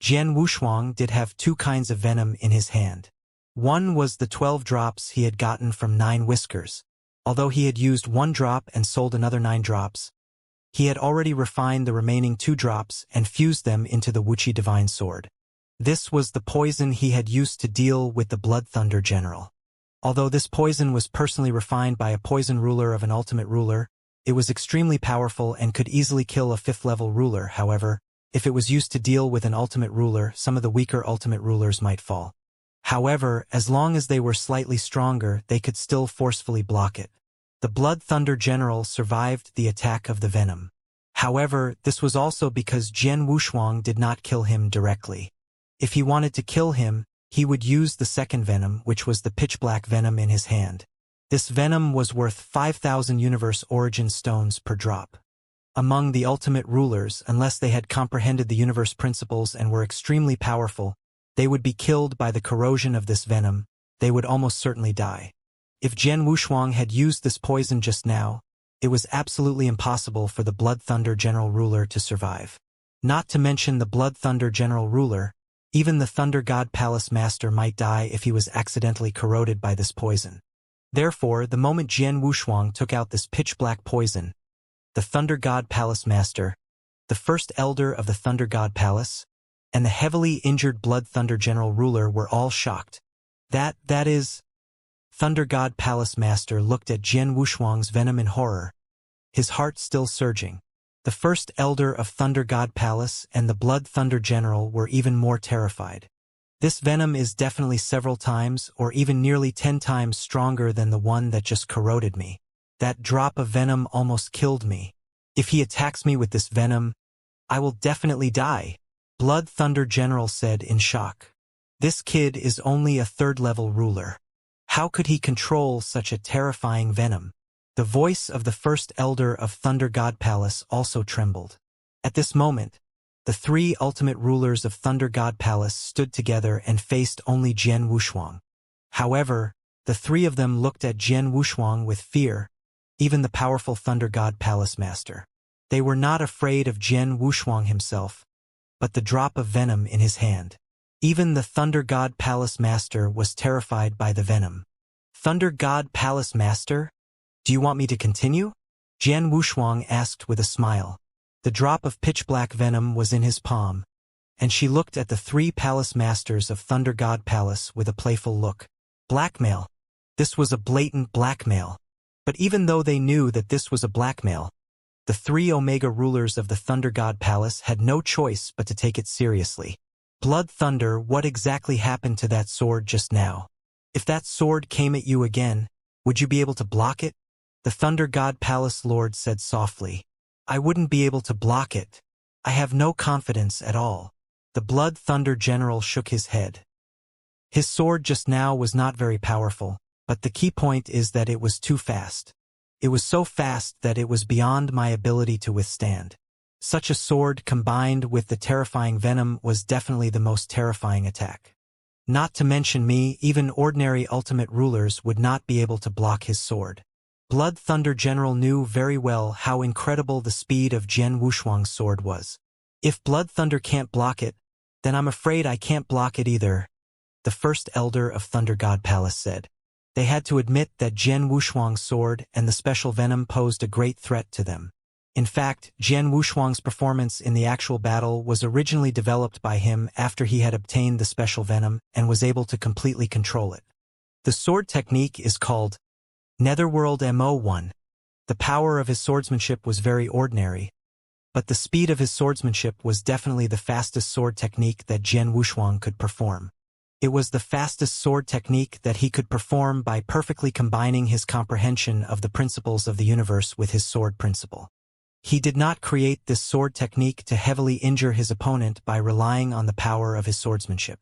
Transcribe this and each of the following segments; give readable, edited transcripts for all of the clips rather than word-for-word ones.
Jian Wushuang did have two kinds of venom in his hand. One was the 12 drops he had gotten from 9 whiskers. Although he had used 1 drop and sold another 9 drops, he had already refined the remaining 2 drops and fused them into the Wuxia divine sword. This was the poison he had used to deal with the Blood Thunder General. Although this poison was personally refined by a poison ruler of an ultimate ruler, it was extremely powerful and could easily kill a 5th-level ruler. However, if it was used to deal with an ultimate ruler, some of the weaker ultimate rulers might fall. However, as long as they were slightly stronger, they could still forcefully block it. The Blood Thunder General survived the attack of the venom. However, this was also because Jian Wushuang did not kill him directly. If he wanted to kill him, he would use the second venom, which was the pitch-black venom in his hand. This venom was worth 5,000 universe origin stones per drop. Among the ultimate rulers, unless they had comprehended the universe principles and were extremely powerful, they would be killed by the corrosion of this venom. They would almost certainly die. If Jian Wushuang had used this poison just now, it was absolutely impossible for the Blood Thunder General Ruler to survive. Not to mention the Blood Thunder General Ruler, even the Thunder God Palace Master might die if he was accidentally corroded by this poison. Therefore, the moment Jian Wushuang took out this pitch-black poison, the Thunder God Palace Master, the first elder of the Thunder God Palace, and the heavily injured Blood Thunder General Ruler were all shocked. That is, Thunder God Palace Master looked at Jian Wushuang's venom in horror, his heart still surging. The first elder of Thunder God Palace and the Blood Thunder General were even more terrified. This venom is definitely several times or even nearly 10 times stronger than the one that just corroded me. That drop of venom almost killed me. If he attacks me with this venom, I will definitely die, Blood Thunder General said in shock. This kid is only a 3rd-level ruler. How could he control such a terrifying venom? The voice of the first elder of Thunder God Palace also trembled. At this moment, the 3 ultimate rulers of Thunder God Palace stood together and faced only Jian Wushuang. However, the 3 of them looked at Jian Wushuang with fear, even the powerful Thunder God Palace Master. They were not afraid of Jian Wushuang himself, but the drop of venom in his hand. Even the Thunder God Palace Master was terrified by the venom. Thunder God Palace Master? Do you want me to continue? Jian Wushuang asked with a smile. The drop of pitch-black venom was in his palm, and she looked at the 3 palace masters of Thunder God Palace with a playful look. Blackmail. This was a blatant blackmail. But even though they knew that this was a blackmail, the 3 Omega rulers of the Thunder God Palace had no choice but to take it seriously. Blood Thunder, what exactly happened to that sword just now? If that sword came at you again, would you be able to block it? The Thunder God Palace Lord said softly. I wouldn't be able to block it. I have no confidence at all. The Blood Thunder General shook his head. His sword just now was not very powerful, but the key point is that it was too fast. It was so fast that it was beyond my ability to withstand. Such a sword combined with the terrifying venom was definitely the most terrifying attack. Not to mention me, even ordinary ultimate rulers would not be able to block his sword. Blood Thunder General knew very well how incredible the speed of Jian Wushuang's sword was. If Blood Thunder can't block it, then I'm afraid I can't block it either, the first elder of Thunder God Palace said. They had to admit that Jian Wushuang's sword and the special venom posed a great threat to them. In fact, Jian Wushuang's performance in the actual battle was originally developed by him after he had obtained the special venom and was able to completely control it. The sword technique is called Netherworld Mo1. The power of his swordsmanship was very ordinary, but the speed of his swordsmanship was definitely the fastest sword technique that Jian Wushuang could perform. It was the fastest sword technique that he could perform by perfectly combining his comprehension of the principles of the universe with his sword principle. He did not create this sword technique to heavily injure his opponent by relying on the power of his swordsmanship.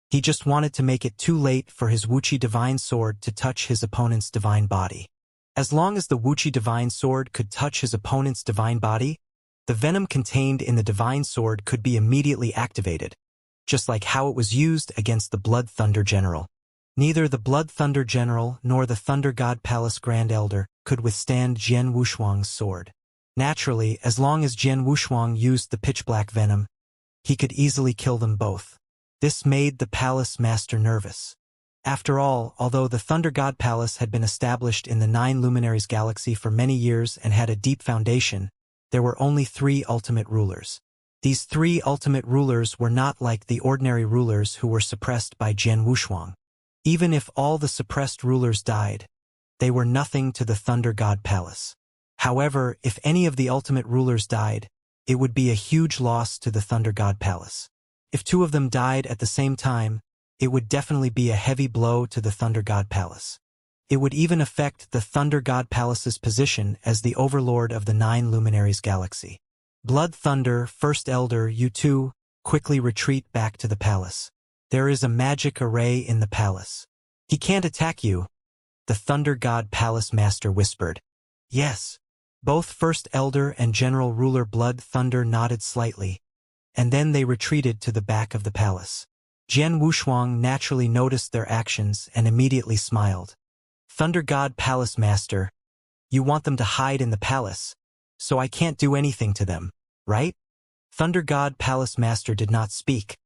He just wanted to make it too late for his Wuxia divine sword to touch his opponent's divine body. As long as the Wuxia divine sword could touch his opponent's divine body, the venom contained in the divine sword could be immediately activated, just like how it was used against the Blood Thunder General. Neither the Blood Thunder General nor the Thunder God Palace Grand Elder could withstand Jian Wushuang's sword. Naturally, as long as Jian Wushuang used the pitch-black venom, he could easily kill them both. This made the palace master nervous. After all, although the Thunder God Palace had been established in the Nine Luminaries galaxy for many years and had a deep foundation, there were only 3 ultimate rulers. These 3 ultimate rulers were not like the ordinary rulers who were suppressed by Jian Wushuang. Even if all the suppressed rulers died, they were nothing to the Thunder God Palace. However, if any of the ultimate rulers died, it would be a huge loss to the Thunder God Palace. If 2 of them died at the same time, it would definitely be a heavy blow to the Thunder God Palace. It would even affect the Thunder God Palace's position as the overlord of the Nine Luminaries galaxy. Blood Thunder, First Elder, you two, quickly retreat back to the palace. There is a magic array in the palace. He can't attack you, the Thunder God Palace Master whispered. Yes. Both First Elder and General Ruler Blood Thunder nodded slightly, and then they retreated to the back of the palace. Jian Wushuang naturally noticed their actions and immediately smiled. Thunder God Palace Master, you want them to hide in the palace, so I can't do anything to them, right? Thunder God Palace Master did not speak,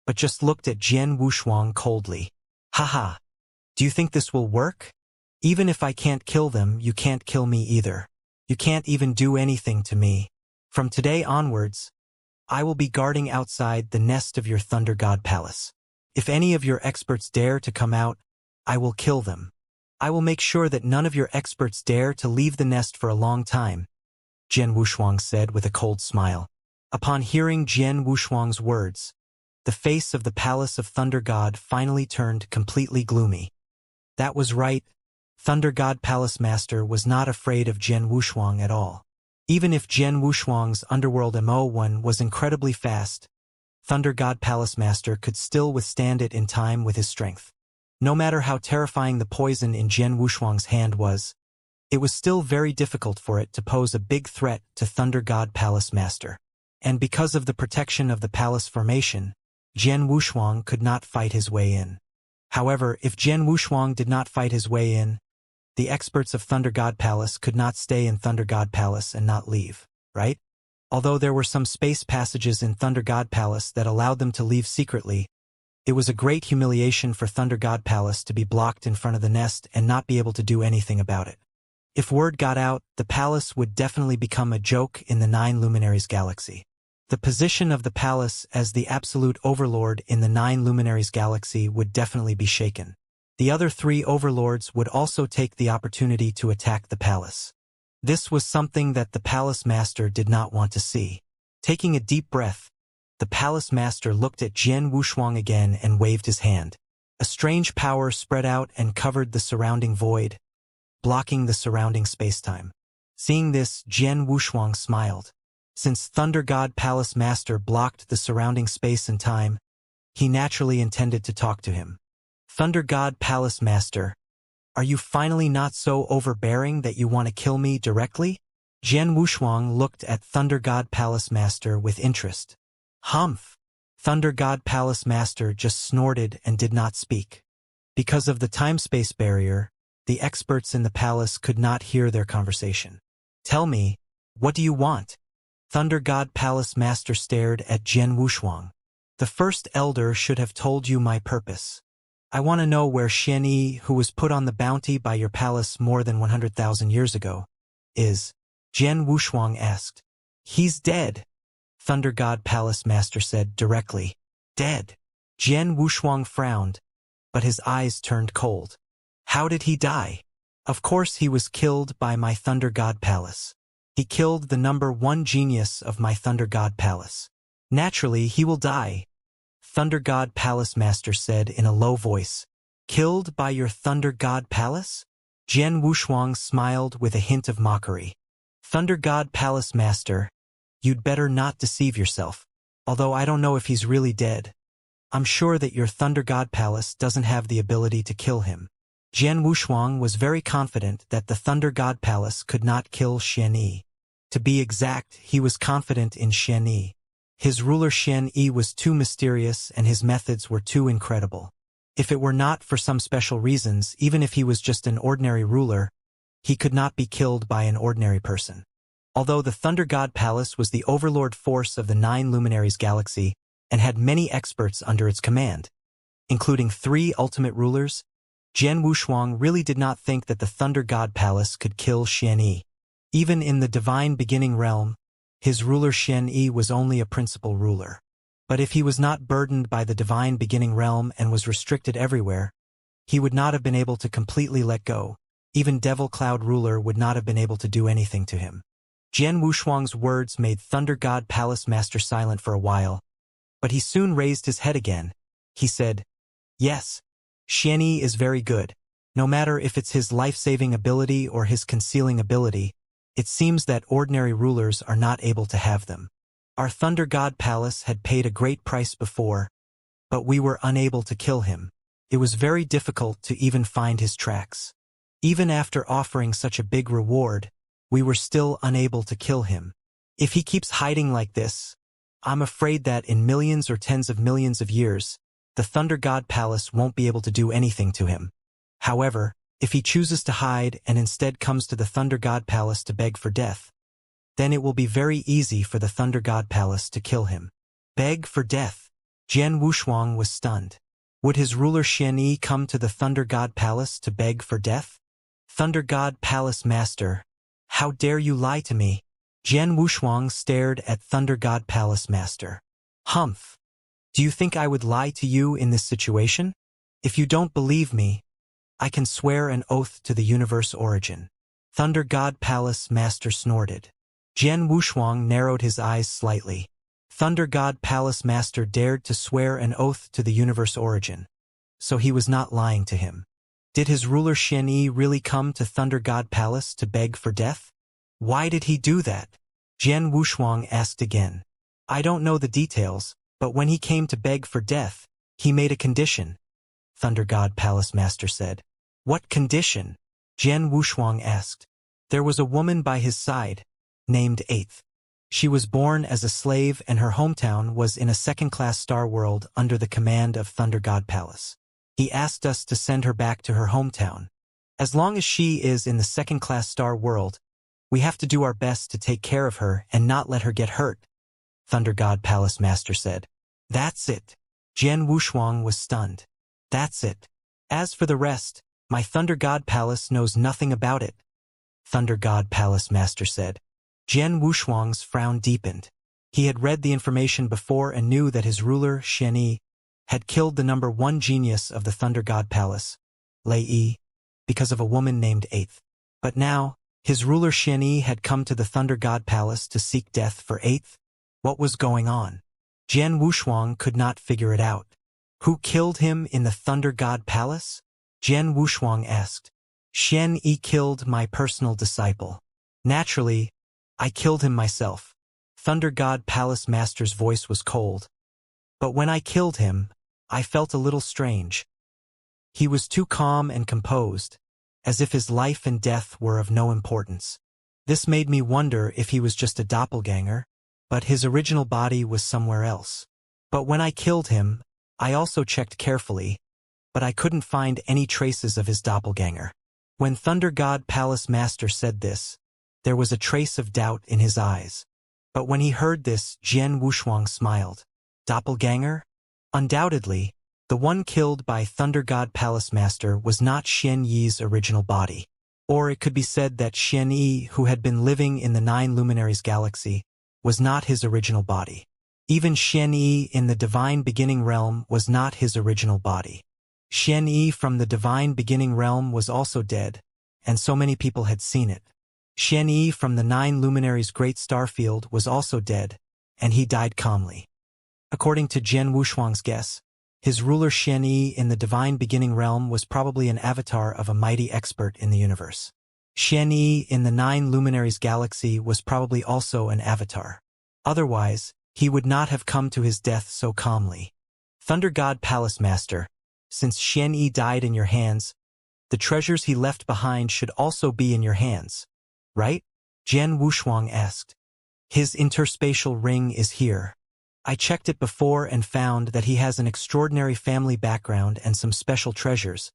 but just looked at Jian Wushuang coldly. Haha, do you think this will work? Even if I can't kill them, you can't kill me either. You can't even do anything to me. From today onwards, I will be guarding outside the nest of your Thunder God Palace. If any of your experts dare to come out, I will kill them. I will make sure that none of your experts dare to leave the nest for a long time, Jian Wushuang said with a cold smile. Upon hearing Jian Wushuang's words, the face of the Palace of Thunder God finally turned completely gloomy. That was right. Thunder God Palace Master was not afraid of Jian Wushuang at all. Even if Jian Wushuang's underworld MO1 was incredibly fast, Thunder God Palace Master could still withstand it in time with his strength. No matter how terrifying the poison in Jian Wushuang's hand was, it was still very difficult for it to pose a big threat to Thunder God Palace Master. And because of the protection of the palace formation, Jian Wushuang could not fight his way in. However, if Jian Wushuang did not fight his way in, the experts of Thunder God Palace could not stay in Thunder God Palace and not leave, right? Although there were some space passages in Thunder God Palace that allowed them to leave secretly, it was a great humiliation for Thunder God Palace to be blocked in front of the nest and not be able to do anything about it. If word got out, the palace would definitely become a joke in the Nine Luminaries galaxy. The position of the palace as the absolute overlord in the Nine Luminaries galaxy would definitely be shaken. The other 3 overlords would also take the opportunity to attack the palace. This was something that the palace master did not want to see. Taking a deep breath, the palace master looked at Jian Wushuang again and waved his hand. A strange power spread out and covered the surrounding void, blocking the surrounding spacetime. Seeing this, Jian Wushuang smiled. Since Thunder God Palace Master blocked the surrounding space and time, he naturally intended to talk to him. Thunder God Palace Master, are you finally not so overbearing that you want to kill me directly? Jian Wushuang looked at Thunder God Palace Master with interest. Humph! Thunder God Palace Master just snorted and did not speak. Because of the time-space barrier, the experts in the palace could not hear their conversation. Tell me, what do you want? Thunder God Palace Master stared at Jian Wushuang. The First Elder should have told you my purpose. I want to know where Xianxia, who was put on the bounty by your palace more than 100,000 years ago, is. Jian Wushuang asked. He's dead, Thunder God Palace Master said directly. Dead. Jian Wushuang frowned, but his eyes turned cold. How did he die? Of course he was killed by my Thunder God Palace. He killed the number 1 genius of my Thunder God Palace. Naturally, he will die, Thunder God Palace Master said in a low voice. Killed by your Thunder God Palace? Jian Wushuang smiled with a hint of mockery. Thunder God Palace Master, you'd better not deceive yourself. Although I don't know if he's really dead, I'm sure that your Thunder God Palace doesn't have the ability to kill him. Jian Wushuang was very confident that the Thunder God Palace could not kill Xianxia. To be exact, he was confident in Xianxia. His ruler Xianxia was too mysterious and his methods were too incredible. If it were not for some special reasons, even if he was just an ordinary ruler, he could not be killed by an ordinary person. Although the Thunder God Palace was the overlord force of the Nine Luminaries galaxy, and had many experts under its command, including 3 ultimate rulers. Jian Wushuang really did not think that the Thunder God Palace could kill Xianyi. Even in the divine beginning realm, his ruler Xianyi was only a principal ruler. But if he was not burdened by the divine beginning realm and was restricted everywhere, he would not have been able to completely let go. Even Devil Cloud ruler would not have been able to do anything to him. Jian Wushuang's words made Thunder God Palace Master silent for a while, but he soon raised his head again. He said, "Yes, Xianyi is very good. No matter if it's his life-saving ability or his concealing ability, it seems that ordinary rulers are not able to have them. Our Thunder God Palace had paid a great price before, but we were unable to kill him. It was very difficult to even find his tracks. Even after offering such a big reward, we were still unable to kill him. If he keeps hiding like this, I'm afraid that in millions or tens of millions of years, the Thunder God Palace won't be able to do anything to him. However, if he chooses to hide and instead comes to the Thunder God Palace to beg for death, then it will be very easy for the Thunder God Palace to kill him." Beg for death? Jian Wushuang was stunned. Would his ruler Xianyi come to the Thunder God Palace to beg for death? "Thunder God Palace Master, how dare you lie to me?" Jian Wushuang stared at Thunder God Palace Master. "Humph! Do you think I would lie to you in this situation? If you don't believe me, I can swear an oath to the universe origin." Thunder God Palace Master snorted. Jian Wushuang narrowed his eyes slightly. Thunder God Palace Master dared to swear an oath to the universe origin, so he was not lying to him. Did his ruler Xianyi really come to Thunder God Palace to beg for death? Why did he do that? Jian Wushuang asked again. "I don't know the details, but when he came to beg for death, he made a condition," Thunder God Palace Master said. "What condition?" Jian Wushuang asked. "There was a woman by his side, named Eighth. She was born as a slave and her hometown was in a second-class star world under the command of Thunder God Palace. He asked us to send her back to her hometown. As long as she is in the second-class star world, we have to do our best to take care of her and not let her get hurt," Thunder God Palace Master said. "That's it." Jian Wushuang was stunned. "That's it. As for the rest, my Thunder God Palace knows nothing about it," Thunder God Palace Master said. Jian Wushuang's frown deepened. He had read the information before and knew that his ruler, Xianyi, had killed the number 1 genius of the Thunder God Palace, Lei Yi, because of a woman named Eighth. But now, his ruler Xianyi had come to the Thunder God Palace to seek death for Eighth. What was going on? Jian Wushuang could not figure it out. Who killed him in the Thunder God Palace? Jian Wushuang asked. "Xianyi killed my personal disciple. Naturally, I killed him myself." Thunder God Palace Master's voice was cold. "But when I killed him, I felt a little strange. He was too calm and composed, as if his life and death were of no importance. This made me wonder if he was just a doppelganger, but his original body was somewhere else. But when I killed him, I also checked carefully, but I couldn't find any traces of his doppelganger." When Thunder God Palace Master said this, there was a trace of doubt in his eyes. But when he heard this, Jian Wushuang smiled. Doppelganger? Undoubtedly, the one killed by Thunder God Palace Master was not Xianyi's original body. Or it could be said that Xianyi, who had been living in the 9 Luminaries galaxy, was not his original body. Even Xianyi in the Divine Beginning realm was not his original body. Xianyi from the Divine Beginning realm was also dead, and so many people had seen it. Xianyi from the 9 Luminaries Great Star Field was also dead, and he died calmly. According to Jian Wushuang's guess, his ruler Xianyi in the Divine Beginning realm was probably an avatar of a mighty expert in the universe. Xianyi in the 9 Luminaries galaxy was probably also an avatar. Otherwise, he would not have come to his death so calmly. Thunder God Palace Master, since Xianyi died in your hands, the treasures he left behind should also be in your hands, right? Jian Wushuang asked. "His interspatial ring is here. I checked it before and found that he has an extraordinary family background and some special treasures,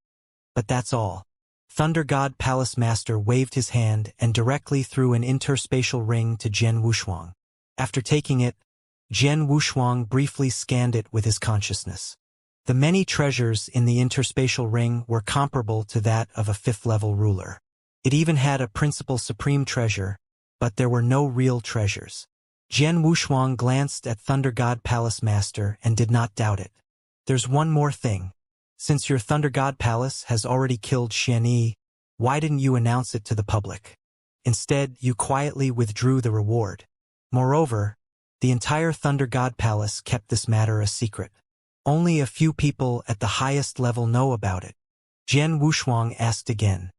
but that's all." Thunder God Palace Master waved his hand and directly threw an interspatial ring to Jian Wushuang. After taking it, Jian Wushuang briefly scanned it with his consciousness. The many treasures in the interspatial ring were comparable to that of a fifth-level ruler. It even had a principal supreme treasure, but there were no real treasures. Jian Wushuang glanced at Thunder God Palace Master and did not doubt it. There's one more thing. Since your Thunder God Palace has already killed Xianxia, why didn't you announce it to the public? Instead, you quietly withdrew the reward. Moreover, the entire Thunder God Palace kept this matter a secret. Only a few people at the highest level know about it. Jian Wushuang asked again.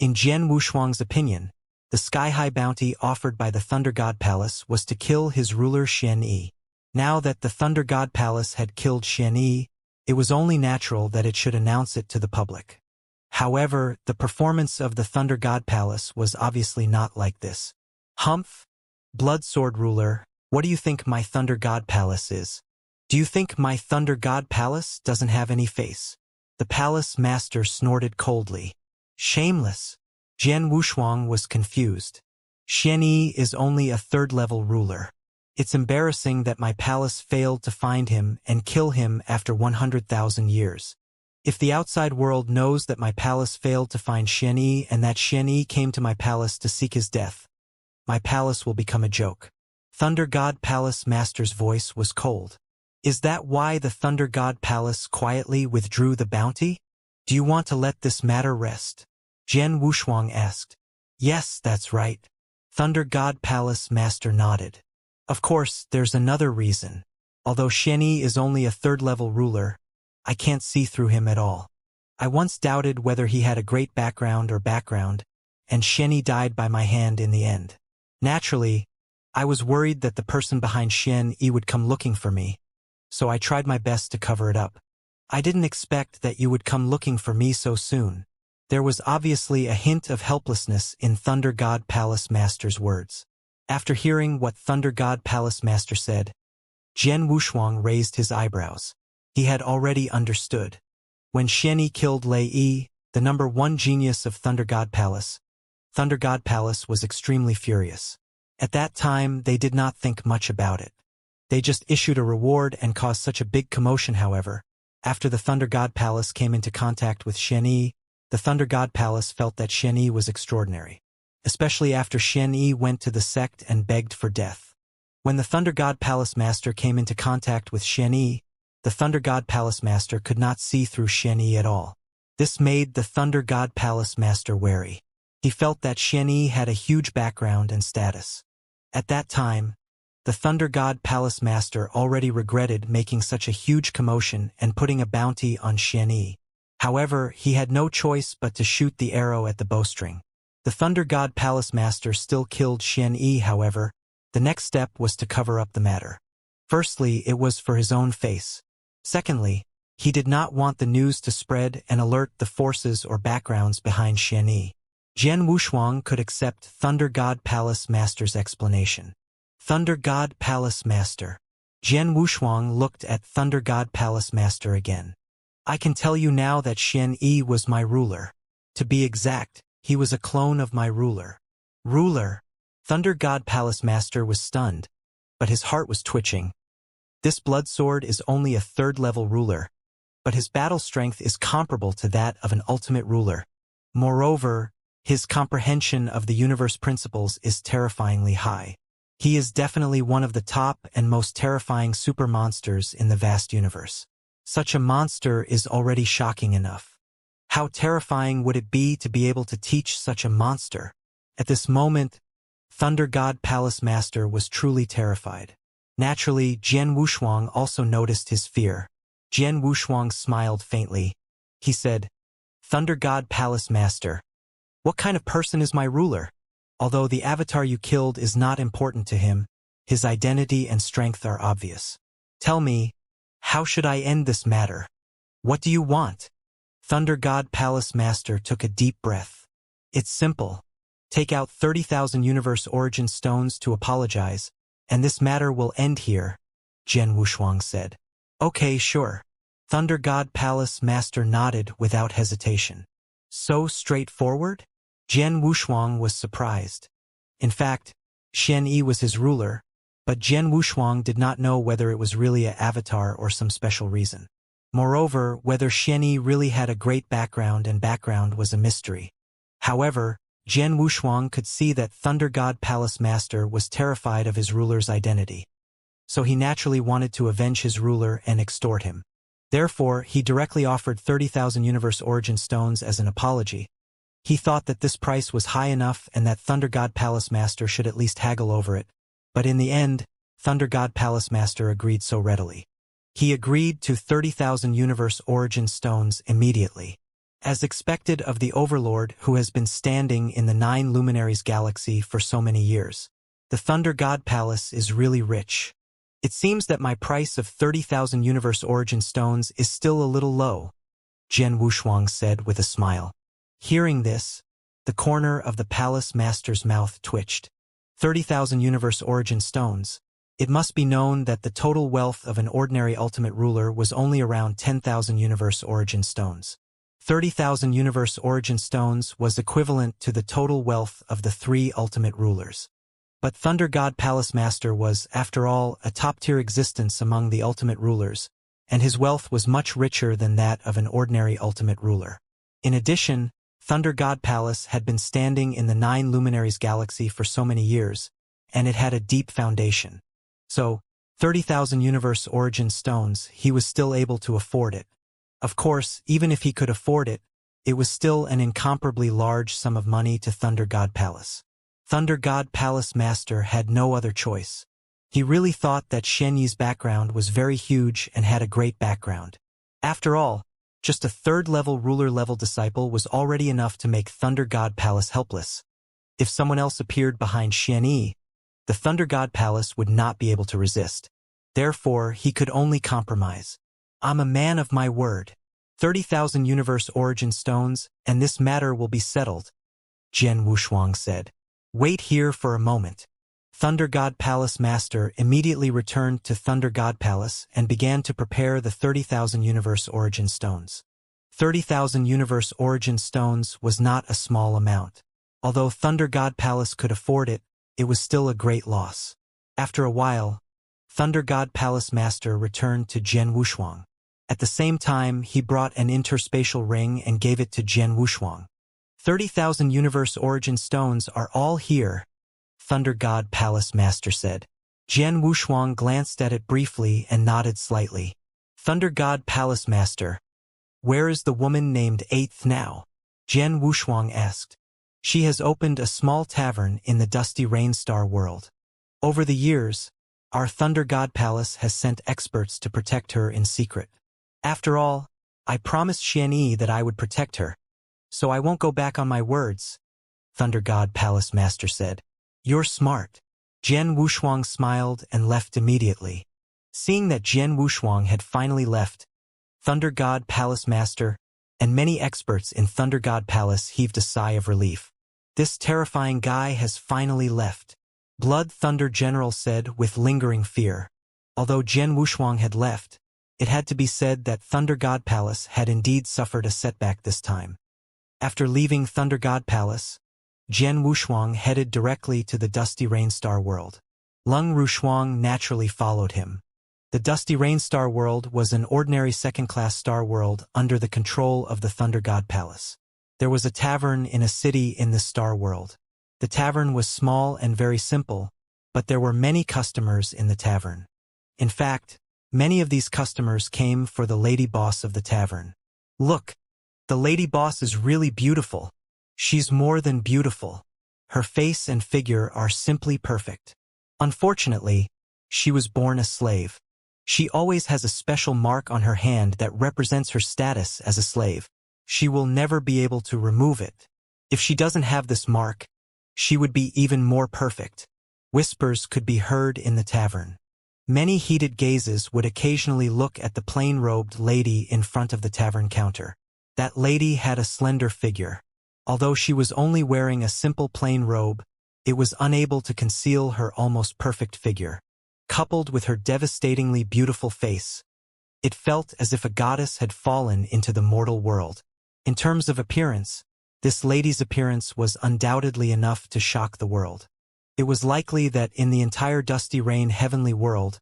In Jian Wushuang's opinion, the sky-high bounty offered by the Thunder God Palace was to kill his ruler Xianxia. Now that the Thunder God Palace had killed Xianxia, it was only natural that it should announce it to the public. However, the performance of the Thunder God Palace was obviously not like this. Humph! Blood Sword Ruler, what do you think my Thunder God Palace is? Do you think my Thunder God Palace doesn't have any face? The palace master snorted coldly. Shameless. Jian Wushuang was confused. Xianxia is only a third-level ruler. It's embarrassing that my palace failed to find him and kill him after 100,000 years. If the outside world knows that my palace failed to find Xianxia and that Xianxia came to my palace to seek his death, my palace will become a joke. Thunder God Palace Master's voice was cold. Is that why the Thunder God Palace quietly withdrew the bounty? Do you want to let this matter rest? Jian Wushuang asked. Yes, that's right. Thunder God Palace Master nodded. Of course, there's another reason. Although Xianxia is only a third-level ruler, I can't see through him at all. I once doubted whether he had a great background, and Xianxia died by my hand in the end. Naturally, I was worried that the person behind Xianxia would come looking for me, so I tried my best to cover it up. I didn't expect that you would come looking for me so soon. There was obviously a hint of helplessness in Thunder God Palace Master's words. After hearing what Thunder God Palace Master said, Jian Wushuang raised his eyebrows. He had already understood. When Xianxia killed Lei Yi, the #1 genius of Thunder God Palace was extremely furious. At that time, they did not think much about it. They just issued a reward and caused such a big commotion. However, after the Thunder God Palace came into contact with Xianxia, the Thunder God Palace felt that Xianxia was extraordinary, especially after Xianxia went to the sect and begged for death. When the Thunder God Palace Master came into contact with Xianxia, the Thunder God Palace Master could not see through Xianxia at all. This made the Thunder God Palace Master wary. He felt that Xianxia had a huge background and status. At that time, the Thunder God Palace Master already regretted making such a huge commotion and putting a bounty on Xianxia. However, he had no choice but to shoot the arrow at the bowstring. The Thunder God Palace Master still killed Xianxia. However, the next step was to cover up the matter. Firstly, it was for his own face. Secondly, he did not want the news to spread and alert the forces or backgrounds behind Xianxia. Jian Wushuang could accept Thunder God Palace Master's explanation. Thunder God Palace Master. Jian Wushuang looked at Thunder God Palace Master again. I can tell you now that Xianxia was my ruler. To be exact, he was a clone of my ruler. Ruler? Thunder God Palace Master was stunned, but his heart was twitching. This blood sword is only a third-level ruler, but his battle strength is comparable to that of an ultimate ruler. Moreover, his comprehension of the universe principles is terrifyingly high. He is definitely one of the top and most terrifying super monsters in the vast universe. Such a monster is already shocking enough. How terrifying would it be to be able to teach such a monster? At this moment, Thunder God Palace Master was truly terrified. Naturally, Jian Wushuang also noticed his fear. Jian Wushuang smiled faintly. He said, Thunder God Palace Master, what kind of person is my ruler? Although the avatar you killed is not important to him, his identity and strength are obvious. Tell me, how should I end this matter? What do you want? Thunder God Palace Master took a deep breath. It's simple. Take out 30,000 universe origin stones to apologize, and this matter will end here, Jian Wushuang said. Okay, sure. Thunder God Palace Master nodded without hesitation. So straightforward? Jian Wushuang was surprised. In fact, Xianxia was his ruler, but Jian Wushuang did not know whether it was really an avatar or some special reason. Moreover, whether Xianyi really had a great background was a mystery. However, Jian Wushuang could see that Thunder God Palace Master was terrified of his ruler's identity. So he naturally wanted to avenge his ruler and extort him. Therefore, he directly offered 30,000 Universe Origin Stones as an apology. He thought that this price was high enough and that Thunder God Palace Master should at least haggle over it. But in the end, Thunder God Palace Master agreed so readily. He agreed to 30,000 Universe Origin Stones immediately. As expected of the Overlord who has been standing in the 9 Luminaries galaxy for so many years, the Thunder God Palace is really rich. It seems that my price of 30,000 Universe Origin Stones is still a little low, Jian Wushuang said with a smile. Hearing this, the corner of the Palace Master's mouth twitched. 30,000 Universe Origin Stones. It must be known that the total wealth of an ordinary Ultimate Ruler was only around 10,000 Universe Origin Stones. 30,000 Universe Origin Stones was equivalent to the total wealth of the 3 Ultimate Rulers. But Thunder God Palace Master was, after all, a top-tier existence among the Ultimate Rulers, and his wealth was much richer than that of an ordinary Ultimate Ruler. In addition, Thunder God Palace had been standing in the 9 Luminaries galaxy for so many years, and it had a deep foundation. So, 30,000 Universe Origin Stones, he was still able to afford it. Of course, even if he could afford it, it was still an incomparably large sum of money to Thunder God Palace. Thunder God Palace Master had no other choice. He really thought that Xianyi's background was very huge and had a great background. After all, just a 3rd-level ruler-level disciple was already enough to make Thunder God Palace helpless. If someone else appeared behind Xianyi, the Thunder God Palace would not be able to resist. Therefore, he could only compromise. I'm a man of my word. 30,000 Universe Origin Stones, and this matter will be settled, Jian Wushuang said. Wait here for a moment. Thunder God Palace Master immediately returned to Thunder God Palace and began to prepare the 30,000 Universe Origin Stones. 30,000 Universe Origin Stones was not a small amount. Although Thunder God Palace could afford it, it was still a great loss. After a while, Thunder God Palace Master returned to Jian Wushuang. At the same time, he brought an interspatial ring and gave it to Jian Wushuang. 30,000 Universe Origin Stones are all here, Thunder God Palace Master said. Jian Wushuang glanced at it briefly and nodded slightly. Thunder God Palace Master, where is the woman named Eighth now? Jian Wushuang asked. She has opened a small tavern in the dusty Rainstar world. Over the years, our Thunder God Palace has sent experts to protect her in secret. After all, I promised Xianyi that I would protect her, so I won't go back on my words, Thunder God Palace Master said. You're smart. Jian Wushuang smiled and left immediately. Seeing that Jian Wushuang had finally left, Thunder God Palace Master and many experts in Thunder God Palace heaved a sigh of relief. This terrifying guy has finally left. Blood Thunder General said with lingering fear. Although Jian Wushuang had left, it had to be said that Thunder God Palace had indeed suffered a setback this time. After leaving Thunder God Palace, Jian Wushuang headed directly to the Dusty Rainstar world. Lung Rushuang naturally followed him. The Dusty Rainstar world was an ordinary second-class star world under the control of the Thunder God Palace. There was a tavern in a city in the star world. The tavern was small and very simple, but there were many customers in the tavern. In fact, many of these customers came for the lady boss of the tavern. Look, the lady boss is really beautiful. She's more than beautiful. Her face and figure are simply perfect. Unfortunately, she was born a slave. She always has a special mark on her hand that represents her status as a slave. She will never be able to remove it. If she doesn't have this mark, she would be even more perfect. Whispers could be heard in the tavern. Many heated gazes would occasionally look at the plain-robed lady in front of the tavern counter. That lady had a slender figure. Although she was only wearing a simple plain robe, it was unable to conceal her almost perfect figure. Coupled with her devastatingly beautiful face, it felt as if a goddess had fallen into the mortal world. In terms of appearance, this lady's appearance was undoubtedly enough to shock the world. It was likely that in the entire Dusty Rain heavenly world,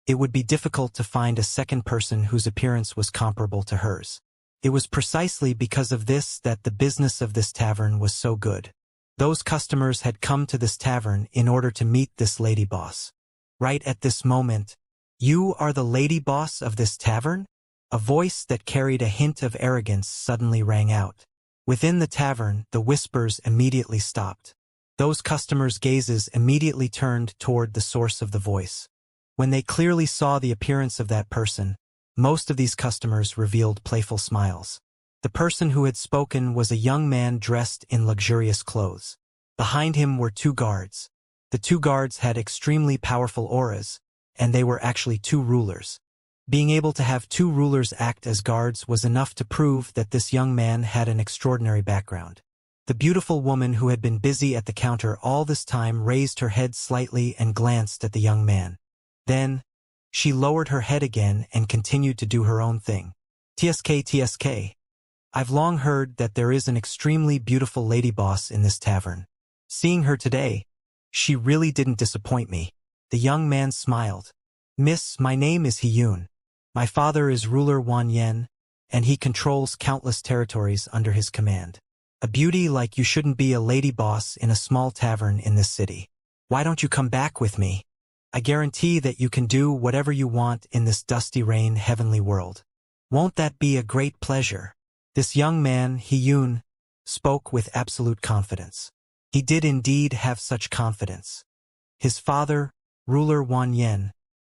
it would be difficult to find a second person whose appearance was comparable to hers. It was precisely because of this that the business of this tavern was so good. Those customers had come to this tavern in order to meet this lady boss. Right at this moment, "You are the lady boss of this tavern?" A voice that carried a hint of arrogance suddenly rang out. Within the tavern, the whispers immediately stopped. Those customers' gazes immediately turned toward the source of the voice. When they clearly saw the appearance of that person, most of these customers revealed playful smiles. The person who had spoken was a young man dressed in luxurious clothes. Behind him were two guards. The two guards had extremely powerful auras, and they were actually two rulers. Being able to have two rulers act as guards was enough to prove that this young man had an extraordinary background. The beautiful woman who had been busy at the counter all this time raised her head slightly and glanced at the young man. Then, she lowered her head again and continued to do her own thing. "TSK. I've long heard that there is an extremely beautiful lady boss in this tavern. Seeing her today, she really didn't disappoint me." The young man smiled. "Miss, my name is Hiyun. My father is ruler Wan Yen, and he controls countless territories under his command. A beauty like you shouldn't be a lady boss in a small tavern in this city. Why don't you come back with me? I guarantee that you can do whatever you want in this Dusty Rain heavenly world. Won't that be a great pleasure?" This young man, Hiyun, spoke with absolute confidence. He did indeed have such confidence. His father, ruler Wan Yen,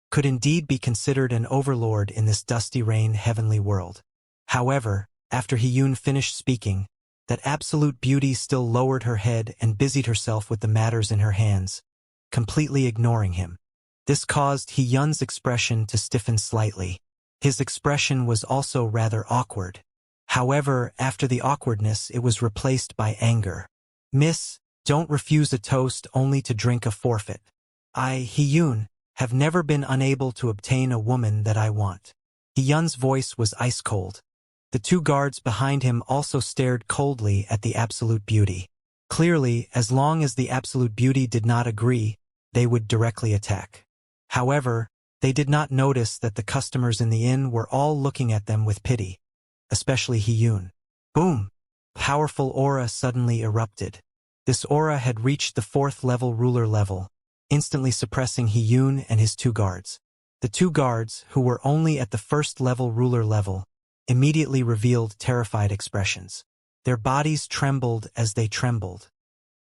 could indeed be considered an overlord in this Dusty Rain heavenly world. However, after Hiyun finished speaking, that absolute beauty still lowered her head and busied herself with the matters in her hands, completely ignoring him. This caused Hiyun's expression to stiffen slightly. His expression was also rather awkward. However, after the awkwardness, it was replaced by anger. "Miss, don't refuse a toast only to drink a forfeit. I, Hiyun, have never been unable to obtain a woman that I want." Hiyun's voice was ice-cold. The two guards behind him also stared coldly at the absolute beauty. Clearly, as long as the absolute beauty did not agree, they would directly attack. However, they did not notice that the customers in the inn were all looking at them with pity, especially Hiyun. Boom! Powerful aura suddenly erupted. This aura had reached the 4th level ruler level, instantly suppressing Hiyun and his two guards. The two guards, who were only at the 1st level ruler level, immediately revealed terrified expressions. Their bodies trembled as they trembled.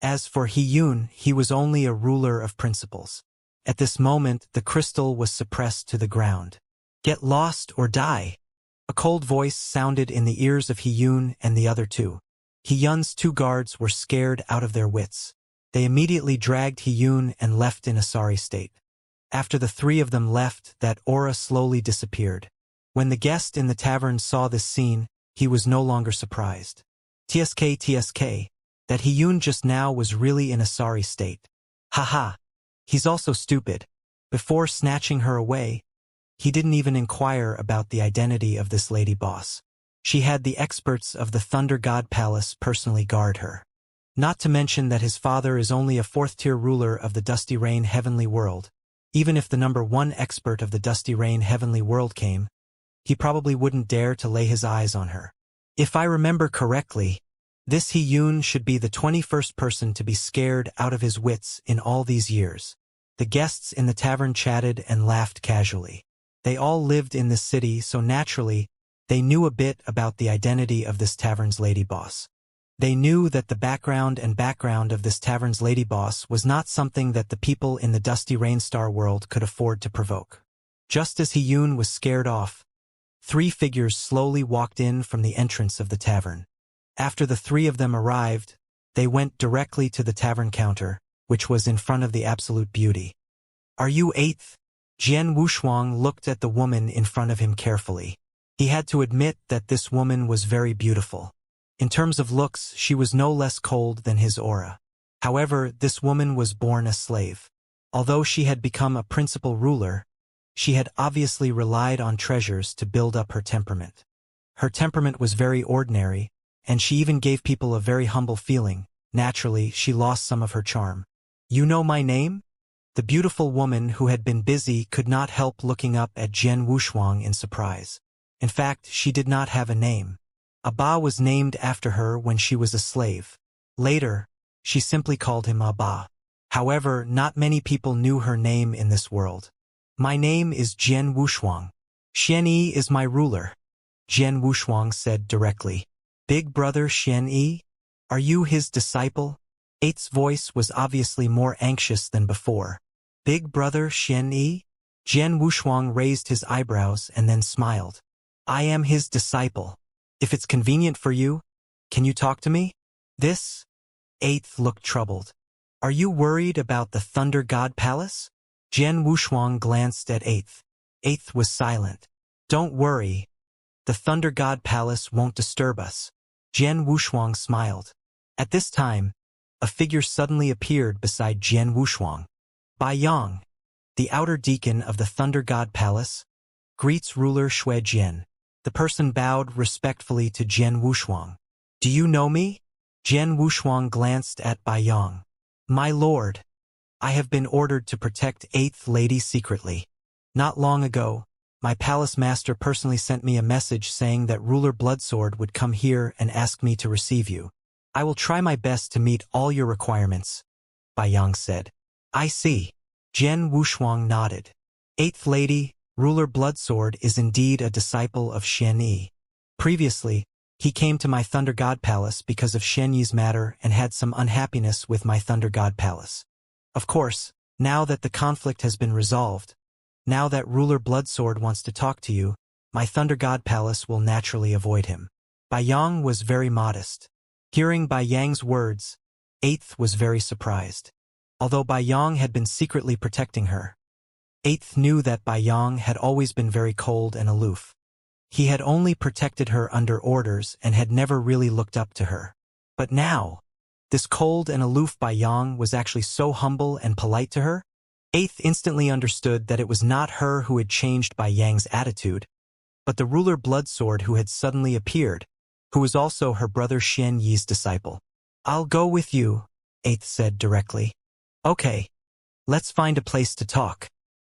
As for Hiyun, he was only a ruler of principles. At this moment, the crystal was suppressed to the ground. "Get lost or die." A cold voice sounded in the ears of Hiyun and the other two. Hiyun's two guards were scared out of their wits. They immediately dragged Hiyun and left in a sorry state. After the three of them left, that aura slowly disappeared. When the guest in the tavern saw this scene, he was no longer surprised. TSK, that Hiyun just now was really in a sorry state. Haha, he's also stupid. Before snatching her away, he didn't even inquire about the identity of this lady boss. She had the experts of the Thunder God Palace personally guard her. Not to mention that his father is only a 4th-tier ruler of the Dusty Rain heavenly world. Even if the number 1 expert of the Dusty Rain heavenly world came, he probably wouldn't dare to lay his eyes on her. If I remember correctly, this Hiyun should be the 21st person to be scared out of his wits in all these years. The guests in the tavern chatted and laughed casually. They all lived in this city, so naturally, they knew a bit about the identity of this tavern's lady boss. They knew that the background of this tavern's lady boss was not something that the people in the Dusty Rainstar world could afford to provoke. Just as Hiyun was scared off, 3 figures slowly walked in from the entrance of the tavern. After the 3 of them arrived, they went directly to the tavern counter, which was in front of the absolute beauty. "Are you 8th? Jian Wushuang looked at the woman in front of him carefully. He had to admit that this woman was very beautiful. In terms of looks, she was no less cold than his aura. However, this woman was born a slave. Although she had become a principal ruler, she had obviously relied on treasures to build up her temperament. Her temperament was very ordinary, and she even gave people a very humble feeling. Naturally, she lost some of her charm. You know my name? The beautiful woman who had been busy could not help looking up at Jian Wushuang in surprise. In fact, she did not have a name. Abba was named after her when she was a slave. Later, she simply called him Abba. However, not many people knew her name in this world. My name is Jian Wushuang. Xianyi is my ruler, Jian Wushuang said directly. Big brother Xianyi? Are you his disciple? Eight's voice was obviously more anxious than before. Big brother Xianyi? Jian Wushuang raised his eyebrows and then smiled. I am his disciple. If it's convenient for you, can you talk to me? This? Eighth looked troubled. Are you worried about the Thunder God Palace? Jian Wushuang glanced at Eighth. Eighth was silent. Don't worry. The Thunder God Palace won't disturb us. Jian Wushuang smiled. At this time, a figure suddenly appeared beside Jian Wushuang. Bai Yang, the outer deacon of the Thunder God Palace, greets ruler Shui Jian. The person bowed respectfully to Jian Wushuang. Do you know me? Jian Wushuang glanced at Bai Yang. My lord, I have been ordered to protect 8th Lady secretly. Not long ago, my palace master personally sent me a message saying that ruler Bloodsword would come here and ask me to receive you. I will try my best to meet all your requirements, Bai Yang said. I see. Jian Wushuang nodded. 8th Lady, ruler Bloodsword is indeed a disciple of Xianyi. Previously, he came to my Thunder God Palace because of Xianyi's matter and had some unhappiness with my Thunder God Palace. Of course, now that the conflict has been resolved, now that ruler Bloodsword wants to talk to you, my Thunder God Palace will naturally avoid him. Bai Yang was very modest. Hearing Bai Yang's words, 8th was very surprised. Although Bai Yang had been secretly protecting her, 8th knew that Bai Yang had always been very cold and aloof. He had only protected her under orders and had never really looked up to her. But now, this cold and aloof Bai Yang was actually so humble and polite to her. 8th instantly understood that it was not her who had changed Bai Yang's attitude, but the ruler Bloodsword who had suddenly appeared, who was also her brother Xianyi's disciple. I'll go with you, 8th said directly. Okay, let's find a place to talk.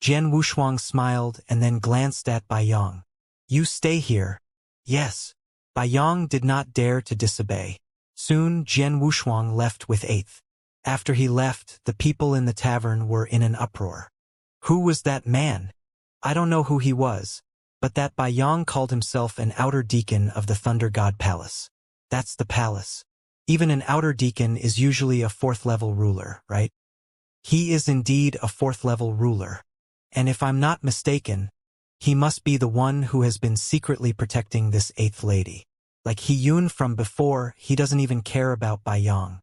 Jian Wushuang smiled and then glanced at Bai Yang. You stay here. Yes. Bai Yang did not dare to disobey. Soon Jian Wushuang left with 8th. After he left, the people in the tavern were in an uproar. Who was that man? I don't know who he was, but that Bai Yang called himself an outer deacon of the Thunder God Palace. That's the palace. Even an outer deacon is usually a 4th-level ruler, right? He is indeed a 4th-level ruler. And if I'm not mistaken, he must be the one who has been secretly protecting this 8th lady. Like He-Yun from before, he doesn't even care about Bai Yang.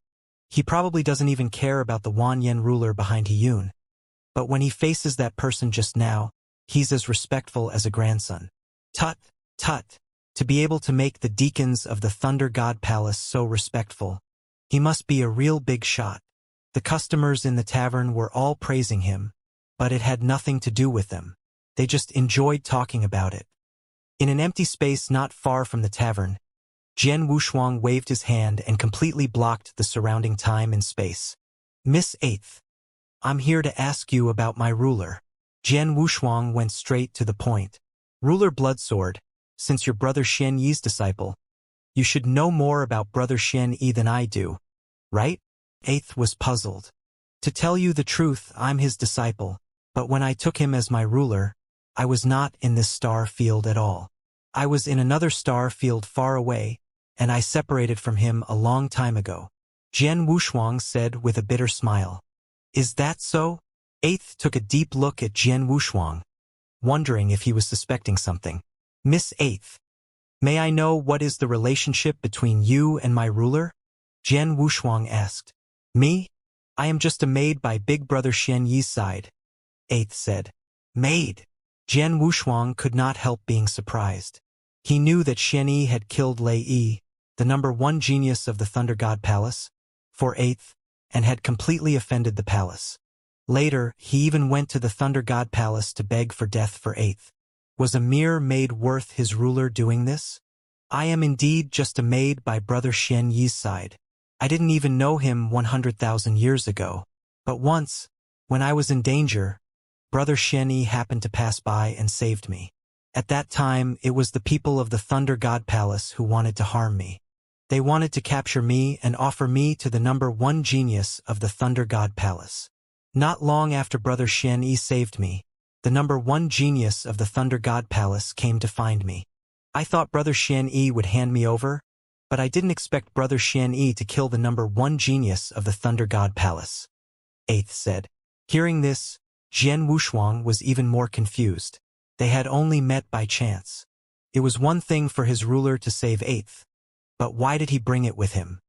He probably doesn't even care about the Wan Yen ruler behind He-Yun. But when he faces that person just now, he's as respectful as a grandson. Tut, tut. To be able to make the deacons of the Thunder God Palace so respectful, he must be a real big shot. The customers in the tavern were all praising him, but it had nothing to do with them. They just enjoyed talking about it. In an empty space not far from the tavern, Jian Wushuang waved his hand and completely blocked the surrounding time and space. Miss 8th, I'm here to ask you about my ruler. Jian Wushuang went straight to the point. Ruler Bloodsword, since you're brother Xianyi's disciple, you should know more about brother Xianyi than I do, right? 8th was puzzled. To tell you the truth, I'm his disciple, but when I took him as my ruler, I was not in this star field at all. I was in another star field far away, and I separated from him a long time ago. Jian Wushuang said with a bitter smile. Is that so? 8th took a deep look at Jian Wushuang, wondering if he was suspecting something. Miss 8th, may I know what is the relationship between you and my ruler? Jian Wushuang asked. Me? I am just a maid by big brother Xianyi's side, 8th said. Maid? Jian Wushuang could not help being surprised. He knew that Xianyi had killed Lei Yi, the #1 genius of the Thunder God Palace, for 8th, and had completely offended the palace. Later, he even went to the Thunder God Palace to beg for death for 8th. Was a mere maid worth his ruler doing this? I am indeed just a maid by brother Xianyi's side. I didn't even know him 100,000 years ago, But once, when I was in danger, Brother Xianxia happened to pass by and saved me. At that time, it was the people of the Thunder God Palace who wanted to harm me. They wanted to capture me and offer me to the number one genius of the Thunder God Palace. Not long after Brother Xianxia saved me, the number one genius of the Thunder God Palace came to find me. I thought Brother Xianxia would hand me over, but I didn't expect Brother Xianxia to kill the number one genius of the Thunder God Palace. Eighth said. Hearing this, Jian Wushuang was even more confused. They had only met by chance. It was one thing for his ruler to save Eighth, but why did he bring it with him?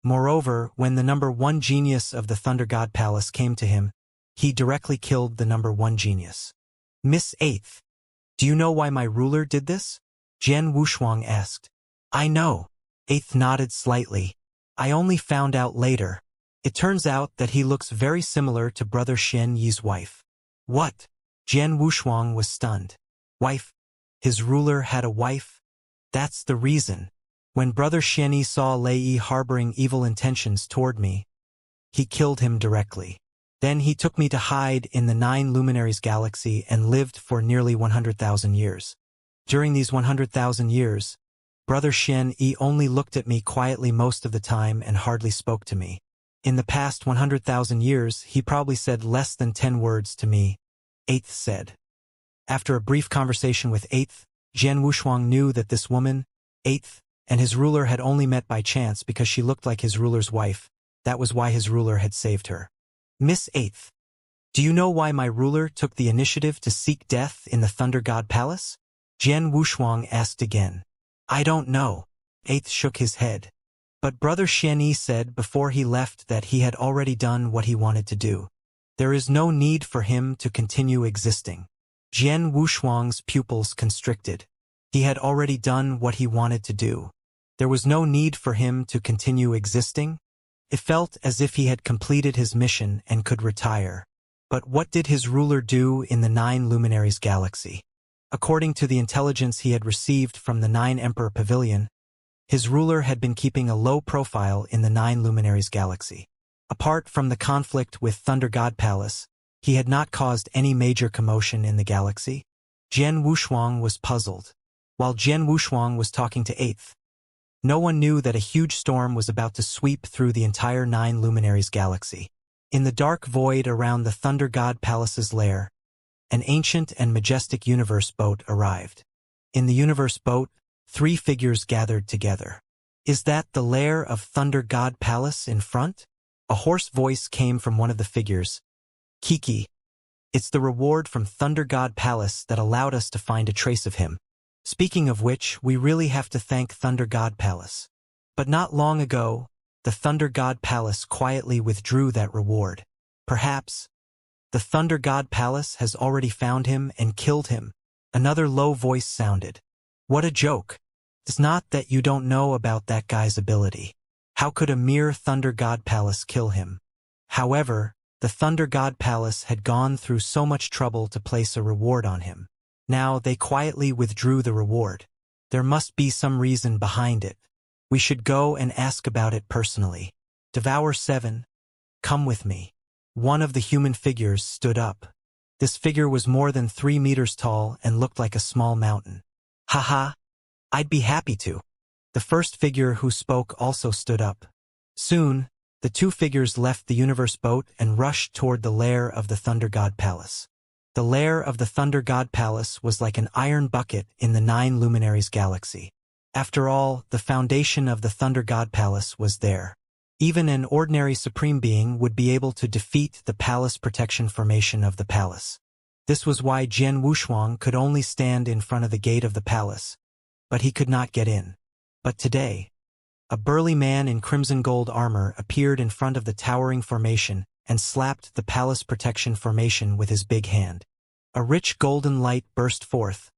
Moreover, when the number one genius of the Thunder God Palace came to him, he directly killed the number one genius. Miss Eighth, do you know why my ruler did this? Jian Wushuang asked. I know. Eighth nodded slightly. I only found out later. It turns out that he looks very similar to Brother Xianxi's wife. What? Jian Wushuang was stunned. Wife? His ruler had a wife? That's the reason. When Brother Xianxia saw Lei Yi harboring evil intentions toward me, he killed him directly. Then he took me to hide in the 9 Luminaries galaxy and lived for nearly 100,000 years. During these 100,000 years, Brother Xianxia only looked at me quietly most of the time and hardly spoke to me. In the past 100,000 years, he probably said less than 10 words to me, Eighth said. After a brief conversation with Eighth, Jian Wushuang knew that this woman, Eighth, and his ruler had only met by chance because she looked like his ruler's wife. That was why his ruler had saved her. Miss Eighth, do you know why my ruler took the initiative to seek death in the Thunder God Palace? Jian Wushuang asked again. I don't know. Eighth shook his head. But Brother Xianxia said before he left that he had already done what he wanted to do. There is no need for him to continue existing. Jian Wushuang's pupils constricted. He had already done what he wanted to do. There was no need for him to continue existing. It felt as if he had completed his mission and could retire. But what did his ruler do in the 9 Luminaries galaxy? According to the intelligence he had received from the 9 Emperor Pavilion, his ruler had been keeping a low profile in the 9 Luminaries galaxy. Apart from the conflict with Thunder God Palace, he had not caused any major commotion in the galaxy. Jian Wushuang was puzzled. While Jian Wushuang was talking to Eighth, no one knew that a huge storm was about to sweep through the entire 9 Luminaries galaxy. In the dark void around the Thunder God Palace's lair, an ancient and majestic universe boat arrived. In the universe boat, 3 figures gathered together. Is that the lair of Thunder God Palace in front? A hoarse voice came from one of the figures. Kiki, it's the reward from Thunder God Palace that allowed us to find a trace of him. Speaking of which, we really have to thank Thunder God Palace. But not long ago, the Thunder God Palace quietly withdrew that reward. Perhaps the Thunder God Palace has already found him and killed him. Another low voice sounded. What a joke. It's not that you don't know about that guy's ability. How could a mere Thunder God Palace kill him? However, the Thunder God Palace had gone through so much trouble to place a reward on him. Now they quietly withdrew the reward. There must be some reason behind it. We should go and ask about it personally. Devour 7, come with me. One of the human figures stood up. This figure was more than 3 meters tall and looked like a small mountain. Haha, I'd be happy to. The first figure who spoke also stood up. Soon, the 2 figures left the universe boat and rushed toward the lair of the Thunder God Palace. The lair of the Thunder God Palace was like an iron bucket in the 9 Luminaries galaxy. After all, the foundation of the Thunder God Palace was there. Even an ordinary supreme being would be able to defeat the palace protection formation of the palace. This was why Jian Wushuang could only stand in front of the gate of the palace, but he could not get in. But today, a burly man in crimson gold armor appeared in front of the towering formation and slapped the palace protection formation with his big hand. A rich golden light burst forth,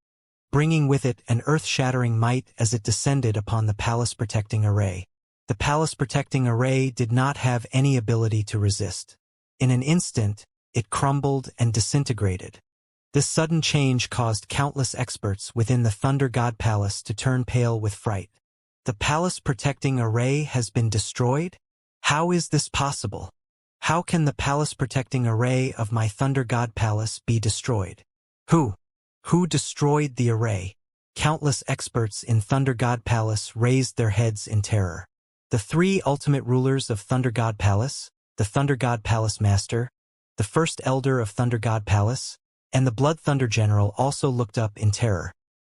bringing with it an earth-shattering might as it descended upon the palace protecting array. The palace protecting array did not have any ability to resist. In an instant, it crumbled and disintegrated. This sudden change caused countless experts within the Thunder God Palace to turn pale with fright. The palace protecting array has been destroyed? How is this possible? How can the palace-protecting array of my Thunder God Palace be destroyed? Who? Who destroyed the array? Countless experts in Thunder God Palace raised their heads in terror. The three ultimate rulers of Thunder God Palace, the Thunder God Palace Master, the First Elder of Thunder God Palace, and the Blood Thunder General also looked up in terror.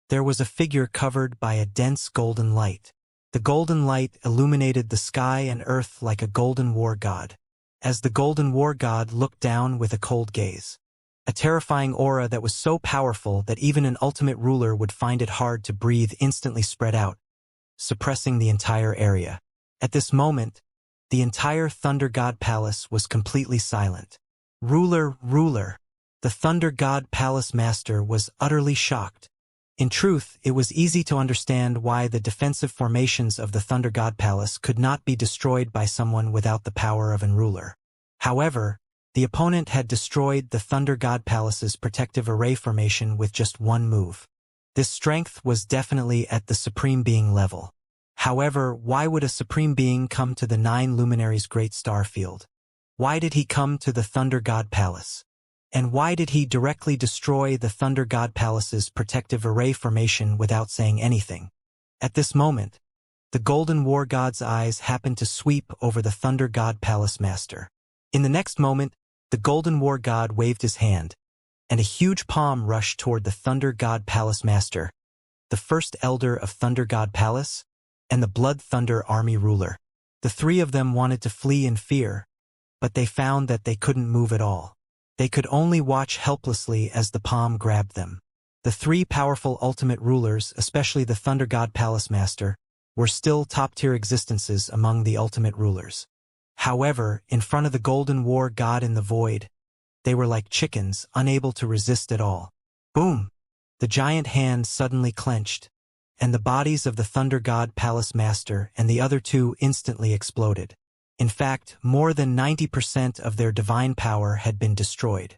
There was a figure covered by a dense golden light. The golden light illuminated the sky and earth like a golden war god. As the golden war god looked down with a cold gaze, a terrifying aura that was so powerful that even an ultimate ruler would find it hard to breathe instantly spread out, suppressing the entire area. At this moment, the entire Thunder God Palace was completely silent. Ruler. The Thunder God Palace Master was utterly shocked. In truth, it was easy to understand why the defensive formations of the Thunder God Palace could not be destroyed by someone without the power of an ruler. However, the opponent had destroyed the Thunder God Palace's protective array formation with just one move. This strength was definitely at the Supreme Being level. However, why would a Supreme Being come to the Nine Luminaries' Great Star Field? Why did he come to the Thunder God Palace? And why did he directly destroy the Thunder God Palace's protective array formation without saying anything? At this moment, the Golden War God's eyes happened to sweep over the Thunder God Palace Master. In the next moment, the Golden War God waved his hand, and a huge palm rushed toward the Thunder God Palace Master, the First Elder of Thunder God Palace, and the Blood Thunder Army ruler. The three of them wanted to flee in fear, but they found that they couldn't move at all. They could only watch helplessly as the palm grabbed them. The three powerful ultimate rulers, especially the Thunder God Palace Master, were still top-tier existences among the ultimate rulers. However, in front of the Golden War God in the void, they were like chickens, unable to resist at all. Boom! The giant hand suddenly clenched, and the bodies of the Thunder God Palace Master and the other two instantly exploded. In fact, more than 90% of their divine power had been destroyed.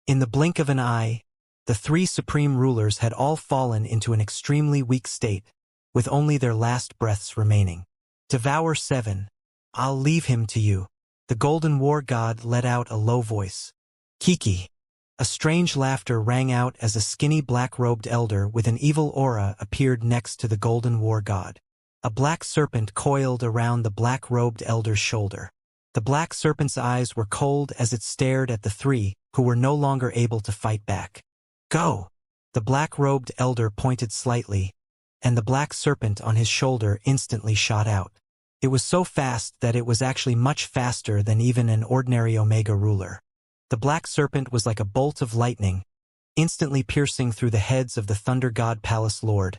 In the blink of an eye, the three supreme rulers had all fallen into an extremely weak state, with only their last breaths remaining. Devour 7. I'll leave him to you. The Golden War God let out a low voice. Kiki. A strange laughter rang out as a skinny black-robed elder with an evil aura appeared next to the Golden War God. A black serpent coiled around the black-robed elder's shoulder. The black serpent's eyes were cold as it stared at the three, who were no longer able to fight back. Go! The black-robed elder pointed slightly, and the black serpent on his shoulder instantly shot out. It was so fast that it was actually much faster than even an ordinary Omega ruler. The black serpent was like a bolt of lightning, instantly piercing through the heads of the Thunder God Palace Lord,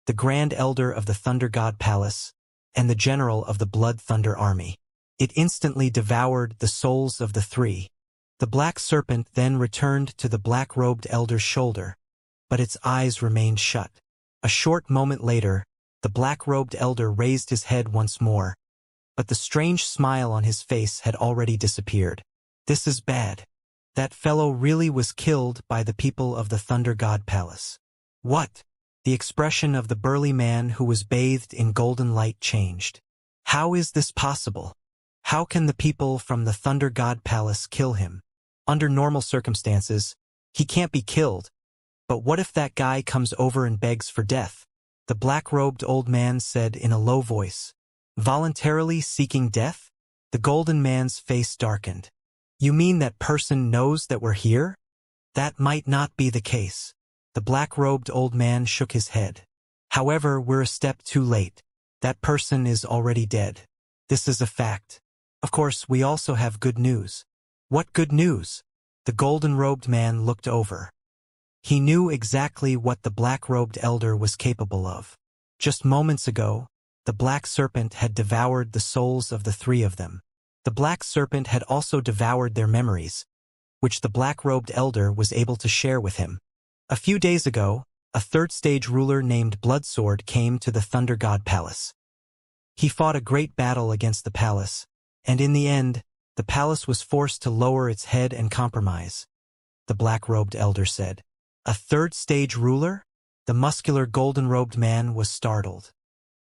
the Grand Elder of the Thunder God Palace, and the General of the Blood Thunder Army. It instantly devoured the souls of the three. The black serpent then returned to the black-robed elder's shoulder, but its eyes remained shut. A short moment later, the black-robed elder raised his head once more, but the strange smile on his face had already disappeared. This is bad. That fellow really was killed by the people of the Thunder God Palace. What? The expression of the burly man who was bathed in golden light changed. How is this possible? How can the people from the Thunder God Palace kill him? Under normal circumstances, he can't be killed. But what if that guy comes over and begs for death? The black-robed old man said in a low voice. Voluntarily seeking death? The golden man's face darkened. You mean that person knows that we're here? That might not be the case. The black-robed old man shook his head. However, we're a step too late. That person is already dead. This is a fact. Of course, we also have good news. What good news? The golden-robed man looked over. He knew exactly what the black-robed elder was capable of. Just moments ago, the black serpent had devoured the souls of the three of them. The black serpent had also devoured their memories, which the black-robed elder was able to share with him. A few days ago, a third-stage ruler named Bloodsword came to the Thunder God Palace. He fought a great battle against the palace, and in the end, the palace was forced to lower its head and compromise. The black-robed elder said. A third-stage ruler? The muscular golden-robed man was startled.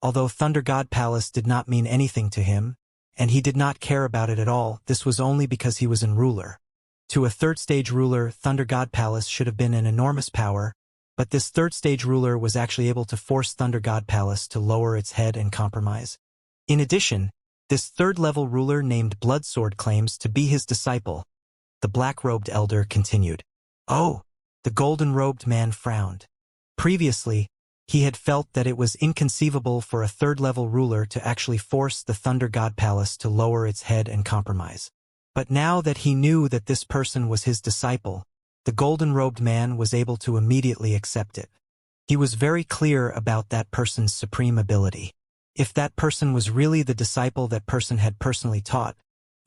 Although Thunder God Palace did not mean anything to him, and he did not care about it at all. This was only because he was a ruler. To a third-stage ruler, Thunder God Palace should have been an enormous power, but this third-stage ruler was actually able to force Thunder God Palace to lower its head and compromise. In addition, this third-level ruler named Bloodsword claims to be his disciple. The black-robed elder continued. Oh, the golden-robed man frowned. Previously, he had felt that it was inconceivable for a third-level ruler to actually force the Thunder God Palace to lower its head and compromise. But now that he knew that this person was his disciple, the golden-robed man was able to immediately accept it. He was very clear about that person's supreme ability. If that person was really the disciple that person had personally taught,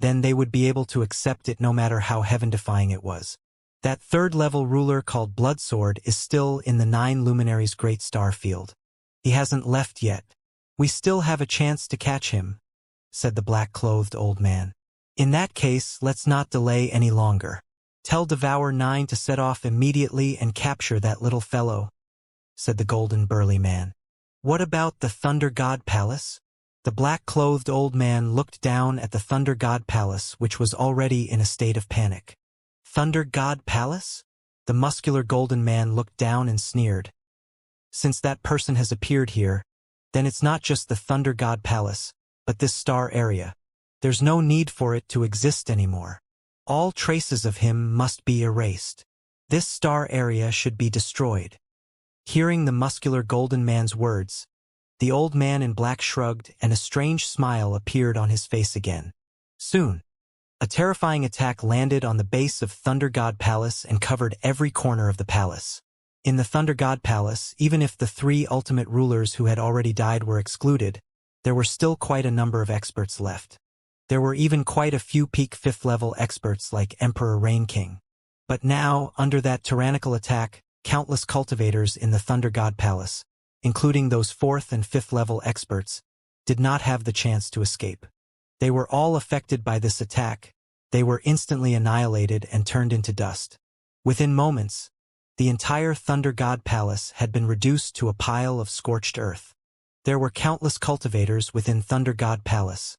then they would be able to accept it no matter how heaven-defying it was. That third-level ruler called Bloodsword is still in the 9 Luminaries' Great Star Field. He hasn't left yet. We still have a chance to catch him, said the black-clothed old man. In that case, let's not delay any longer. Tell Devour 9 to set off immediately and capture that little fellow, said the golden burly man. What about the Thunder God Palace? The black-clothed old man looked down at the Thunder God Palace, which was already in a state of panic. Thunder God Palace? The muscular golden man looked down and sneered. Since that person has appeared here, then it's not just the Thunder God Palace, but this star area. There's no need for it to exist anymore. All traces of him must be erased. This star area should be destroyed. Hearing the muscular golden man's words, the old man in black shrugged and a strange smile appeared on his face again. Soon, a terrifying attack landed on the base of Thunder God Palace and covered every corner of the palace. In the Thunder God Palace, even if the 3 ultimate rulers who had already died were excluded, there were still quite a number of experts left. There were even quite a few peak 5th-level experts like Emperor Rain King. But now, under that tyrannical attack, countless cultivators in the Thunder God Palace, including those 4th and 5th-level experts, did not have the chance to escape. They were all affected by this attack. They were instantly annihilated and turned into dust. Within moments, the entire Thunder God Palace had been reduced to a pile of scorched earth. There were countless cultivators within Thunder God Palace,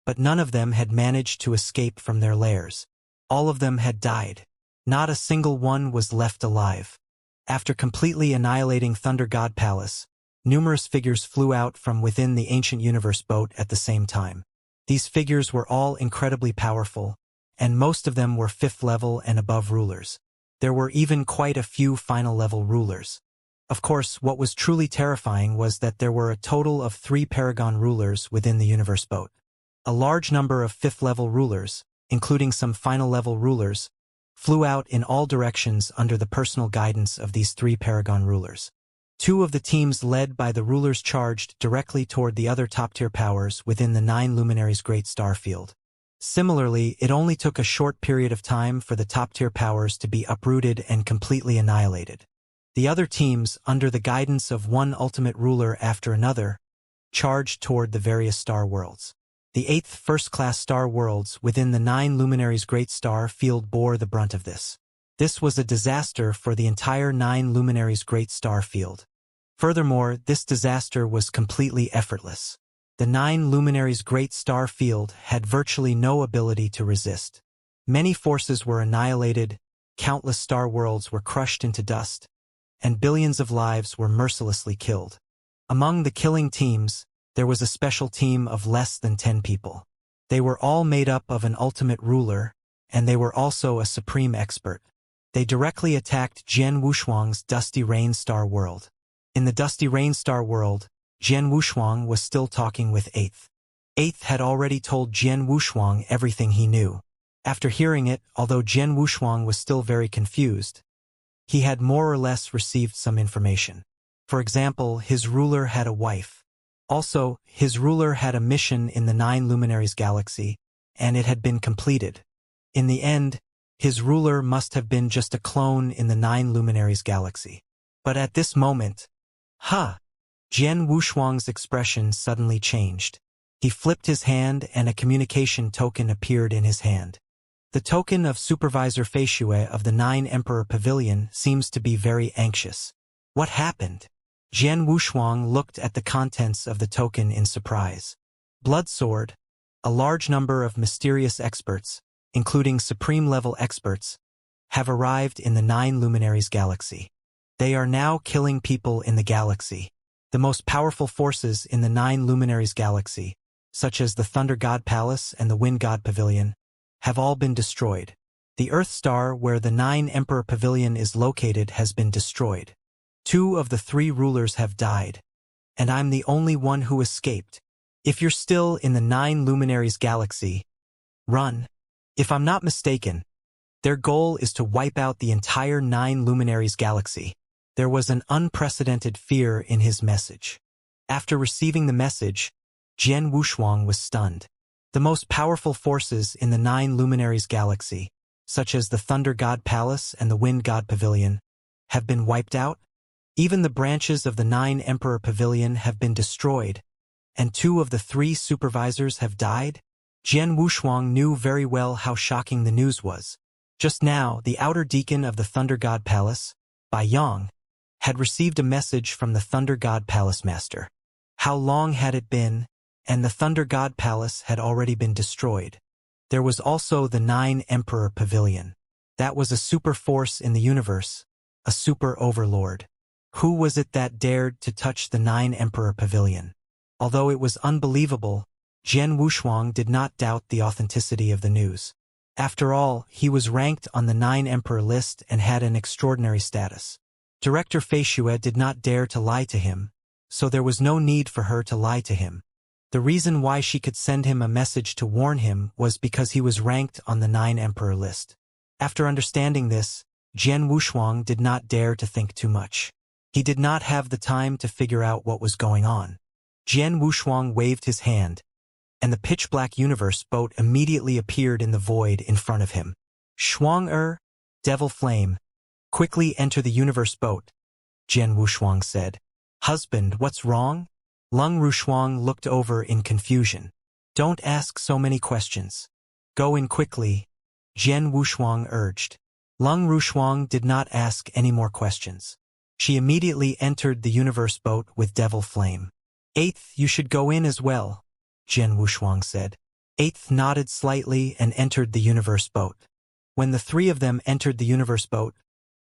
but none of them had managed to escape from their lairs. All of them had died. Not a single one was left alive. After completely annihilating Thunder God Palace, numerous figures flew out from within the ancient universe boat at the same time. These figures were all incredibly powerful, and most of them were 5th level and above rulers. There were even quite a few final level rulers. Of course, what was truly terrifying was that there were a total of 3 Paragon rulers within the universe boat. A large number of 5th level rulers, including some final level rulers, flew out in all directions under the personal guidance of these 3 Paragon rulers. 2 of the teams led by the rulers charged directly toward the other top-tier powers within the 9 Luminaries' Great Star Field. Similarly, it only took a short period of time for the top-tier powers to be uprooted and completely annihilated. The other teams, under the guidance of one ultimate ruler after another, charged toward the various star worlds. The 8th first-class star worlds within the 9 Luminaries' Great Star Field bore the brunt of this. This was a disaster for the entire 9 Luminaries' Great Star Field. Furthermore, this disaster was completely effortless. The 9 Luminaries' Great Star Field had virtually no ability to resist. Many forces were annihilated, countless star worlds were crushed into dust, and billions of lives were mercilessly killed. Among the killing teams, there was a special team of less than 10 people. They were all made up of an ultimate ruler, and they were also a supreme expert. They directly attacked Jian Wushuang's Dusty Rain Star World. In the Dusty Rain Star World, Jian Wushuang was still talking with 8th. 8th had already told Jian Wushuang everything he knew. After hearing it, although Jian Wushuang was still very confused, he had more or less received some information. For example, his ruler had a wife. Also, his ruler had a mission in the 9 Luminaries galaxy, and it had been completed. In the end, his ruler must have been just a clone in the 9 Luminaries galaxy. But at this moment, Jian Wushuang's expression suddenly changed. He flipped his hand and a communication token appeared in his hand. The token of Supervisor Feishue of the 9 Emperor Pavilion seems to be very anxious. What happened? Jian Wushuang looked at the contents of the token in surprise. Bloodsword, A large number of mysterious experts, including supreme-level experts, have arrived in the 9 Luminaries galaxy. They are now killing people in the galaxy. The most powerful forces in the 9 Luminaries galaxy, such as the Thunder God Palace and the Wind God Pavilion, have all been destroyed. The Earth Star where the 9 Emperor Pavilion is located has been destroyed. 2 of the 3 rulers have died, and I'm the only one who escaped. If you're still in the 9 Luminaries galaxy, run. If I'm not mistaken, their goal is to wipe out the entire 9 Luminaries galaxy. There was an unprecedented fear in his message. After receiving the message, Jian Wushuang was stunned. The most powerful forces in the 9 Luminaries galaxy, such as the Thunder God Palace and the Wind God Pavilion, have been wiped out. Even the branches of the 9 Emperor Pavilion have been destroyed, and 2 of the 3 supervisors have died. Jian Wushuang knew very well how shocking the news was. Just now, the outer deacon of the Thunder God Palace, Bai Yang, had received a message from the Thunder God Palace Master. How long had it been? And the Thunder God Palace had already been destroyed. There was also the 9 Emperor Pavilion. That was a super force in the universe, a super overlord. Who was it that dared to touch the 9 Emperor Pavilion? Although it was unbelievable, Jian Wushuang did not doubt the authenticity of the news. After all, he was ranked on the 9 Emperor list and had an extraordinary status. Director Fei Xue did not dare to lie to him, so there was no need for her to lie to him. The reason why she could send him a message to warn him was because he was ranked on the 9 Emperor list. After understanding this, Jian Wushuang did not dare to think too much. He did not have the time to figure out what was going on. Jian Wushuang waved his hand, and the pitch-black universe boat immediately appeared in the void in front of him. Shuang Devil Flame, quickly enter the universe boat, Jian Wushuang said. Husband, what's wrong? Lung Rushuang looked over in confusion. Don't ask so many questions. Go in quickly, Jian Wushuang urged. Lung Rushuang did not ask any more questions. She immediately entered the universe boat with Devil Flame. Eighth, you should go in as well, Jian Wushuang said. Eighth nodded slightly and entered the universe boat. When the 3 of them entered the universe boat,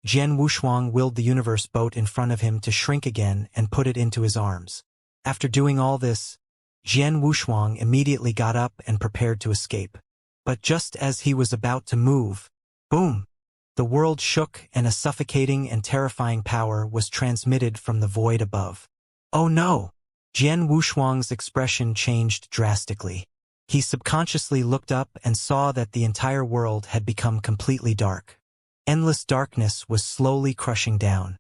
Jian Wushuang willed the universe boat in front of him to shrink again and put it into his arms. After doing all this, Jian Wushuang immediately got up and prepared to escape. But just as he was about to move, boom! The world shook and a suffocating and terrifying power was transmitted from the void above. Oh no! Jian Wushuang's expression changed drastically. He subconsciously looked up and saw that the entire world had become completely dark. Endless darkness was slowly crushing down.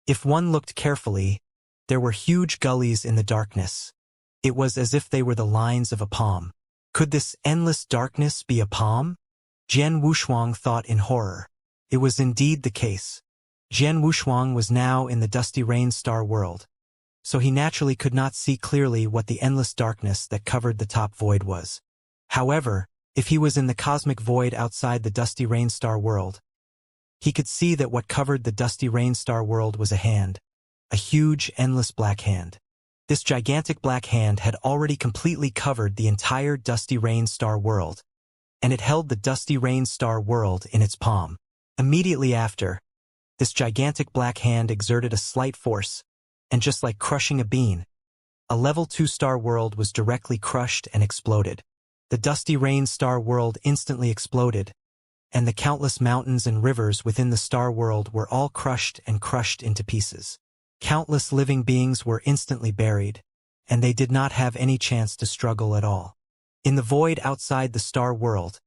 If one looked carefully, there were huge gullies in the darkness. It was as if they were the lines of a palm. Could this endless darkness be a palm? Jian Wushuang thought in horror. It was indeed the case. Jian Wushuang was now in the dusty rain star world, so he naturally could not see clearly what the endless darkness that covered the top void was. However, if he was in the cosmic void outside the dusty rain star world, he could see that what covered the dusty rain star world was a hand, a huge, endless black hand. This gigantic black hand had already completely covered the entire dusty rain star world, and it held the dusty rain star world in its palm. Immediately after, this gigantic black hand exerted a slight force, and just like crushing a bean, a level 2 star world was directly crushed and exploded. The dusty rain star world instantly exploded, and the countless mountains and rivers within the star world were all crushed into pieces. Countless living beings were instantly buried, and they did not have any chance to struggle at all. In the void outside the star world,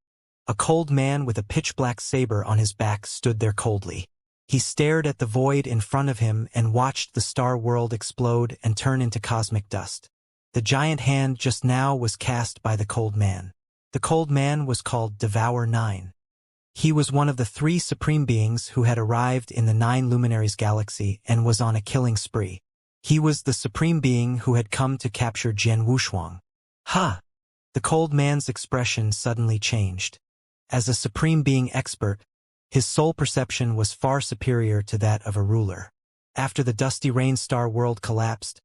a cold man with a pitch-black saber on his back stood there coldly. He stared at the void in front of him and watched the star world explode and turn into cosmic dust. The giant hand just now was cast by the cold man. The cold man was called Devour 9. He was one of the 3 supreme beings who had arrived in the 9 Luminaries galaxy and was on a killing spree. He was the supreme being who had come to capture Jian Wushuang. Ha! The cold man's expression suddenly changed. As a supreme being expert, his soul perception was far superior to that of a ruler. After the dusty rain star world collapsed,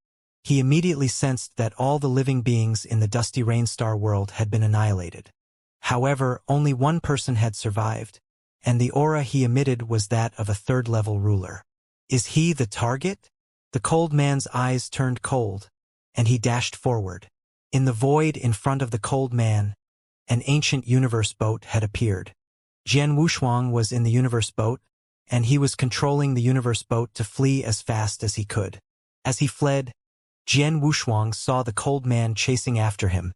He immediately sensed that all the living beings in the Dusty Rainstar world had been annihilated. However, only one person had survived, and the aura he emitted was that of a third-level ruler. Is he the target? The cold man's eyes turned cold, and he dashed forward. In the void in front of the cold man, an ancient universe boat had appeared. Jian Wushuang was in the universe boat, and he was controlling the universe boat to flee as fast as he could. As he fled, Jian Wushuang saw the cold man chasing after him,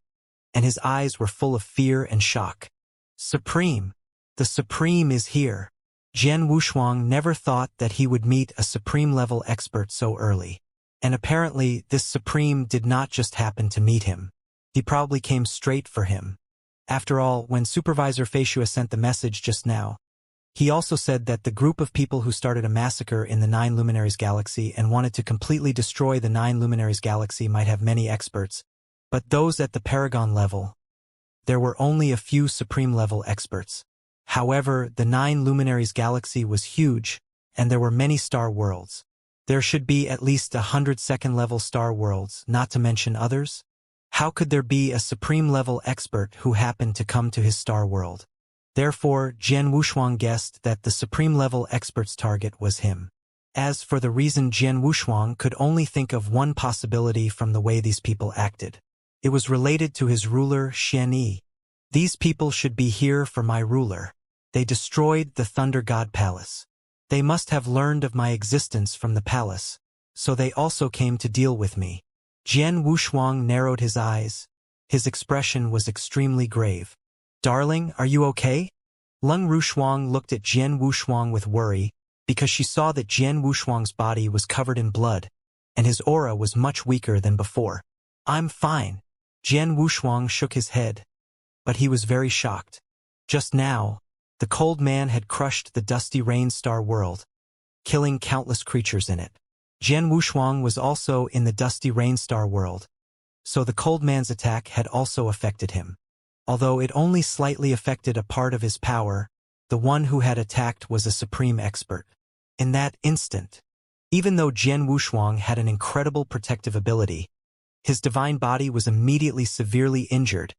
and his eyes were full of fear and shock. Supreme! The Supreme is here! Jian Wushuang never thought that he would meet a Supreme-level expert so early. And apparently, this Supreme did not just happen to meet him. He probably came straight for him. After all, when Supervisor Feishua sent the message just now, he also said that the group of people who started a massacre in the Nine Luminaries Galaxy and wanted to completely destroy the Nine Luminaries Galaxy might have many experts, but those at the Paragon level, there were only a few Supreme-level experts. However, the Nine Luminaries Galaxy was huge, and there were many star worlds. There should be at least 100 second-level star worlds, not to mention others. How could there be a Supreme-level expert who happened to come to his star world? Therefore, Jian Wushuang guessed that the Supreme-level expert's target was him. As for the reason, Jian Wushuang could only think of one possibility from the way these people acted. It was related to his ruler, Xianxia. These people should be here for my ruler. They destroyed the Thunder God Palace. They must have learned of my existence from the palace, so they also came to deal with me. Jian Wushuang narrowed his eyes. His expression was extremely grave. Darling, are you okay? Leng Rushuang looked at Jian Wushuang with worry, because she saw that Jian Wushuang's body was covered in blood, and his aura was much weaker than before. I'm fine. Jian Wushuang shook his head, but he was very shocked. Just now, the cold man had crushed the Dusty Rainstar world, killing countless creatures in it. Jian Wushuang was also in the Dusty Rainstar world, so the cold man's attack had also affected him. Although it only slightly affected a part of his power, the one who had attacked was a supreme expert. In that instant, even though Jian Wushuang had an incredible protective ability, his divine body was immediately severely injured,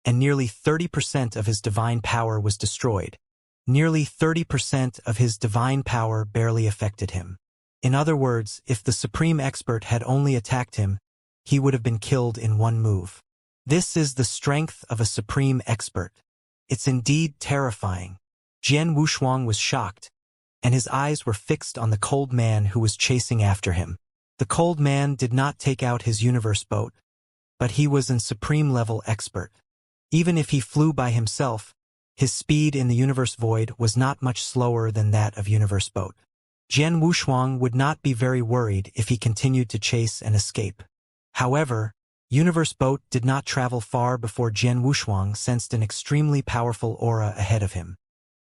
and nearly 30% of his divine power was destroyed. Nearly 30% of his divine power barely affected him. In other words, if the supreme expert had only attacked him, he would have been killed in one move. This is the strength of a supreme expert. It's indeed terrifying. Jian Wushuang was shocked, and his eyes were fixed on the cold man who was chasing after him. The cold man did not take out his universe boat, but he was a supreme-level expert. Even if he flew by himself, his speed in the universe void was not much slower than that of universe boat. Jian Wushuang would not be very worried if he continued to chase and escape. However, universe boat did not travel far before Jian Wushuang sensed an extremely powerful aura ahead of him.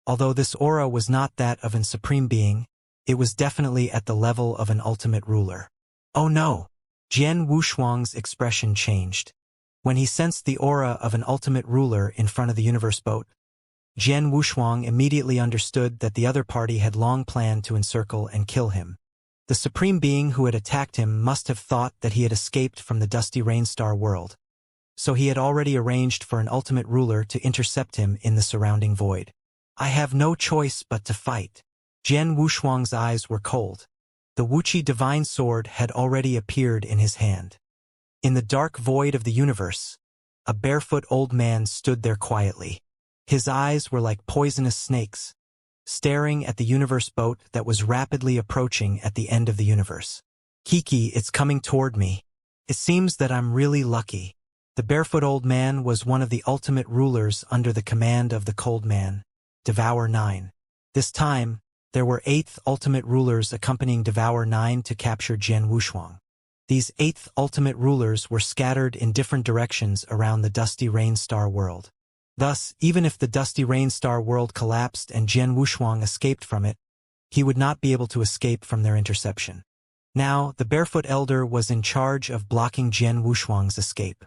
Although this aura was not that of a supreme being, it was definitely at the level of an ultimate ruler. Oh no! Jian Wushuang's expression changed. When he sensed the aura of an ultimate ruler in front of the universe boat, Jian Wushuang immediately understood that the other party had long planned to encircle and kill him. The supreme being who had attacked him must have thought that he had escaped from the Dusty Rainstar world, so he had already arranged for an ultimate ruler to intercept him in the surrounding void. I have no choice but to fight. Jian Wushuang's eyes were cold. The Wuxia divine sword had already appeared in his hand. In the dark void of the universe, a barefoot old man stood there quietly. His eyes were like poisonous snakes, staring at the universe boat that was rapidly approaching at the end of the universe. Kiki, it's coming toward me. It seems that I'm really lucky. The barefoot old man was one of the ultimate rulers under the command of the cold man, Devour 9. This time, there were 8th ultimate rulers accompanying Devour 9 to capture Jian Wushuang. These 8th ultimate rulers were scattered in different directions around the Dusty Rainstar world. Thus, even if the Dusty Rainstar world collapsed and Jian Wushuang escaped from it, he would not be able to escape from their interception. Now, the Barefoot Elder was in charge of blocking Jian Wushuang's escape.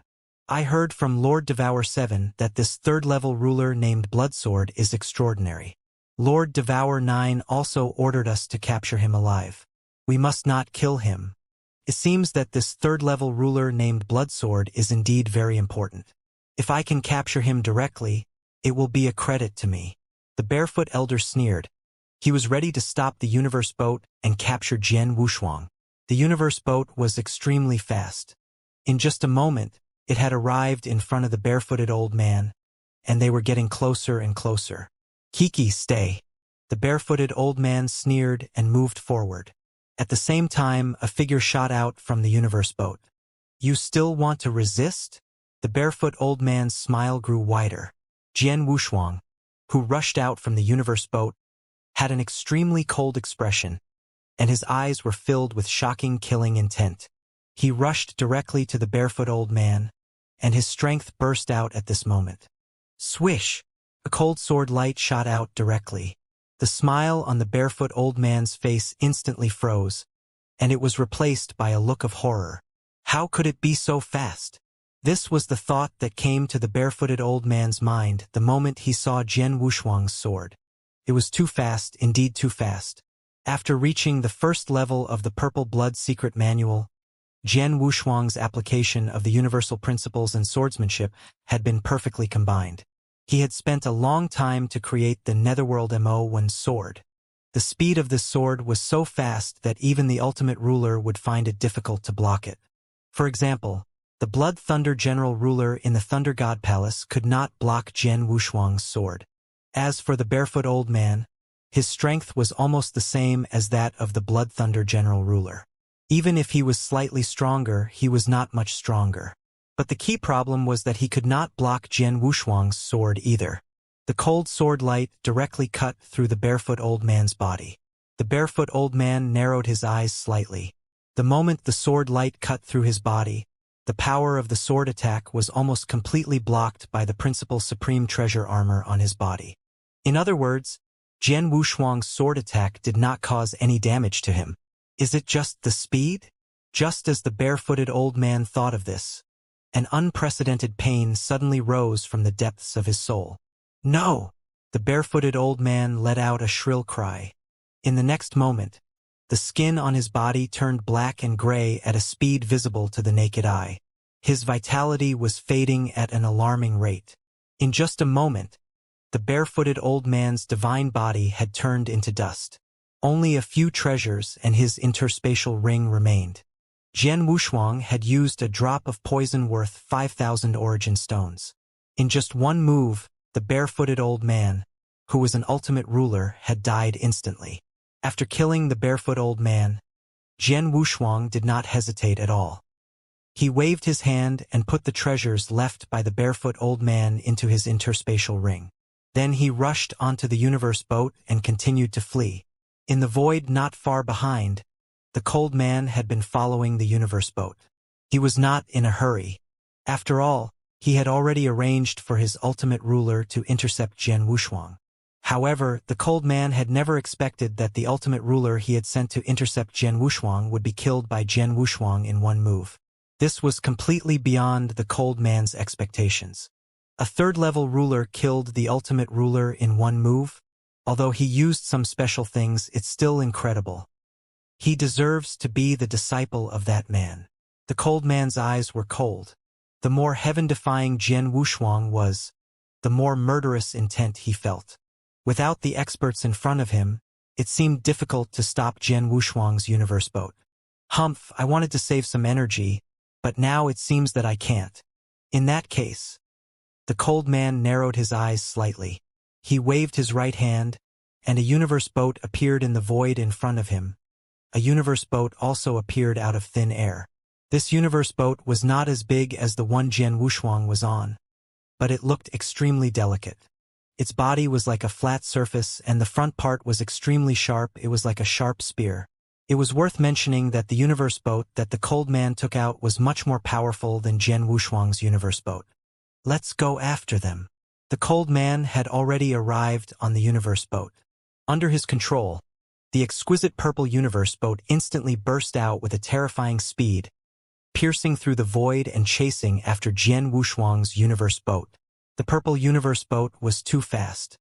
I heard from Lord Devour 7 that this third-level ruler named Bloodsword is extraordinary. Lord Devour 9 also ordered us to capture him alive. We must not kill him. It seems that this third-level ruler named Bloodsword is indeed very important. If I can capture him directly, it will be a credit to me. The barefoot elder sneered. He was ready to stop the universe boat and capture Jian Wushuang. The universe boat was extremely fast. In just a moment, it had arrived in front of the barefooted old man, and they were getting closer and closer. Kiki, stay. The barefooted old man sneered and moved forward. At the same time, a figure shot out from the universe boat. You still want to resist? The barefoot old man's smile grew wider. Jian Wushuang, who rushed out from the universe boat, had an extremely cold expression, and his eyes were filled with shocking killing intent. He rushed directly to the barefoot old man, and his strength burst out at this moment. Swish! A cold sword light shot out directly. The smile on the barefoot old man's face instantly froze, and it was replaced by a look of horror. How could it be so fast? This was the thought that came to the barefooted old man's mind the moment he saw Jian Wushuang's sword. It was too fast, indeed too fast. After reaching the first level of the Purple Blood Secret Manual, Jian Wushuang's application of the universal principles and swordsmanship had been perfectly combined. He had spent a long time to create the Netherworld Mo1 sword. The speed of this sword was so fast that even the ultimate ruler would find it difficult to block it. For example, the Blood Thunder General Ruler in the Thunder God Palace could not block Jian Wushuang's sword. As for the barefoot old man, his strength was almost the same as that of the Blood Thunder General Ruler. Even if he was slightly stronger, he was not much stronger. But the key problem was that he could not block Jian Wushuang's sword either. The cold sword light directly cut through the barefoot old man's body. The barefoot old man narrowed his eyes slightly. The moment the sword light cut through his body, the power of the sword attack was almost completely blocked by the principal supreme treasure armor on his body. In other words, Jian Wushuang's sword attack did not cause any damage to him. Is it just the speed? Just as the barefooted old man thought of this, an unprecedented pain suddenly rose from the depths of his soul. No! The barefooted old man let out a shrill cry. In the next moment, the skin on his body turned black and gray at a speed visible to the naked eye. His vitality was fading at an alarming rate. In just a moment, the barefooted old man's divine body had turned into dust. Only a few treasures and his interspatial ring remained. Jian Wushuang had used a drop of poison worth 5,000 origin stones. In just one move, the barefooted old man, who was an ultimate ruler, had died instantly. After killing the barefoot old man, Jian Wushuang did not hesitate at all. He waved his hand and put the treasures left by the barefoot old man into his interspatial ring. Then he rushed onto the universe boat and continued to flee. In the void not far behind, the cold man had been following the universe boat. He was not in a hurry. After all, he had already arranged for his ultimate ruler to intercept Jian Wushuang. However, the cold man had never expected that the ultimate ruler he had sent to intercept Jian Wushuang would be killed by Jian Wushuang in one move. This was completely beyond the cold man's expectations. A third-level ruler killed the ultimate ruler in one move? Although he used some special things, it's still incredible. He deserves to be the disciple of that man. The cold man's eyes were cold. The more heaven-defying Jian Wushuang was, the more murderous intent he felt. Without the experts in front of him, it seemed difficult to stop Jian Wushuang's universe boat. Humph, I wanted to save some energy, but now it seems that I can't. In that case, the cold man narrowed his eyes slightly. He waved his right hand, and a universe boat appeared in the void in front of him. A universe boat also appeared out of thin air. This universe boat was not as big as the one Jian Wushuang was on, but it looked extremely delicate. Its body was like a flat surface, and the front part was extremely sharp. It was like a sharp spear. It was worth mentioning that the universe boat that the cold man took out was much more powerful than Jian Wushuang's universe boat. Let's go after them. The cold man had already arrived on the universe boat. Under his control, the exquisite purple universe boat instantly burst out with a terrifying speed, piercing through the void and chasing after Jian Wushuang's universe boat. The purple universe boat was too fast.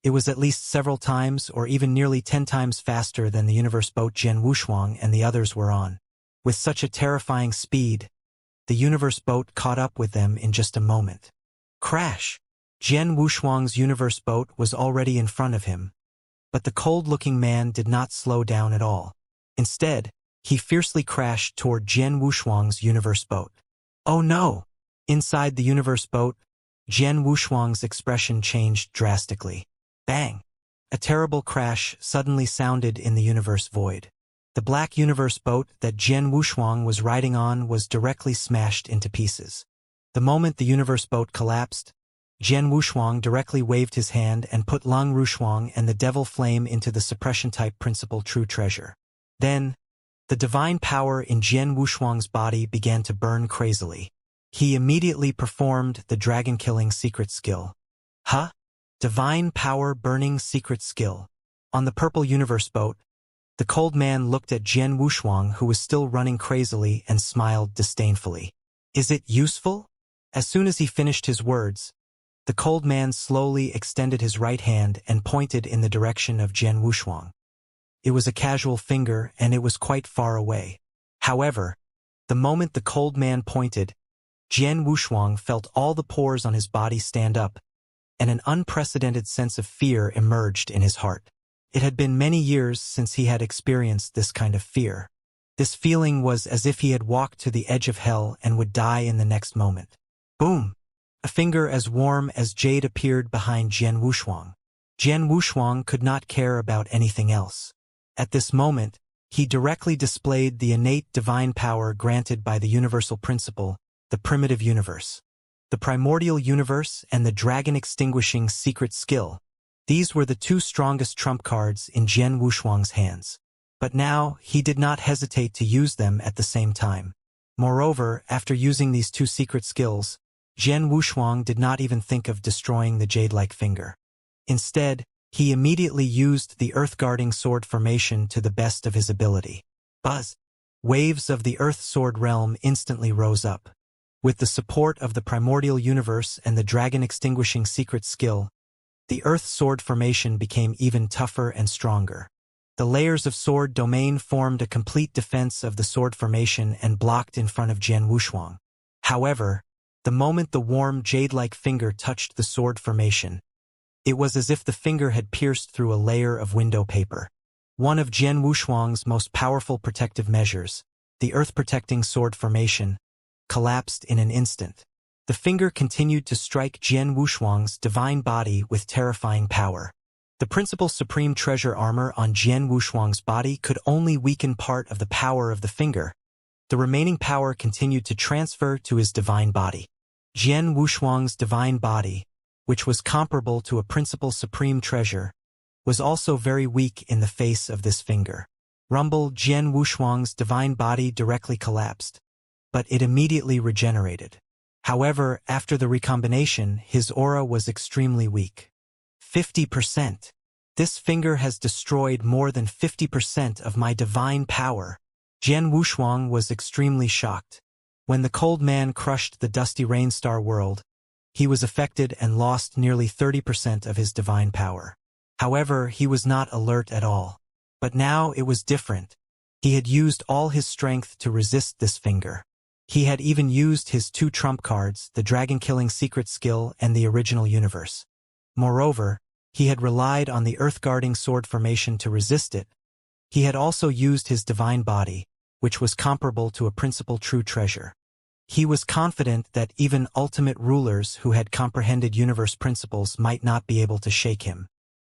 It was at least several times or even nearly 10 times faster than the universe boat Jian Wushuang and the others were on. With such a terrifying speed, the universe boat caught up with them in just a moment. Crash! Jian Wushuang's universe boat was already in front of him, but the cold-looking man did not slow down at all. Instead, he fiercely crashed toward Jian Wushuang's universe boat. Oh no! Inside the universe boat, Jian Wushuang's expression changed drastically. Bang! A terrible crash suddenly sounded in the universe void. The black universe boat that Jian Wushuang was riding on was directly smashed into pieces. The moment the universe boat collapsed, Jian Wushuang directly waved his hand and put Lang Rushuang and the devil flame into the suppression-type principle true treasure. Then, the divine power in Jian Wushuang's body began to burn crazily. He immediately performed the dragon-killing secret skill. Huh? Divine power burning secret skill. On the purple universe boat, the cold man looked at Jian Wushuang, who was still running crazily, and smiled disdainfully. Is it useful? As soon as he finished his words, the cold man slowly extended his right hand and pointed in the direction of Jian Wushuang. It was a casual finger, and it was quite far away. However, the moment the cold man pointed, Jian Wushuang felt all the pores on his body stand up, and an unprecedented sense of fear emerged in his heart. It had been many years since he had experienced this kind of fear. This feeling was as if he had walked to the edge of hell and would die in the next moment. Boom! A finger as warm as jade appeared behind Jian Wushuang. Jian Wushuang could not care about anything else. At this moment, he directly displayed the innate divine power granted by the universal principle, the primitive universe. The primordial universe and the dragon-extinguishing secret skill. These were the two strongest trump cards in Jian Wushuang's hands. But now, he did not hesitate to use them at the same time. Moreover, after using these two secret skills, Jian Wushuang did not even think of destroying the jade-like finger. Instead, he immediately used the earth-guarding sword formation to the best of his ability. Buzz! Waves of the earth sword realm instantly rose up. With the support of the primordial universe and the dragon-extinguishing secret skill, the earth sword formation became even tougher and stronger. The layers of sword domain formed a complete defense of the sword formation and blocked in front of Jian Wushuang. However, the moment the warm jade-like finger touched the sword formation, it was as if the finger had pierced through a layer of window paper. One of Jian Wushuang's most powerful protective measures, the earth-protecting sword formation, collapsed in an instant. The finger continued to strike Jian Wushuang's divine body with terrifying power. The principal supreme treasure armor on Jian Wushuang's body could only weaken part of the power of the finger. The remaining power continued to transfer to his divine body. Jian Wushuang's divine body, which was comparable to a principal supreme treasure, was also very weak in the face of this finger. Rumble! Jian Wushuang's divine body directly collapsed, but it immediately regenerated. However, after the recombination, his aura was extremely weak. 50%. This finger has destroyed more than 50% of my divine power. Jian Wushuang was extremely shocked. When the cold man crushed the dusty Rainstar world, he was affected and lost nearly 30% of his divine power. However, he was not alert at all. But now it was different. He had used all his strength to resist this finger. He had even used his two trump cards, the dragon-killing secret skill and the original universe. Moreover, he had relied on the earth-guarding sword formation to resist it. He had also used his divine body, which was comparable to a principal true treasure. He was confident that even ultimate rulers who had comprehended universe principles might not be able to shake him.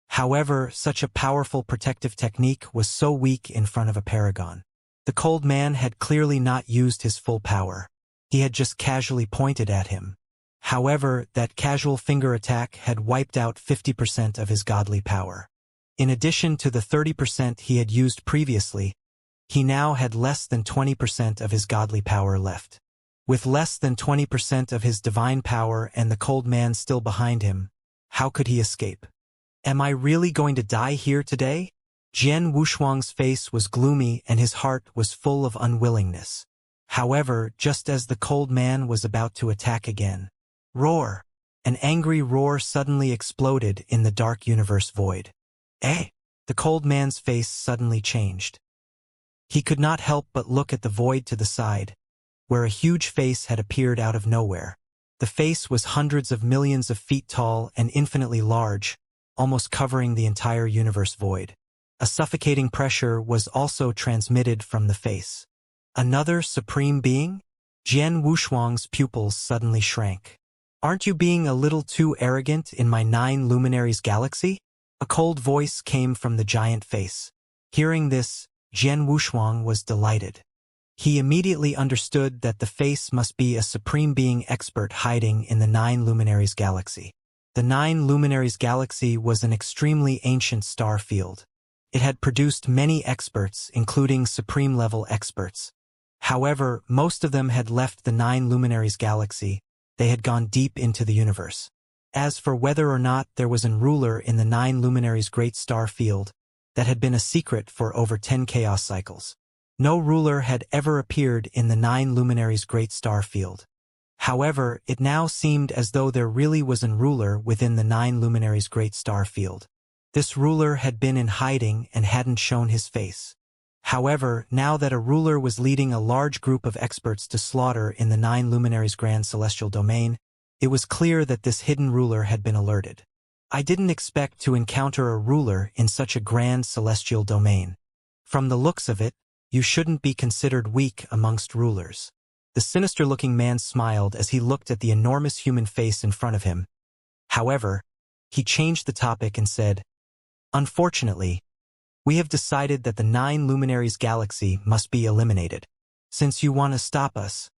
However, such a powerful protective technique was so weak in front of a paragon. The cold man had clearly not used his full power. He had just casually pointed at him. However, that casual finger attack had wiped out 50% of his godly power. In addition to the 30% he had used previously, he now had less than 20% of his godly power left. With less than 20% of his divine power and the cold man still behind him, how could he escape? Am I really going to die here today? Jian Wushuang's face was gloomy and his heart was full of unwillingness. However, just as the cold man was about to attack again, roar! An angry roar suddenly exploded in the dark universe void. Eh? The cold man's face suddenly changed. He could not help but look at the void to the side, where a huge face had appeared out of nowhere. The face was hundreds of millions of feet tall and infinitely large, almost covering the entire universe void. A suffocating pressure was also transmitted from the face. Another supreme being? Jian Wushuang's pupils suddenly shrank. Aren't you being a little too arrogant in my 9 luminaries galaxy? A cold voice came from the giant face. Hearing this, Jian Wushuang was delighted. He immediately understood that the face must be a supreme being expert hiding in the 9 luminaries galaxy. The 9 luminaries galaxy was an extremely ancient star field. It had produced many experts, including supreme-level experts. However, most of them had left the 9 luminaries galaxy. They had gone deep into the universe. As for whether or not there was an ruler in the 9 luminaries great star field, that had been a secret for over 10 chaos cycles. No ruler had ever appeared in the 9 luminaries great star field. However, it now seemed as though there really was an ruler within the 9 luminaries great star field. This ruler had been in hiding and hadn't shown his face. However, now that a ruler was leading a large group of experts to slaughter in the 9 luminaries grand celestial domain, it was clear that this hidden ruler had been alerted. I didn't expect to encounter a ruler in such a grand celestial domain. From the looks of it, you shouldn't be considered weak amongst rulers. The sinister-looking man smiled as he looked at the enormous human face in front of him. However, he changed the topic and said, "Unfortunately, we have decided that the 9 luminaries galaxy must be eliminated. Since you want to stop us,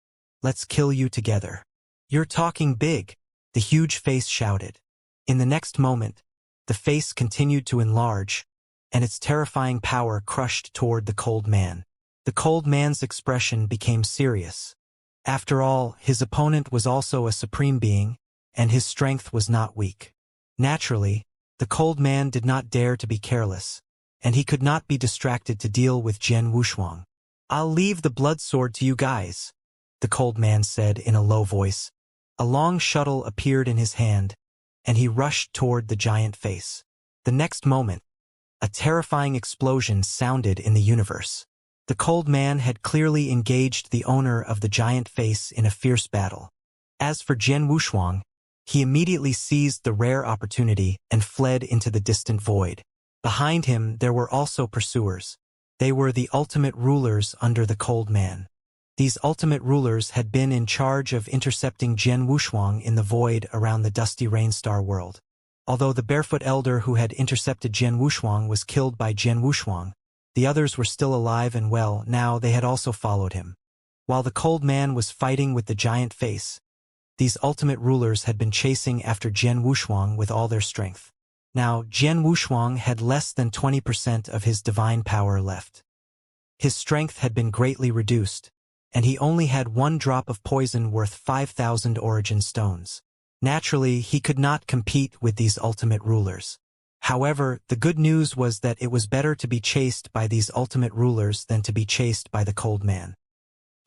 let's kill you together." "You're talking big," the huge face shouted. In the next moment, the face continued to enlarge, and its terrifying power crushed toward the cold man. The cold man's expression became serious. After all, his opponent was also a supreme being, and his strength was not weak. Naturally, the cold man did not dare to be careless, and he could not be distracted to deal with Jian Wushuang. "I'll leave the blood sword to you guys," the cold man said in a low voice. A long shuttle appeared in his hand, and he rushed toward the giant face. The next moment, a terrifying explosion sounded in the universe. The cold man had clearly engaged the owner of the giant face in a fierce battle. As for Jian Wushuang, he immediately seized the rare opportunity and fled into the distant void. Behind him there were also pursuers. They were the ultimate rulers under the cold man. These ultimate rulers had been in charge of intercepting Jian Wushuang in the void around the dusty Rainstar world. Although the barefoot elder who had intercepted Jian Wushuang was killed by Jian Wushuang, the others were still alive and well. Now they had also followed him. While the cold man was fighting with the giant face, these ultimate rulers had been chasing after Jian Wushuang with all their strength. Now, Jian Wushuang had less than 20% of his divine power left. His strength had been greatly reduced, and he only had 1 drop of poison worth 5,000 origin stones. Naturally, he could not compete with these ultimate rulers. However, the good news was that it was better to be chased by these ultimate rulers than to be chased by the cold man.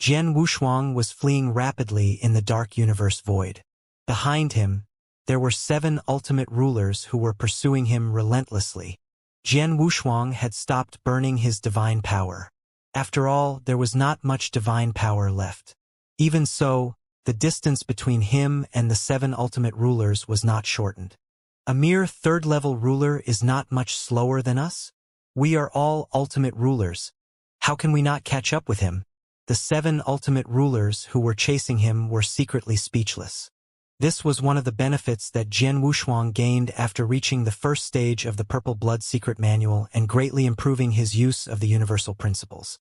Jian Wushuang was fleeing rapidly in the dark universe void. Behind him, there were 7 ultimate rulers who were pursuing him relentlessly. Jian Wushuang had stopped burning his divine power. After all, there was not much divine power left. Even so, the distance between him and the 7 ultimate rulers was not shortened. A mere 3rd-level ruler is not much slower than us? We are all ultimate rulers. How can we not catch up with him? The 7 ultimate rulers who were chasing him were secretly speechless. This was one of the benefits that Jian Wushuang gained after reaching the first stage of the Purple Blood Secret Manual and greatly improving his use of the Universal Principles.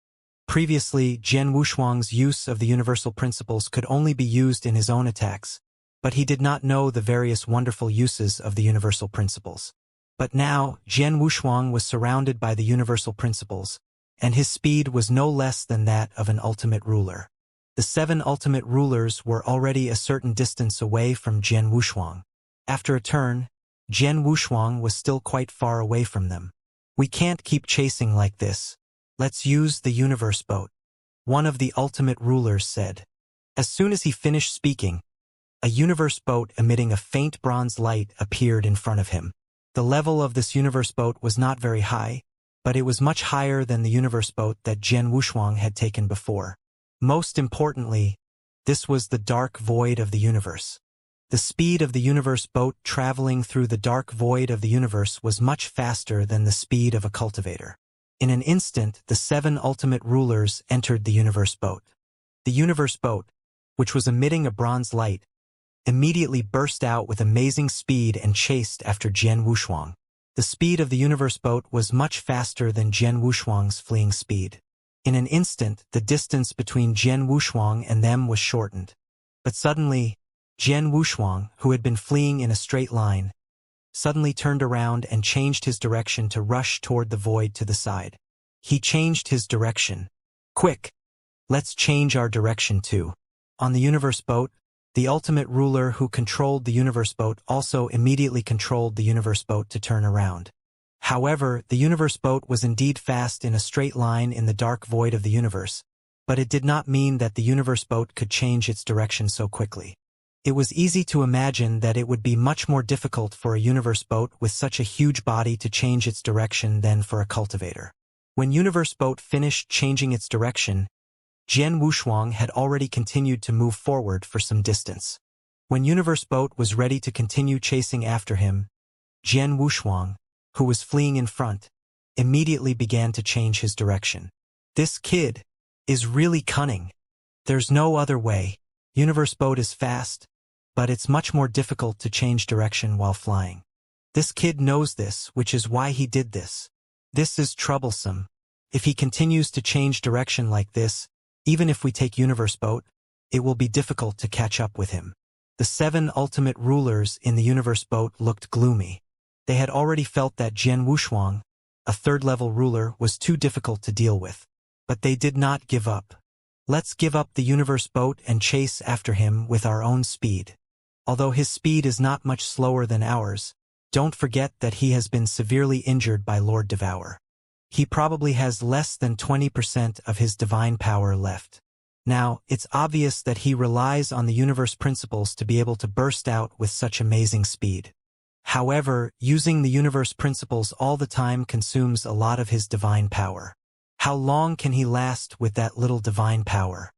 Previously, Jian Wushuang's use of the Universal Principles could only be used in his own attacks, but he did not know the various wonderful uses of the Universal Principles. But now, Jian Wushuang was surrounded by the Universal Principles, and his speed was no less than that of an ultimate ruler. The 7 ultimate rulers were already a certain distance away from Jian Wushuang. After a turn, Jian Wushuang was still quite far away from them. "We can't keep chasing like this. Let's use the universe boat," one of the ultimate rulers said. As soon as he finished speaking, a universe boat emitting a faint bronze light appeared in front of him. The level of this universe boat was not very high, but it was much higher than the universe boat that Jian Wushuang had taken before. Most importantly, this was the dark void of the universe. The speed of the universe boat traveling through the dark void of the universe was much faster than the speed of a cultivator. In an instant, the 7 ultimate rulers entered the universe boat. The universe boat, which was emitting a bronze light, immediately burst out with amazing speed and chased after Jian Wushuang. The speed of the universe boat was much faster than Jian Wushuang's fleeing speed. In an instant, the distance between Jian Wushuang and them was shortened. But suddenly, Jian Wushuang, who had been fleeing in a straight line, suddenly turned around and changed his direction to rush toward the void to the side. He changed his direction. Quick! Let's change our direction too. On the universe boat, the ultimate ruler who controlled the universe boat also immediately controlled the universe boat to turn around. However, the universe boat was indeed fast in a straight line in the dark void of the universe, but it did not mean that the universe boat could change its direction so quickly. It was easy to imagine that it would be much more difficult for a universe boat with such a huge body to change its direction than for a cultivator. When universe boat finished changing its direction, Jian Wushuang had already continued to move forward for some distance. When universe boat was ready to continue chasing after him, Jian Wushuang, who was fleeing in front, immediately began to change his direction. This kid is really cunning. There's no other way. Universe boat is fast, but it's much more difficult to change direction while flying. This kid knows this, which is why he did this. This is troublesome. If he continues to change direction like this, even if we take universe boat, it will be difficult to catch up with him. The 7 ultimate rulers in the universe boat looked gloomy. They had already felt that Jian Wushuang, a 3rd-level ruler, was too difficult to deal with. But they did not give up. Let's give up the universe boat and chase after him with our own speed. Although his speed is not much slower than ours, don't forget that he has been severely injured by Lord Devour. He probably has less than 20% of his divine power left. Now, it's obvious that he relies on the universe principles to be able to burst out with such amazing speed. However, using the universe principles all the time consumes a lot of his divine power. How long can he last with that little divine power?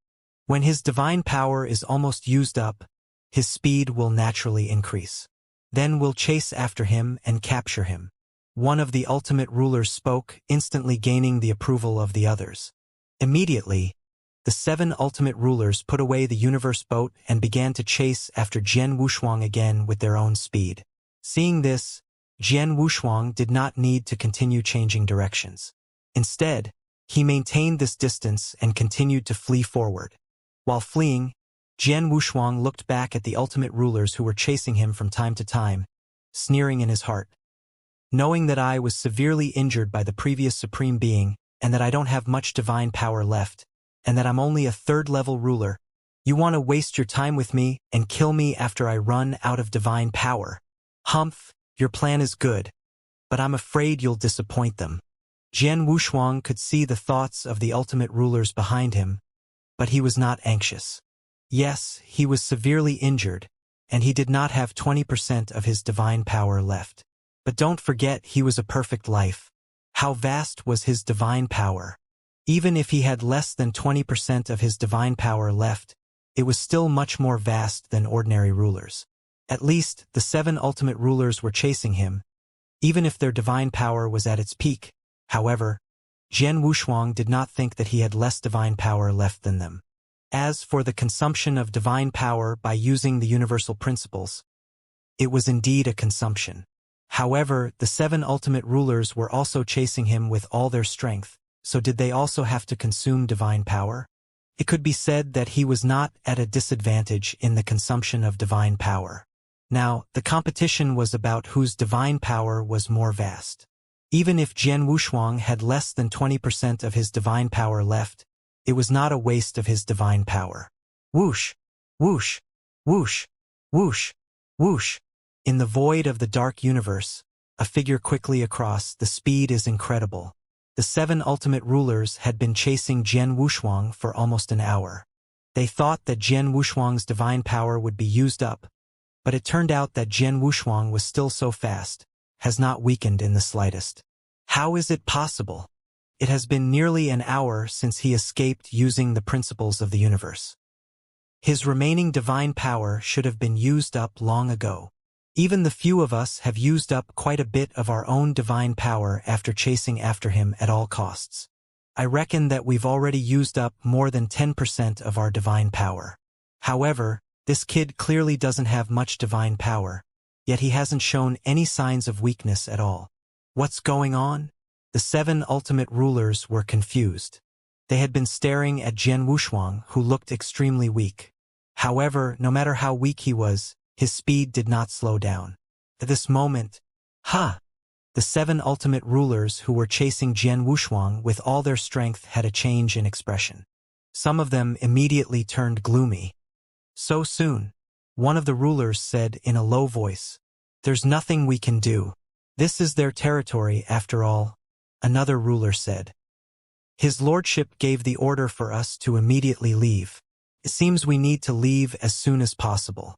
When his divine power is almost used up, his speed will naturally increase. Then we'll chase after him and capture him. One of the ultimate rulers spoke, instantly gaining the approval of the others. Immediately, the 7 ultimate rulers put away the universe boat and began to chase after Jian Wushuang again with their own speed. Seeing this, Jian Wushuang did not need to continue changing directions. Instead, he maintained this distance and continued to flee forward. While fleeing, Jian Wushuang looked back at the ultimate rulers who were chasing him from time to time, sneering in his heart. Knowing that I was severely injured by the previous supreme being, and that I don't have much divine power left, and that I'm only a 3rd-level ruler, you want to waste your time with me and kill me after I run out of divine power. Humph, your plan is good, but I'm afraid you'll disappoint them. Jian Wushuang could see the thoughts of the ultimate rulers behind him, but he was not anxious. Yes, he was severely injured, and he did not have 20% of his divine power left. But don't forget he was a perfect life. How vast was his divine power? Even if he had less than 20% of his divine power left, it was still much more vast than ordinary rulers. At least, the 7 ultimate rulers were chasing him, even if their divine power was at its peak. However, Jian Wushuang did not think that he had less divine power left than them. As for the consumption of divine power by using the universal principles, it was indeed a consumption. However, the 7 ultimate rulers were also chasing him with all their strength, so did they also have to consume divine power? It could be said that he was not at a disadvantage in the consumption of divine power. Now, the competition was about whose divine power was more vast. Even if Jian Wushuang had less than 20% of his divine power left, it was not a waste of his divine power. Whoosh! Whoosh! Whoosh! Whoosh! Whoosh! In the void of the dark universe, a figure quickly across. The speed is incredible. The 7 ultimate rulers had been chasing Jian Wushuang for almost an hour. They thought that Jian Wushuang's divine power would be used up, but it turned out that Jian Wushuang was still so fast, has not weakened in the slightest. How is it possible? It has been nearly an hour since he escaped using the principles of the universe. His remaining divine power should have been used up long ago. Even the few of us have used up quite a bit of our own divine power after chasing after him at all costs. I reckon that we've already used up more than 10% of our divine power. However, this kid clearly doesn't have much divine power, yet he hasn't shown any signs of weakness at all. What's going on? The 7 ultimate rulers were confused. They had been staring at Jian Wushuang, who looked extremely weak. However, no matter how weak he was, his speed did not slow down. At this moment, the 7 ultimate rulers who were chasing Jian Wushuang with all their strength had a change in expression. Some of them immediately turned gloomy. So soon, one of the rulers said in a low voice, "There's nothing we can do. This is their territory after all," another ruler said. "His lordship gave the order for us to immediately leave. It seems we need to leave as soon as possible.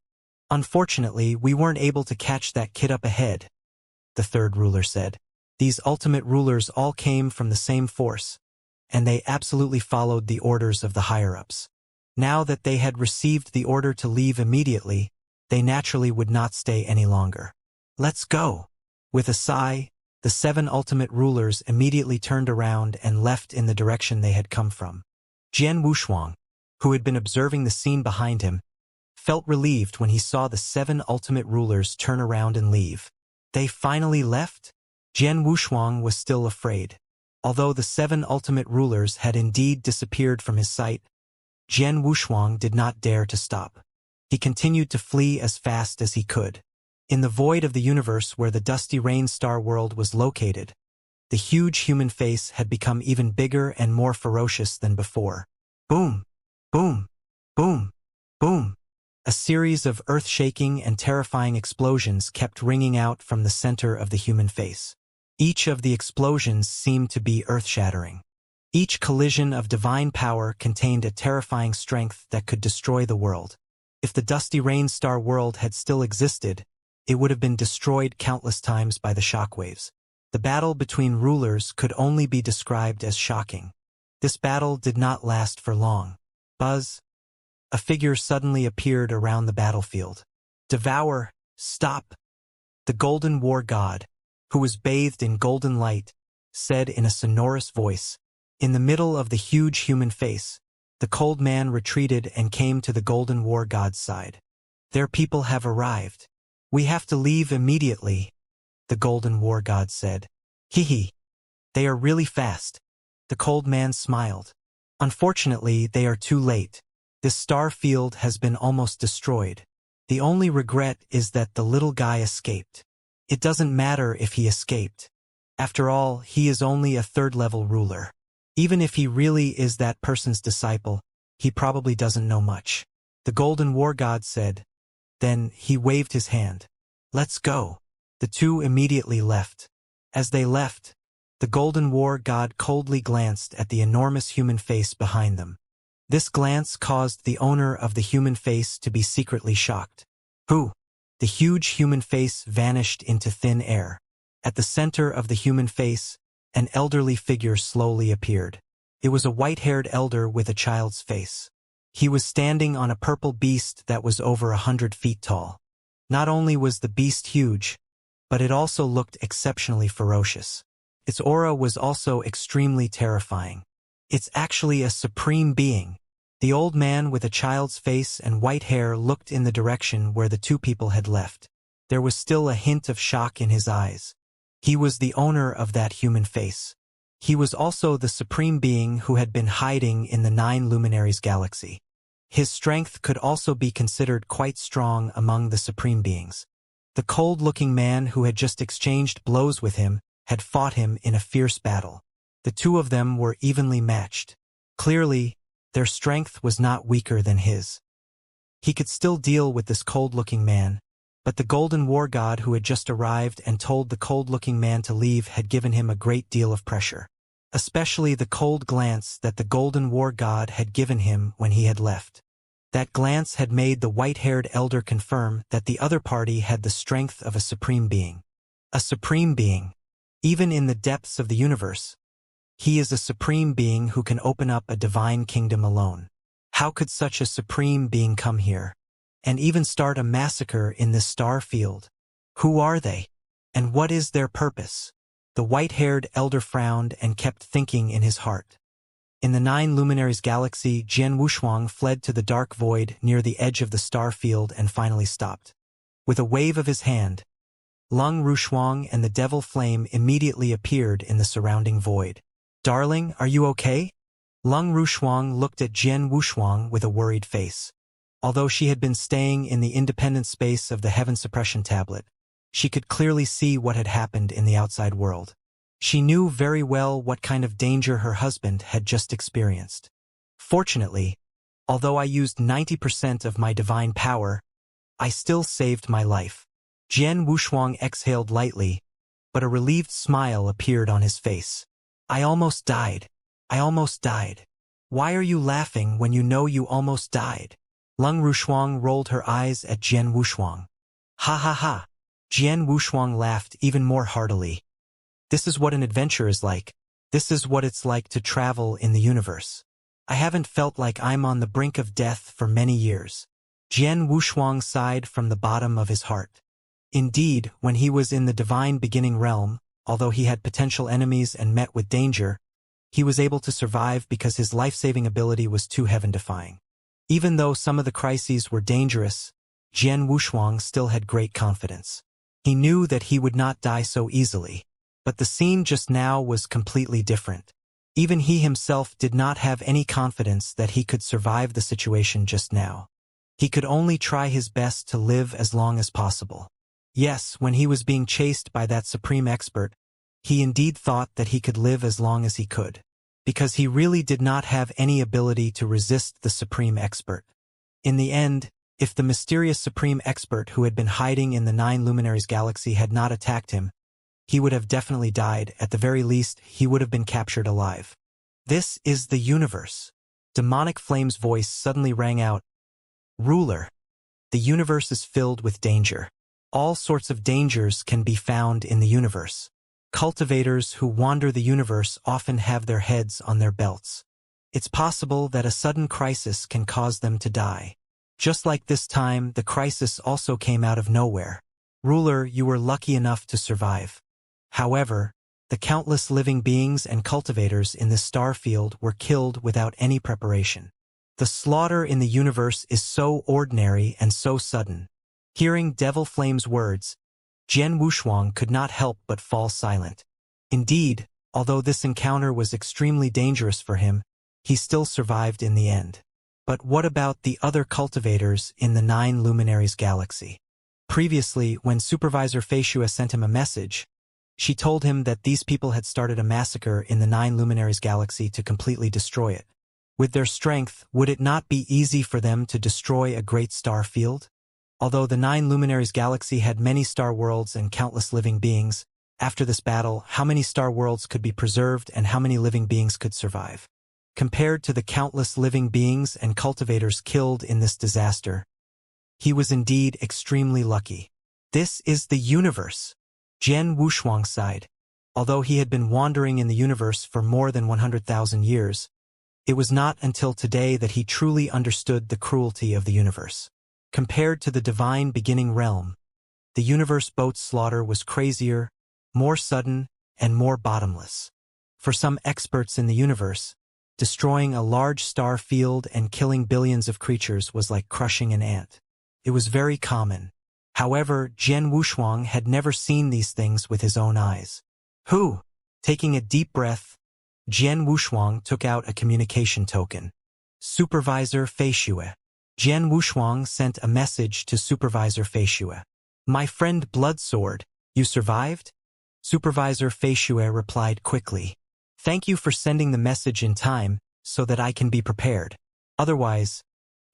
Unfortunately, we weren't able to catch that kid up ahead," the third ruler said. These ultimate rulers all came from the same force, and they absolutely followed the orders of the higher-ups. Now that they had received the order to leave immediately, they naturally would not stay any longer. "Let's go." With a sigh, the 7 ultimate rulers immediately turned around and left in the direction they had come from. Jian Wushuang, who had been observing the scene behind him, felt relieved when he saw the 7 ultimate rulers turn around and leave. They finally left? Jian Wushuang was still afraid. Although the 7 ultimate rulers had indeed disappeared from his sight, Jian Wushuang did not dare to stop. He continued to flee as fast as he could. In the void of the universe where the dusty rain star world was located, the huge human face had become even bigger and more ferocious than before. Boom! Boom! Boom! Boom! A series of earth-shaking and terrifying explosions kept ringing out from the center of the human face. Each of the explosions seemed to be earth-shattering. Each collision of divine power contained a terrifying strength that could destroy the world. If the dusty rain star world had still existed, it would have been destroyed countless times by the shockwaves. The battle between rulers could only be described as shocking. This battle did not last for long. Buzz! A figure suddenly appeared around the battlefield. "Devour! Stop!" The Golden War God, who was bathed in golden light, said in a sonorous voice. In the middle of the huge human face, the cold man retreated and came to the Golden War God's side. "Their people have arrived. We have to leave immediately," the Golden War God said. "Hee. They are really fast." The cold man smiled. "Unfortunately, they are too late. This star field has been almost destroyed. The only regret is that the little guy escaped. It doesn't matter if he escaped. After all, he is only a 3rd-level ruler. Even if he really is that person's disciple, he probably doesn't know much," the Golden War God said. Then he waved his hand. "Let's go." The two immediately left. As they left, the Golden War God coldly glanced at the enormous human face behind them. This glance caused the owner of the human face to be secretly shocked. Who? The huge human face vanished into thin air. At the center of the human face, an elderly figure slowly appeared. It was a white-haired elder with a child's face. He was standing on a purple beast that was over 100 feet tall. Not only was the beast huge, but it also looked exceptionally ferocious. Its aura was also extremely terrifying. It's actually a supreme being. The old man with a child's face and white hair looked in the direction where the two people had left. There was still a hint of shock in his eyes. He was the owner of that human face. He was also the supreme being who had been hiding in the 9 luminaries galaxy. His strength could also be considered quite strong among the supreme beings. The cold-looking man who had just exchanged blows with him had fought him in a fierce battle. The two of them were evenly matched. Clearly, their strength was not weaker than his. He could still deal with this cold-looking man, but the Golden War God who had just arrived and told the cold-looking man to leave had given him a great deal of pressure. Especially the cold glance that the Golden War God had given him when he had left. That glance had made the white-haired elder confirm that the other party had the strength of a supreme being. A supreme being. Even in the depths of the universe, he is a supreme being who can open up a divine kingdom alone. How could such a supreme being come here and even start a massacre in this star field? Who are they? And what is their purpose? The white-haired elder frowned and kept thinking in his heart. In the 9 luminaries galaxy, Jian Wushuang fled to the dark void near the edge of the star field and finally stopped. With a wave of his hand, Lung Rushuang and the devil flame immediately appeared in the surrounding void. "Darling, are you okay?" Lung Rushuang looked at Jian Wushuang with a worried face. Although she had been staying in the independent space of the heaven suppression tablet, she could clearly see what had happened in the outside world. She knew very well what kind of danger her husband had just experienced. Fortunately, although I used 90% of my divine power, I still saved my life. Jian Wushuang exhaled lightly, but a relieved smile appeared on his face. "I almost died. I almost died." "Why are you laughing when you know you almost died?" Lung Rushuang rolled her eyes at Jian Wushuang. "Ha ha ha." Jian Wushuang laughed even more heartily. "This is what an adventure is like. This is what it's like to travel in the universe. I haven't felt like I'm on the brink of death for many years." Jian Wushuang sighed from the bottom of his heart. Indeed, when he was in the divine beginning realm, although he had potential enemies and met with danger, he was able to survive because his life-saving ability was too heaven-defying. Even though some of the crises were dangerous, Jian Wushuang still had great confidence. He knew that he would not die so easily. But the scene just now was completely different. Even he himself did not have any confidence that he could survive the situation just now. He could only try his best to live as long as possible. Yes, when he was being chased by that supreme expert, he indeed thought that he could live as long as he could, because he really did not have any ability to resist the supreme expert. In the end, if the mysterious supreme expert who had been hiding in the 9 luminaries galaxy had not attacked him, he would have definitely died. At the very least, he would have been captured alive. "This is the universe." Demonic Flame's voice suddenly rang out. "Ruler, the universe is filled with danger. All sorts of dangers can be found in the universe. Cultivators who wander the universe often have their heads on their belts. It's possible that a sudden crisis can cause them to die. Just like this time, the crisis also came out of nowhere. Ruler, you were lucky enough to survive. However, the countless living beings and cultivators in this star field were killed without any preparation. The slaughter in the universe is so ordinary and so sudden." Hearing Devil Flame's words, Jian Wushuang could not help but fall silent. Indeed, although this encounter was extremely dangerous for him, he still survived in the end. But what about the other cultivators in the 9 luminaries galaxy? Previously, when Supervisor Feishue sent him a message, she told him that these people had started a massacre in the 9 luminaries galaxy to completely destroy it. With their strength, would it not be easy for them to destroy a great star field? Although the 9 luminaries galaxy had many star worlds and countless living beings, after this battle, how many star worlds could be preserved and how many living beings could survive? Compared to the countless living beings and cultivators killed in this disaster, he was indeed extremely lucky. "This is the universe." Jian Wushuang sighed. Although he had been wandering in the universe for more than 100,000 years, it was not until today that he truly understood the cruelty of the universe. Compared to the divine beginning realm, the universe boat's slaughter was crazier, more sudden, and more bottomless. For some experts in the universe, destroying a large star field and killing billions of creatures was like crushing an ant. It was very common. However, Jian Wushuang had never seen these things with his own eyes. Taking a deep breath, Jian Wushuang took out a communication token. Supervisor Feishue. Jian Wushuang sent a message to Supervisor Feishue. "My friend Bloodsword, you survived?" Supervisor Feishue replied quickly. "Thank you for sending the message in time, so that I can be prepared. Otherwise,"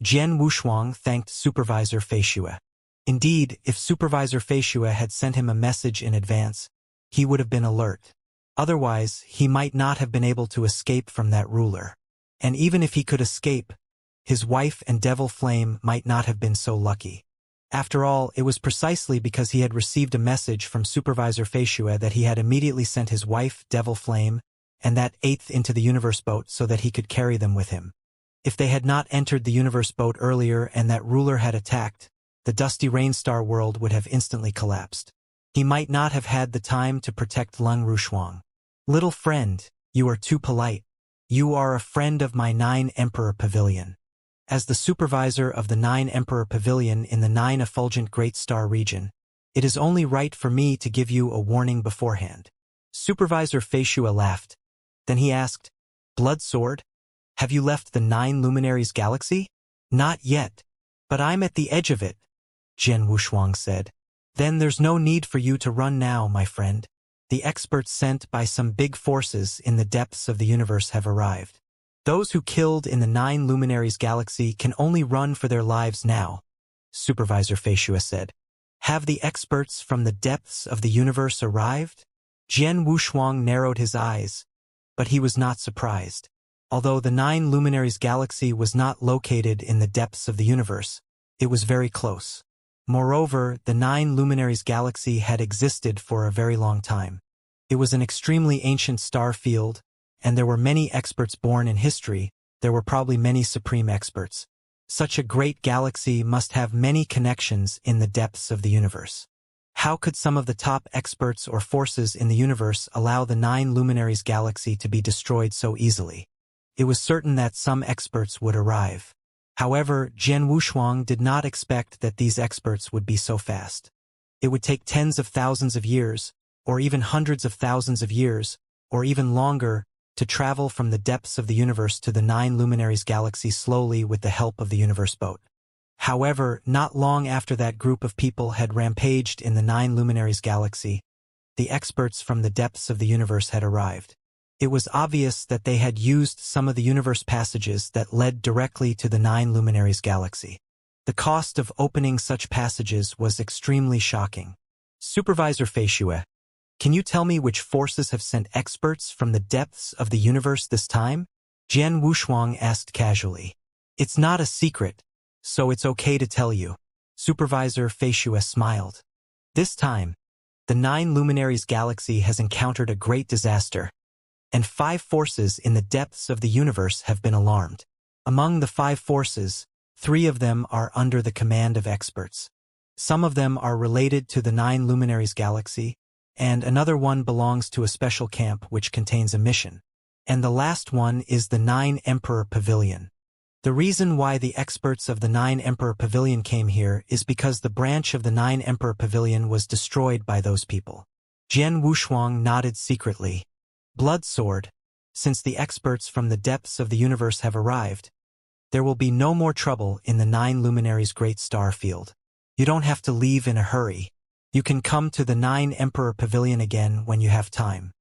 Jian Wushuang thanked Supervisor Feishue. Indeed, if Supervisor Feishue had sent him a message in advance, he would have been alert. Otherwise, he might not have been able to escape from that ruler. And even if he could escape, his wife and Devil Flame might not have been so lucky. After all, it was precisely because he had received a message from Supervisor Feishue that he had immediately sent his wife, Devil Flame, and that eighth into the universe boat so that he could carry them with him. If they had not entered the universe boat earlier and that ruler had attacked, the dusty Rainstar world would have instantly collapsed. He might not have had the time to protect Lung Rushuang. Little friend, you are too polite. You are a friend of my 9 Emperor Pavilion. As the supervisor of the 9 Emperor Pavilion in the 9 Effulgent Great Star region, it is only right for me to give you a warning beforehand. Supervisor Feishue laughed. Then he asked, Blood Sword, have you left the 9 Luminaries galaxy? Not yet, but I'm at the edge of it, Jian Wushuang said. Then there's no need for you to run now, my friend. The experts sent by some big forces in the depths of the universe have arrived. Those who killed in the 9 Luminaries galaxy can only run for their lives now, Supervisor Feishue said. Have the experts from the depths of the universe arrived? Jian Wushuang narrowed his eyes, but he was not surprised. Although the 9 Luminaries galaxy was not located in the depths of the universe, it was very close. Moreover, the 9 Luminaries galaxy had existed for a very long time. It was an extremely ancient star field, and there were many experts born in history. There were probably many supreme experts. Such a great galaxy must have many connections in the depths of the universe. How could some of the top experts or forces in the universe allow the 9 Luminaries galaxy to be destroyed so easily? It was certain that some experts would arrive. However, Jian Wushuang did not expect that these experts would be so fast. It would take tens of thousands of years, or even hundreds of thousands of years, or even longer, to travel from the depths of the universe to the 9 Luminaries galaxy slowly with the help of the universe boat. However, not long after that group of people had rampaged in the 9 Luminaries galaxy, the experts from the depths of the universe had arrived. It was obvious that they had used some of the universe passages that led directly to the 9 Luminaries galaxy. The cost of opening such passages was extremely shocking. Supervisor Feishue, can you tell me which forces have sent experts from the depths of the universe this time? Jian Wushuang asked casually. It's not a secret, so it's okay to tell you. Supervisor Feishue smiled. This time, the 9 Luminaries galaxy has encountered a great disaster, and 5 forces in the depths of the universe have been alarmed. Among the 5 forces, 3 of them are under the command of experts. Some of them are related to the 9 Luminaries galaxy, and another one belongs to a special camp which contains a mission. And the last one is the 9 Emperor Pavilion. The reason why the experts of the 9 Emperor Pavilion came here is because the branch of the 9 Emperor Pavilion was destroyed by those people. Jian Wushuang nodded secretly. Blood Sword, since the experts from the depths of the universe have arrived, there will be no more trouble in the 9 Luminaries Great Star Field. You don't have to leave in a hurry. You can come to the 9 Emperor Pavilion again when you have time.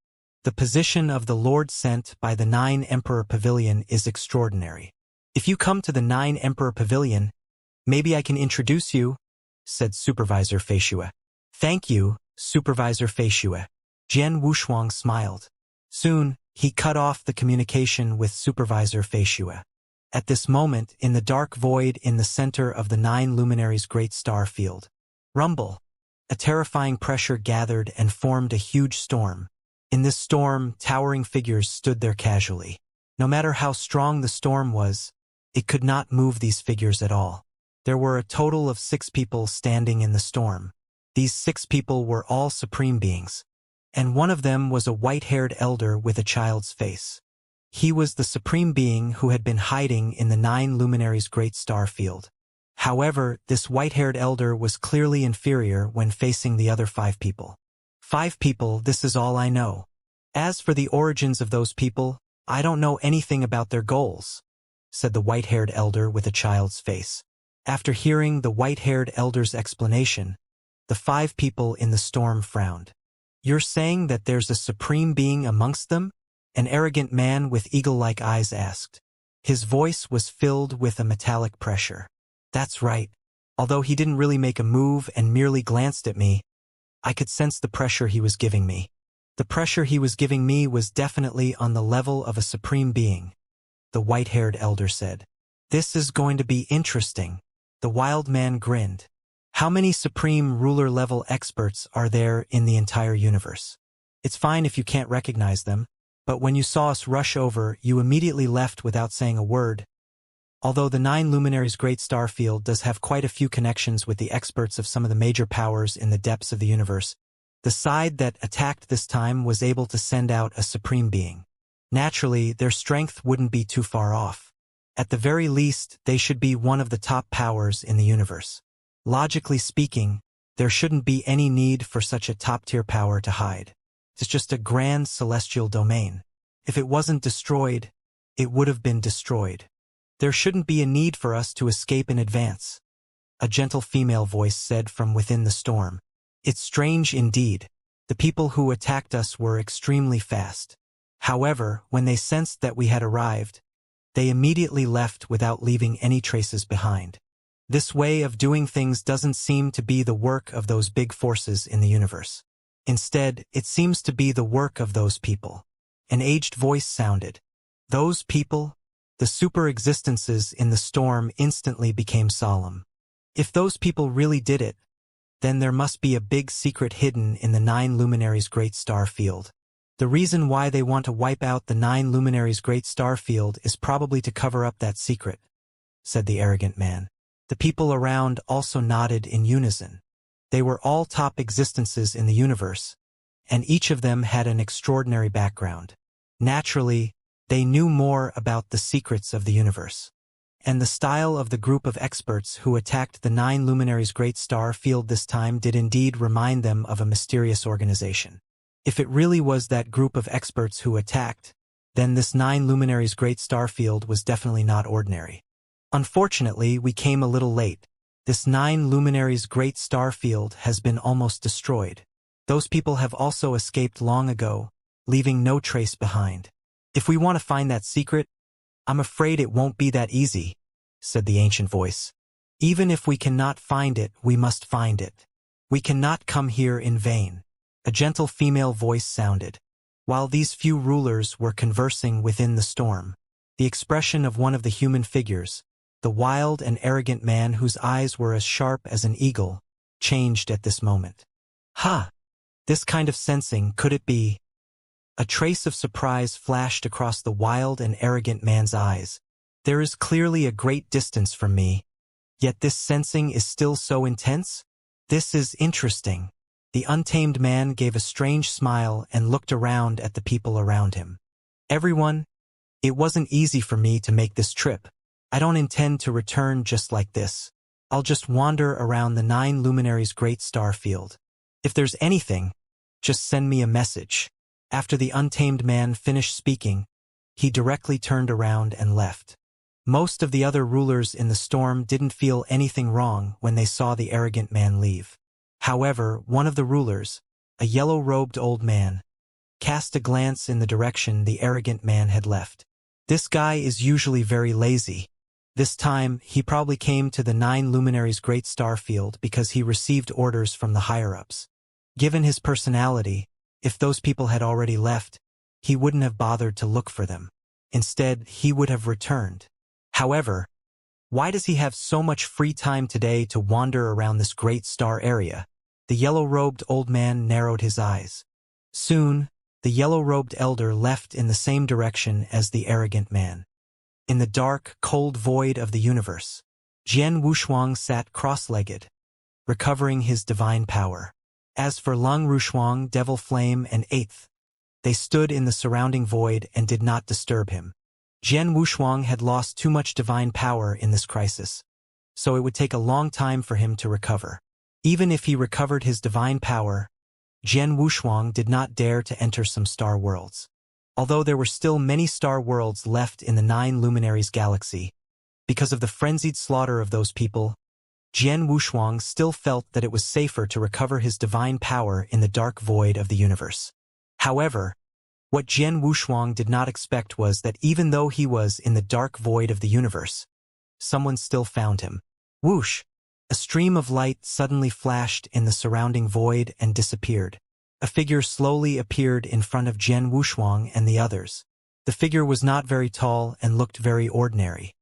The position of the Lord sent by the 9 Emperor Pavilion is extraordinary. If you come to the 9 Emperor Pavilion, maybe I can introduce you, said Supervisor Feishue. Thank you, Supervisor Feishue. Jian Wushuang smiled. Soon, he cut off the communication with Supervisor Feishue. At this moment, in the dark void in the center of the 9 Luminaries Great Star Field, rumble. A terrifying pressure gathered and formed a huge storm. In this storm, towering figures stood there casually. No matter how strong the storm was, it could not move these figures at all. There were a total of 6 people standing in the storm. These 6 people were all supreme beings, and one of them was a white-haired elder with a child's face. He was the supreme being who had been hiding in the 9 Luminaries Great Star Field. However, this white-haired elder was clearly inferior when facing the other 5 people. 5 people, this is all I know. As for the origins of those people, I don't know anything about their goals, said the white-haired elder with a child's face. After hearing the white-haired elder's explanation, the 5 people in the storm frowned. You're saying that there's a supreme being amongst them? An arrogant man with eagle-like eyes asked. His voice was filled with a metallic pressure. That's right. Although he didn't really make a move and merely glanced at me, I could sense the pressure he was giving me. The pressure he was giving me was definitely on the level of a supreme being, the white-haired elder said. This is going to be interesting. The wild man grinned. How many supreme ruler-level experts are there in the entire universe? It's fine if you can't recognize them, but when you saw us rush over, you immediately left without saying a word. Although the 9 Luminaries' great star field does have quite a few connections with the experts of some of the major powers in the depths of the universe, the side that attacked this time was able to send out a supreme being. Naturally, their strength wouldn't be too far off. At the very least, they should be one of the top powers in the universe. Logically speaking, there shouldn't be any need for such a top-tier power to hide. It's just a grand celestial domain. If it wasn't destroyed, it would have been destroyed. There shouldn't be a need for us to escape in advance. A gentle female voice said from within the storm. It's strange indeed. The people who attacked us were extremely fast. However, when they sensed that we had arrived, they immediately left without leaving any traces behind. This way of doing things doesn't seem to be the work of those big forces in the universe. Instead, it seems to be the work of those people. An aged voice sounded. Those people? The super-existences in the storm instantly became solemn. If those people really did it, then there must be a big secret hidden in the 9 Luminaries' great star field. The reason why they want to wipe out the 9 Luminaries' great star field is probably to cover up that secret, said the arrogant man. The people around also nodded in unison. They were all top existences in the universe, and each of them had an extraordinary background. Naturally, they knew more about the secrets of the universe. And the style of the group of experts who attacked the 9 Luminaries' great star field this time did indeed remind them of a mysterious organization. If it really was that group of experts who attacked, then this 9 Luminaries' great star field was definitely not ordinary. Unfortunately, we came a little late. This 9 Luminaries' great star field has been almost destroyed. Those people have also escaped long ago, leaving no trace behind. If we want to find that secret, I'm afraid it won't be that easy, said the ancient voice. Even if we cannot find it, we must find it. We cannot come here in vain. A gentle female voice sounded. While these few rulers were conversing within the storm, the expression of one of the human figures, the wild and arrogant man whose eyes were as sharp as an eagle, changed at this moment. Ha! This kind of sensing, could it be? A trace of surprise flashed across the wild and arrogant man's eyes. There is clearly a great distance from me, yet this sensing is still so intense? This is interesting. The untamed man gave a strange smile and looked around at the people around him. Everyone, it wasn't easy for me to make this trip. I don't intend to return just like this. I'll just wander around the 9 Luminaries' great star field. If there's anything, just send me a message. After the untamed man finished speaking, he directly turned around and left. Most of the other rulers in the storm didn't feel anything wrong when they saw the arrogant man leave. However, one of the rulers, a yellow-robed old man, cast a glance in the direction the arrogant man had left. This guy is usually very lazy. This time, he probably came to the 9 Luminaries' great star field because he received orders from the higher-ups. Given his personality, if those people had already left, he wouldn't have bothered to look for them. Instead, he would have returned. However, why does he have so much free time today to wander around this great star area? The yellow-robed old man narrowed his eyes. Soon, the yellow-robed elder left in the same direction as the arrogant man. In the dark, cold void of the universe, Jian Wushuang sat cross-legged, recovering his divine power. As for Lung Rushuang, Devil Flame, and Eighth, they stood in the surrounding void and did not disturb him. Jian Wushuang had lost too much divine power in this crisis, so it would take a long time for him to recover. Even if he recovered his divine power, Jian Wushuang did not dare to enter some star worlds. Although there were still many star worlds left in the 9 Luminaries galaxy, because of the frenzied slaughter of those people, Jian Wushuang still felt that it was safer to recover his divine power in the dark void of the universe. However, what Jian Wushuang did not expect was that even though he was in the dark void of the universe, someone still found him. Whoosh! A stream of light suddenly flashed in the surrounding void and disappeared. A figure slowly appeared in front of Jian Wushuang and the others. The figure was not very tall and looked very ordinary.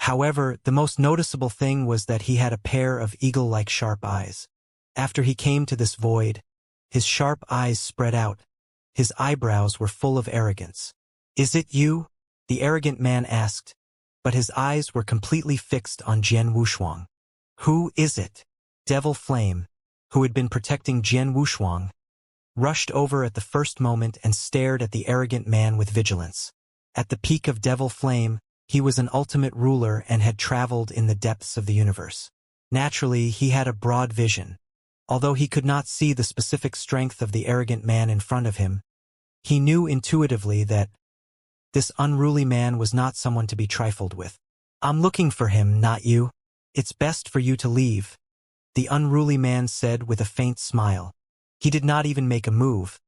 However, the most noticeable thing was that he had a pair of eagle-like sharp eyes. After he came to this void, his sharp eyes spread out. His eyebrows were full of arrogance. "Is it you?" the arrogant man asked, but his eyes were completely fixed on Jian Wushuang. "Who is it?" Devil Flame, who had been protecting Jian Wushuang, rushed over at the first moment and stared at the arrogant man with vigilance. At the peak of Devil Flame, he was an ultimate ruler and had traveled in the depths of the universe. Naturally, he had a broad vision. Although he could not see the specific strength of the arrogant man in front of him, he knew intuitively that this unruly man was not someone to be trifled with. "I'm looking for him, not you. It's best for you to leave," the unruly man said with a faint smile. He did not even make a move,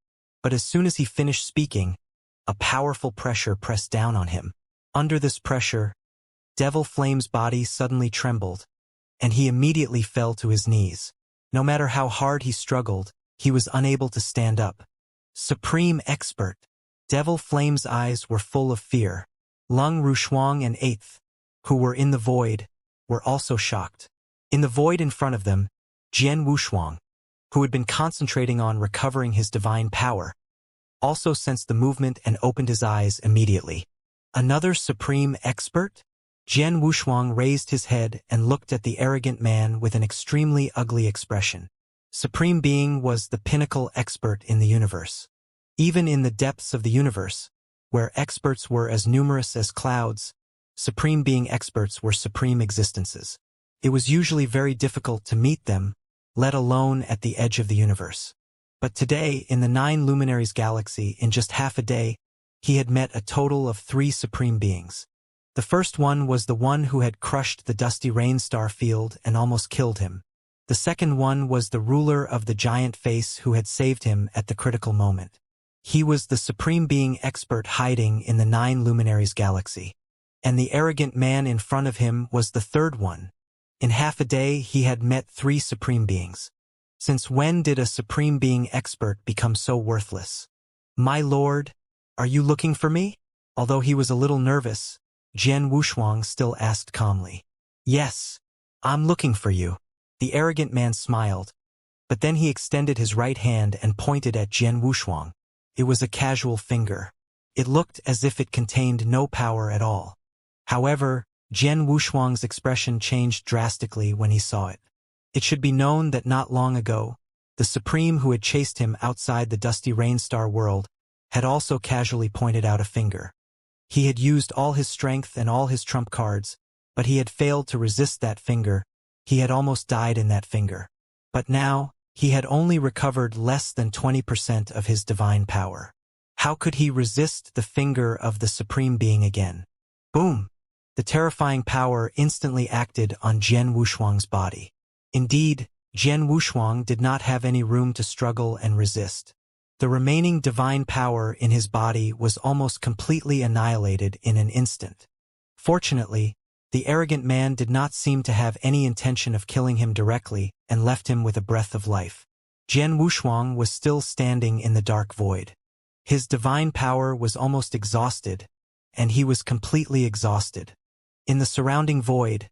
but as soon as he finished speaking, a powerful pressure pressed down on him. Under this pressure, Devil Flame's body suddenly trembled, and he immediately fell to his knees. No matter how hard he struggled, he was unable to stand up. Supreme Expert! Devil Flame's eyes were full of fear. Lung Rushuang and Eighth, who were in the void, were also shocked. In the void in front of them, Jian Wushuang, who had been concentrating on recovering his divine power, also sensed the movement and opened his eyes immediately. Another Supreme Expert? Jian Wushuang raised his head and looked at the arrogant man with an extremely ugly expression. Supreme Being was the pinnacle expert in the universe. Even in the depths of the universe, where experts were as numerous as clouds, Supreme Being experts were supreme existences. It was usually very difficult to meet them, let alone at the edge of the universe. But today, in the 9 Luminaries galaxy, in just half a day, he had met a total of 3 Supreme Beings. The first one was the one who had crushed the dusty rain star field and almost killed him. The second one was the ruler of the giant face who had saved him at the critical moment. He was the Supreme Being expert hiding in the 9 Luminaries galaxy. And the arrogant man in front of him was the third one. In half a day, he had met 3 Supreme Beings. Since when did a Supreme Being expert become so worthless? "My lord, are you looking for me?" Although he was a little nervous, Jian Wushuang still asked calmly. "Yes, I'm looking for you." The arrogant man smiled, but then he extended his right hand and pointed at Jian Wushuang. It was a casual finger. It looked as if it contained no power at all. However, Jian Wushuang's expression changed drastically when he saw it. It should be known that not long ago, the Supreme who had chased him outside the dusty Rainstar world had also casually pointed out a finger. He had used all his strength and all his trump cards, but he had failed to resist that finger. He had almost died in that finger. But now, he had only recovered less than 20% of his divine power. How could he resist the finger of the Supreme Being again? Boom! The terrifying power instantly acted on Jian Wushuang's body. Indeed, Jian Wushuang did not have any room to struggle and resist. The remaining divine power in his body was almost completely annihilated in an instant. Fortunately, the arrogant man did not seem to have any intention of killing him directly and left him with a breath of life. Jian Wushuang was still standing in the dark void. His divine power was almost exhausted, and he was completely exhausted. In the surrounding void,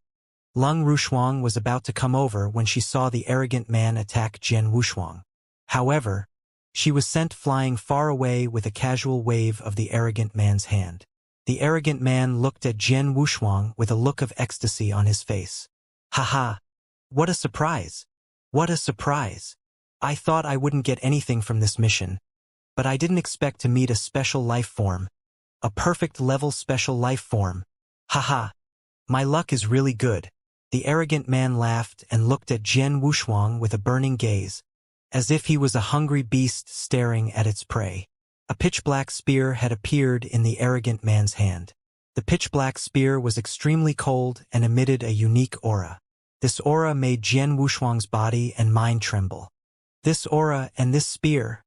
Lung Rushuang was about to come over when she saw the arrogant man attack Jian Wushuang. However, she was sent flying far away with a casual wave of the arrogant man's hand. The arrogant man looked at Jian Wushuang with a look of ecstasy on his face. "Haha! What a surprise! What a surprise! I thought I wouldn't get anything from this mission, but I didn't expect to meet a special life form. A perfect level special life form. Haha! My luck is really good." The arrogant man laughed and looked at Jian Wushuang with a burning gaze, as if he was a hungry beast staring at its prey. A pitch-black spear had appeared in the arrogant man's hand. The pitch-black spear was extremely cold and emitted a unique aura. This aura made Jian Wushuang's body and mind tremble. This aura and this spear.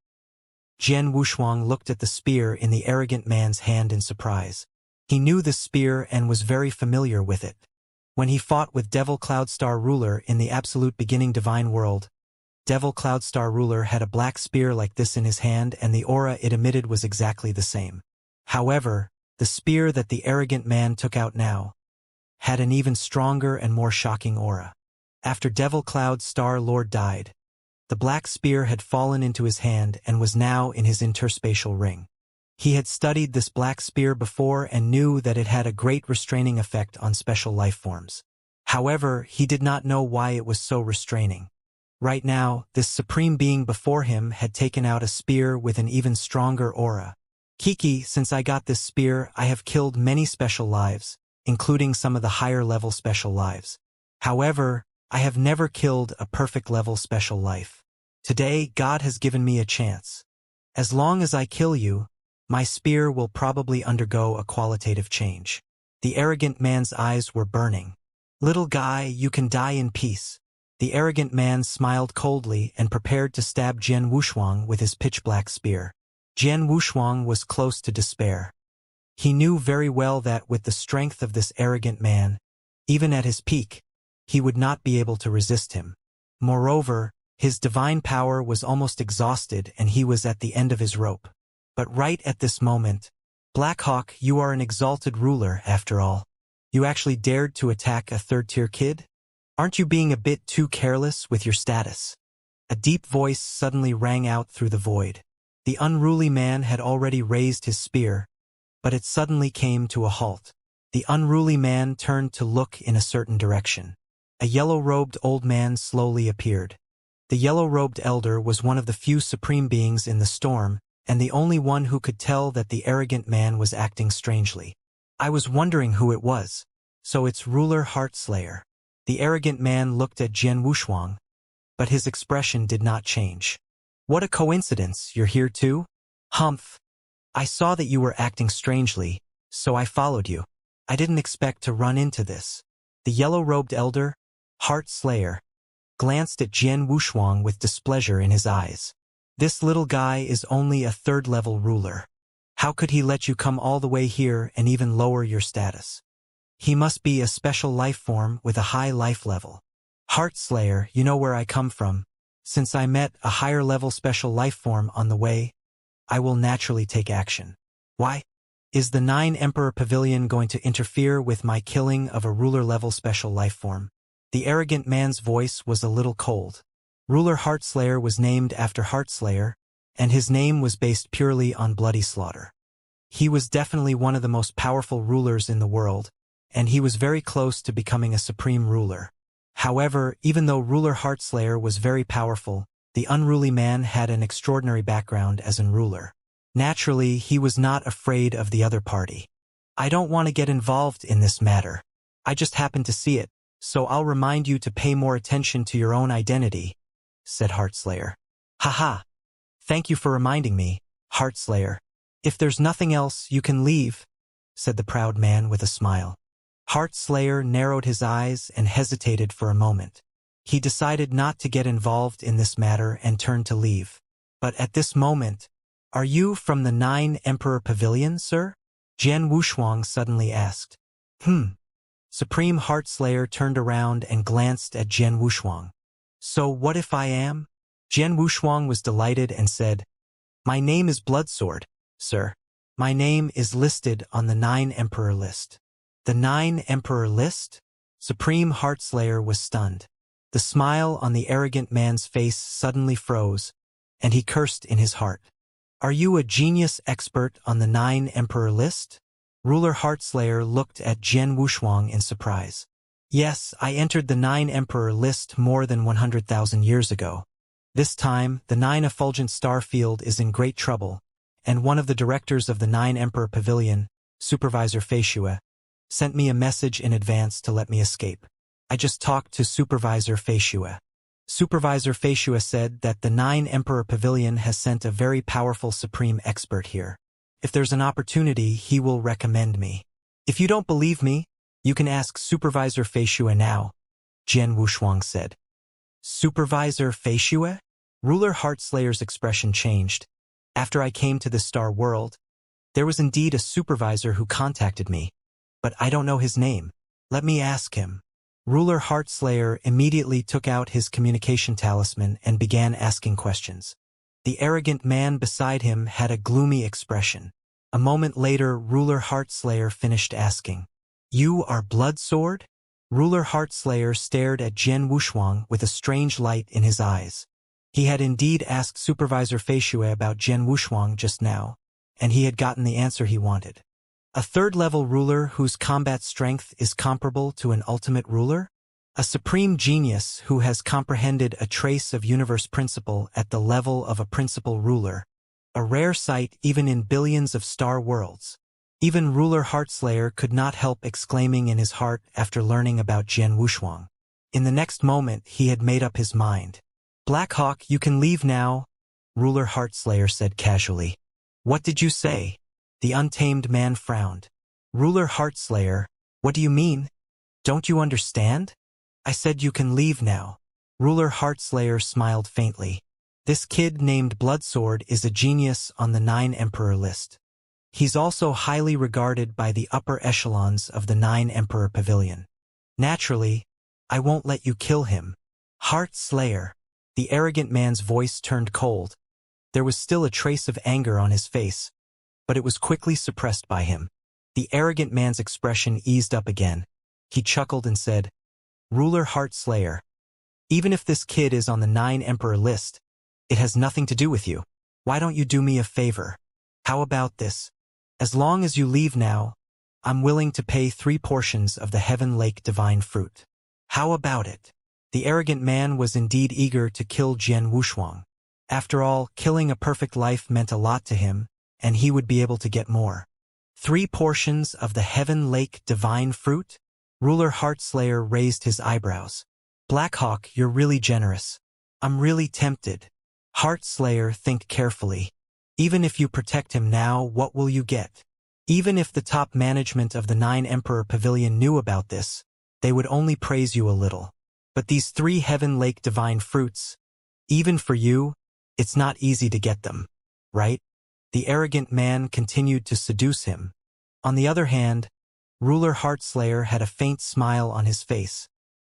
Jian Wushuang looked at the spear in the arrogant man's hand in surprise. He knew the spear and was very familiar with it. When he fought with Devil Cloudstar Ruler in the Absolute Beginning Divine World, Devil Cloudstar Ruler had a black spear like this in his hand and the aura it emitted was exactly the same. However, the spear that the arrogant man took out now had an even stronger and more shocking aura. After Devil Cloud Star Lord died, the black spear had fallen into his hand and was now in his interspatial ring. He had studied this black spear before and knew that it had a great restraining effect on special life forms. However, he did not know why it was so restraining. Right now, this supreme being before him had taken out a spear with an even stronger aura. Kiki, since I got this spear, I have killed many special lives, including some of the higher level special lives. However, I have never killed a perfect level special life. Today, God has given me a chance. As long as I kill you, my spear will probably undergo a qualitative change. The arrogant man's eyes were burning. Little guy, you can die in peace. The arrogant man smiled coldly and prepared to stab Jian Wushuang with his pitch-black spear. Jian Wushuang was close to despair. He knew very well that with the strength of this arrogant man, even at his peak, he would not be able to resist him. Moreover, his divine power was almost exhausted and he was at the end of his rope. But right at this moment, Blackhawk, you are an exalted ruler after all. You actually dared to attack a third-tier kid? Aren't you being a bit too careless with your status? A deep voice suddenly rang out through the void. The unruly man had already raised his spear, but it suddenly came to a halt. The unruly man turned to look in a certain direction. A yellow-robed old man slowly appeared. The yellow-robed elder was one of the few supreme beings in the storm, and the only one who could tell that the arrogant man was acting strangely. I was wondering who it was. So it's Ruler Heartslayer. The arrogant man looked at Jian Wushuang, but his expression did not change. What a coincidence, you're here too? Humph. I saw that you were acting strangely, so I followed you. I didn't expect to run into this. The yellow-robed elder, Heartslayer, glanced at Jian Wushuang with displeasure in his eyes. This little guy is only a third-level ruler. How could he let you come all the way here and even lower your status? He must be a special life form with a high life level. Heartslayer, you know where I come from. Since I met a higher-level special life form on the way, I will naturally take action. Why? Is the 9 Emperor Pavilion going to interfere with my killing of a ruler-level special life form? The arrogant man's voice was a little cold. Ruler Heartslayer was named after Heartslayer, and his name was based purely on bloody slaughter. He was definitely one of the most powerful rulers in the world, and he was very close to becoming a supreme ruler. However, even though Ruler Heartslayer was very powerful, the unruly man had an extraordinary background as an ruler. Naturally, he was not afraid of the other party. I don't want to get involved in this matter. I just happened to see it, so I'll remind you to pay more attention to your own identity, said Heartslayer. Haha. Thank you for reminding me, Heartslayer. If there's nothing else, you can leave, said the proud man with a smile. Heartslayer narrowed his eyes and hesitated for a moment. He decided not to get involved in this matter and turned to leave. But at this moment, are you from the 9 Emperor Pavilion, sir? Jian Wushuang suddenly asked. Supreme Heartslayer turned around and glanced at Jian Wushuang. So what if I am? Jian Wushuang was delighted and said, My name is Bloodsword, sir. My name is listed on the 9 Emperor list. The 9 Emperor list? Supreme Heartslayer was stunned. The smile on the arrogant man's face suddenly froze, and he cursed in his heart. Are you a genius expert on the 9 Emperor list? Ruler Heartslayer looked at Jian Wushuang in surprise. Yes, I entered the 9 Emperor list more than 100,000 years ago. This time, the 9 Effulgent Star Field is in great trouble, and one of the directors of the 9 Emperor Pavilion, Supervisor Feishue, sent me a message in advance to let me escape. I just talked to Supervisor Feishue. Supervisor Feishue said that the 9 Emperor Pavilion has sent a very powerful supreme expert here. If there's an opportunity, he will recommend me. If you don't believe me, you can ask Supervisor Feishue now, Jian Wushuang said. Supervisor Feishue? Ruler Heartslayer's expression changed. After I came to the Star World, there was indeed a supervisor who contacted me, but I don't know his name. Let me ask him. Ruler Heartslayer immediately took out his communication talisman and began asking questions. The arrogant man beside him had a gloomy expression. A moment later, Ruler Heartslayer finished asking. You are Bloodsword? Ruler Heartslayer stared at Jian Wushuang with a strange light in his eyes. He had indeed asked Supervisor Feishui about Jian Wushuang just now, and he had gotten the answer he wanted. A third-level ruler whose combat strength is comparable to an ultimate ruler? A supreme genius who has comprehended a trace of universe principle at the level of a principal ruler. A rare sight even in billions of star worlds. Even Ruler Heartslayer could not help exclaiming in his heart after learning about Jian Wushuang. In the next moment he had made up his mind. Blackhawk, you can leave now, Ruler Heartslayer said casually. What did you say? The untamed man frowned. Ruler Heartslayer, what do you mean? Don't you understand? I said you can leave now. Ruler Heartslayer smiled faintly. This kid named Bloodsword is a genius on the 9 Emperor list. He's also highly regarded by the upper echelons of the 9 Emperor Pavilion. Naturally, I won't let you kill him. Heartslayer. The arrogant man's voice turned cold. There was still a trace of anger on his face, but it was quickly suppressed by him. The arrogant man's expression eased up again. He chuckled and said, Ruler Heartslayer, even if this kid is on the 9 Emperor list, it has nothing to do with you. Why don't you do me a favor? How about this? As long as you leave now, I'm willing to pay 3 portions of the Heaven Lake divine fruit. How about it? The arrogant man was indeed eager to kill Jian Wushuang. After all, killing a perfect life meant a lot to him, and he would be able to get more. 3 portions of the Heaven Lake divine fruit? Ruler Heartslayer raised his eyebrows. Blackhawk, you're really generous. I'm really tempted. Heartslayer, think carefully. Even if you protect him now, what will you get? Even if the top management of the 9 Emperor Pavilion knew about this, they would only praise you a little. But these 3 Heaven Lake divine fruits, even for you, it's not easy to get them, right? The arrogant man continued to seduce him. On the other hand, Ruler Heartslayer had a faint smile on his face,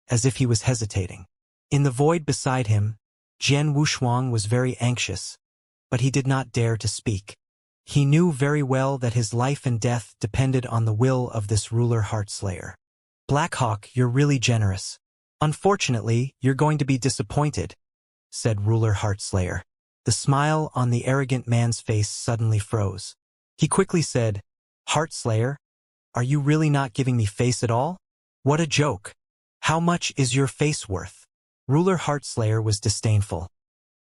as if he was hesitating. In the void beside him, Jian Wushuang was very anxious, but he did not dare to speak. He knew very well that his life and death depended on the will of this Ruler Heartslayer. Blackhawk, you're really generous. Unfortunately, you're going to be disappointed, said Ruler Heartslayer. The smile on the arrogant man's face suddenly froze. He quickly said, Heartslayer, are you really not giving me face at all? What a joke. How much is your face worth? Ruler Heartslayer was disdainful.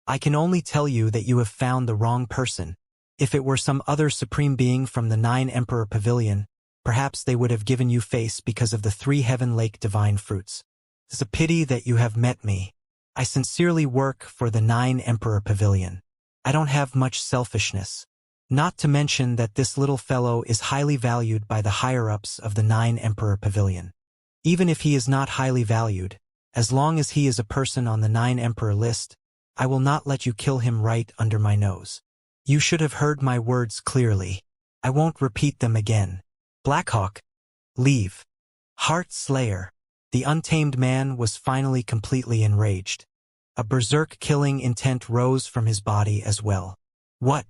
I can only tell you that you have found the wrong person. If it were some other supreme being from the 9 Emperor Pavilion, perhaps they would have given you face because of the 3 Heaven Lake divine fruits. It's a pity that you have met me. I sincerely work for the 9 Emperor Pavilion. I don't have much selfishness. Not to mention that this little fellow is highly valued by the higher-ups of the 9 Emperor Pavilion. Even if he is not highly valued, as long as he is a person on the 9 Emperor list, I will not let you kill him right under my nose. You should have heard my words clearly. I won't repeat them again. Blackhawk, leave. Heartslayer. The untamed man was finally completely enraged. A berserk-killing intent rose from his body as well. What?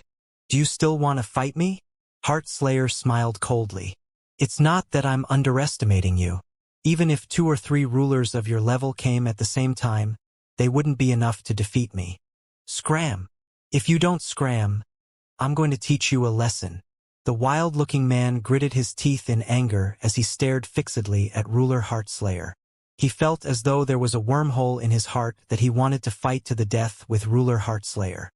Do you still want to fight me? Heartslayer smiled coldly. It's not that I'm underestimating you. Even if 2 or 3 rulers of your level came at the same time, they wouldn't be enough to defeat me. Scram. If you don't scram, I'm going to teach you a lesson. The wild-looking man gritted his teeth in anger as he stared fixedly at Ruler Heartslayer. He felt as though there was a wormhole in his heart that he wanted to fight to the death with Ruler Heartslayer.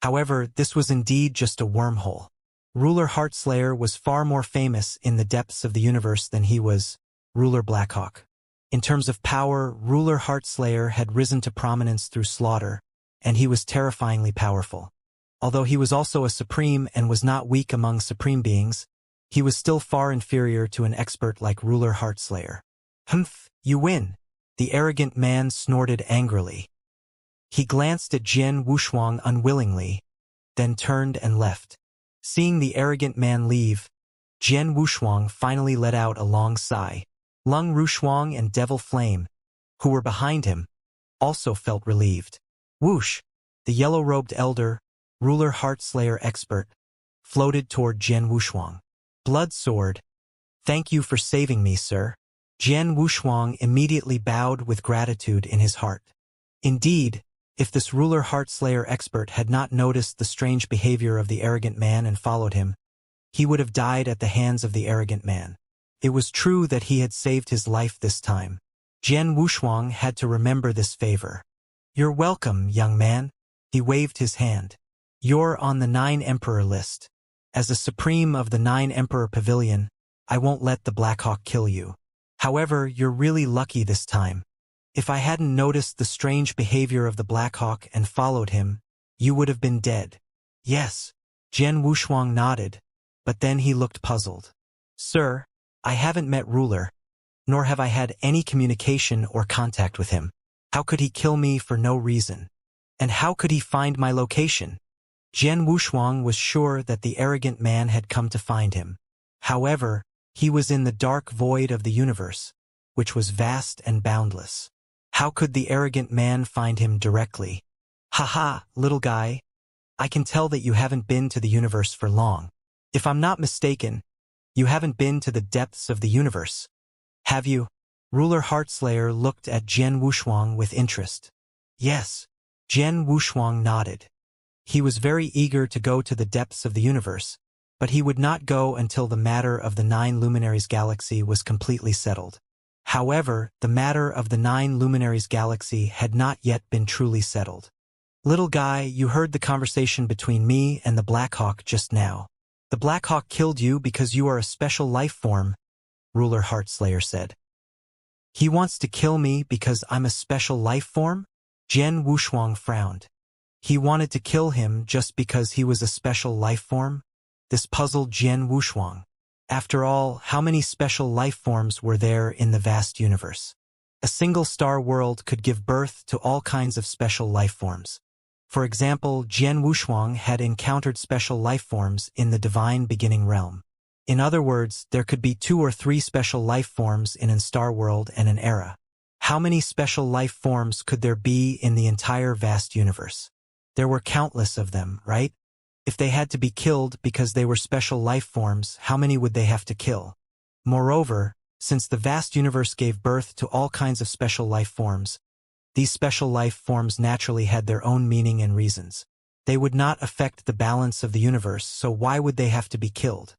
However, this was indeed just a wormhole. Ruler Heartslayer was far more famous in the depths of the universe than he was, Ruler Blackhawk. In terms of power, Ruler Heartslayer had risen to prominence through slaughter, and he was terrifyingly powerful. Although he was also a supreme and was not weak among supreme beings, he was still far inferior to an expert like Ruler Heartslayer. Humph, you win. The arrogant man snorted angrily. He glanced at Jian Wushuang unwillingly, then turned and left. Seeing the arrogant man leave, Jian Wushuang finally let out a long sigh. Lung Rushuang and Devil Flame, who were behind him, also felt relieved. Whoosh! The yellow-robed elder, Ruler Heartslayer expert, floated toward Jian Wushuang. Bloodsword, Thank you for saving me, sir. Jian Wushuang immediately bowed with gratitude in his heart. Indeed, if this ruler heart-slayer expert had not noticed the strange behavior of the arrogant man and followed him, he would have died at the hands of the arrogant man. It was true that he had saved his life this time. Jian Wushuang had to remember this favor. You're welcome, young man. He waved his hand. You're on the 9 Emperor list. As a supreme of the 9 Emperor Pavilion, I won't let the Black Hawk kill you. However, you're really lucky this time. If I hadn't noticed the strange behavior of the Black Hawk and followed him, you would have been dead. Yes. Jian Wushuang nodded, but then he looked puzzled. Sir, I haven't met Ruler, nor have I had any communication or contact with him. How could he kill me for no reason? And how could he find my location? Jian Wushuang was sure that the arrogant man had come to find him. However, he was in the dark void of the universe, which was vast and boundless. How could the arrogant man find him directly? Haha, little guy. I can tell that you haven't been to the universe for long. If I'm not mistaken, you haven't been to the depths of the universe. Have you? Ruler Heartslayer looked at Jian Wushuang with interest. Yes. Jian Wushuang nodded. He was very eager to go to the depths of the universe, but he would not go until the matter of the 9 luminaries galaxy was completely settled. However, the matter of the 9 luminaries galaxy had not yet been truly settled. Little guy, you heard the conversation between me and the Black Hawk just now. The Black Hawk killed you because you are a special life form, Ruler Heartslayer said. He wants to kill me because I'm a special life form? Jian Wushuang frowned. He wanted to kill him just because he was a special life form? This puzzled Jian Wushuang. After all, how many special life forms were there in the vast universe? A single star world could give birth to all kinds of special life forms. For example, Jian Wushuang had encountered special life forms in the divine beginning realm. In other words, there could be 2 or 3 special life forms in an star world and an era. How many special life forms could there be in the entire vast universe? There were countless of them, right? If they had to be killed because they were special life forms, how many would they have to kill? Moreover, since the vast universe gave birth to all kinds of special life forms, these special life forms naturally had their own meaning and reasons. They would not affect the balance of the universe, so why would they have to be killed?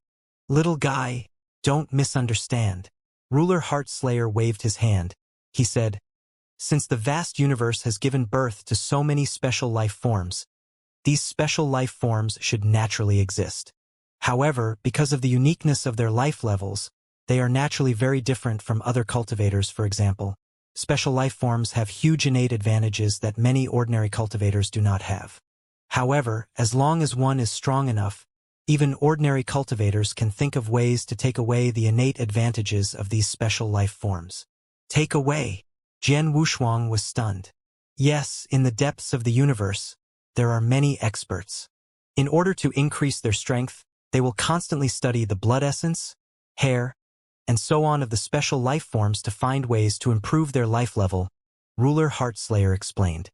Little guy, don't misunderstand. Ruler Heartslayer waved his hand. He said, since the vast universe has given birth to so many special life forms, these special life forms should naturally exist. However, because of the uniqueness of their life levels, they are naturally very different from other cultivators. For example, special life forms have huge innate advantages that many ordinary cultivators do not have. However, as long as one is strong enough, even ordinary cultivators can think of ways to take away the innate advantages of these special life forms. Take away? Jian Wushuang was stunned. Yes, in the depths of the universe, there are many experts. In order to increase their strength, they will constantly study the blood essence, hair, and so on of the special life forms to find ways to improve their life level, Ruler Heartslayer explained.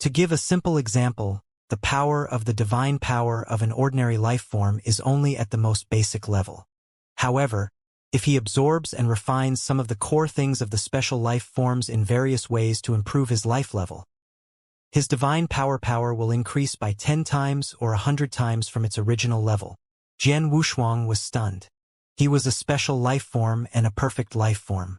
To give a simple example, the power of the divine power of an ordinary life form is only at the most basic level. However, if he absorbs and refines some of the core things of the special life forms in various ways to improve his life level, his divine power will increase by 10 times or 100 times from its original level. Jian Wushuang was stunned. He was a special life form and a perfect life form.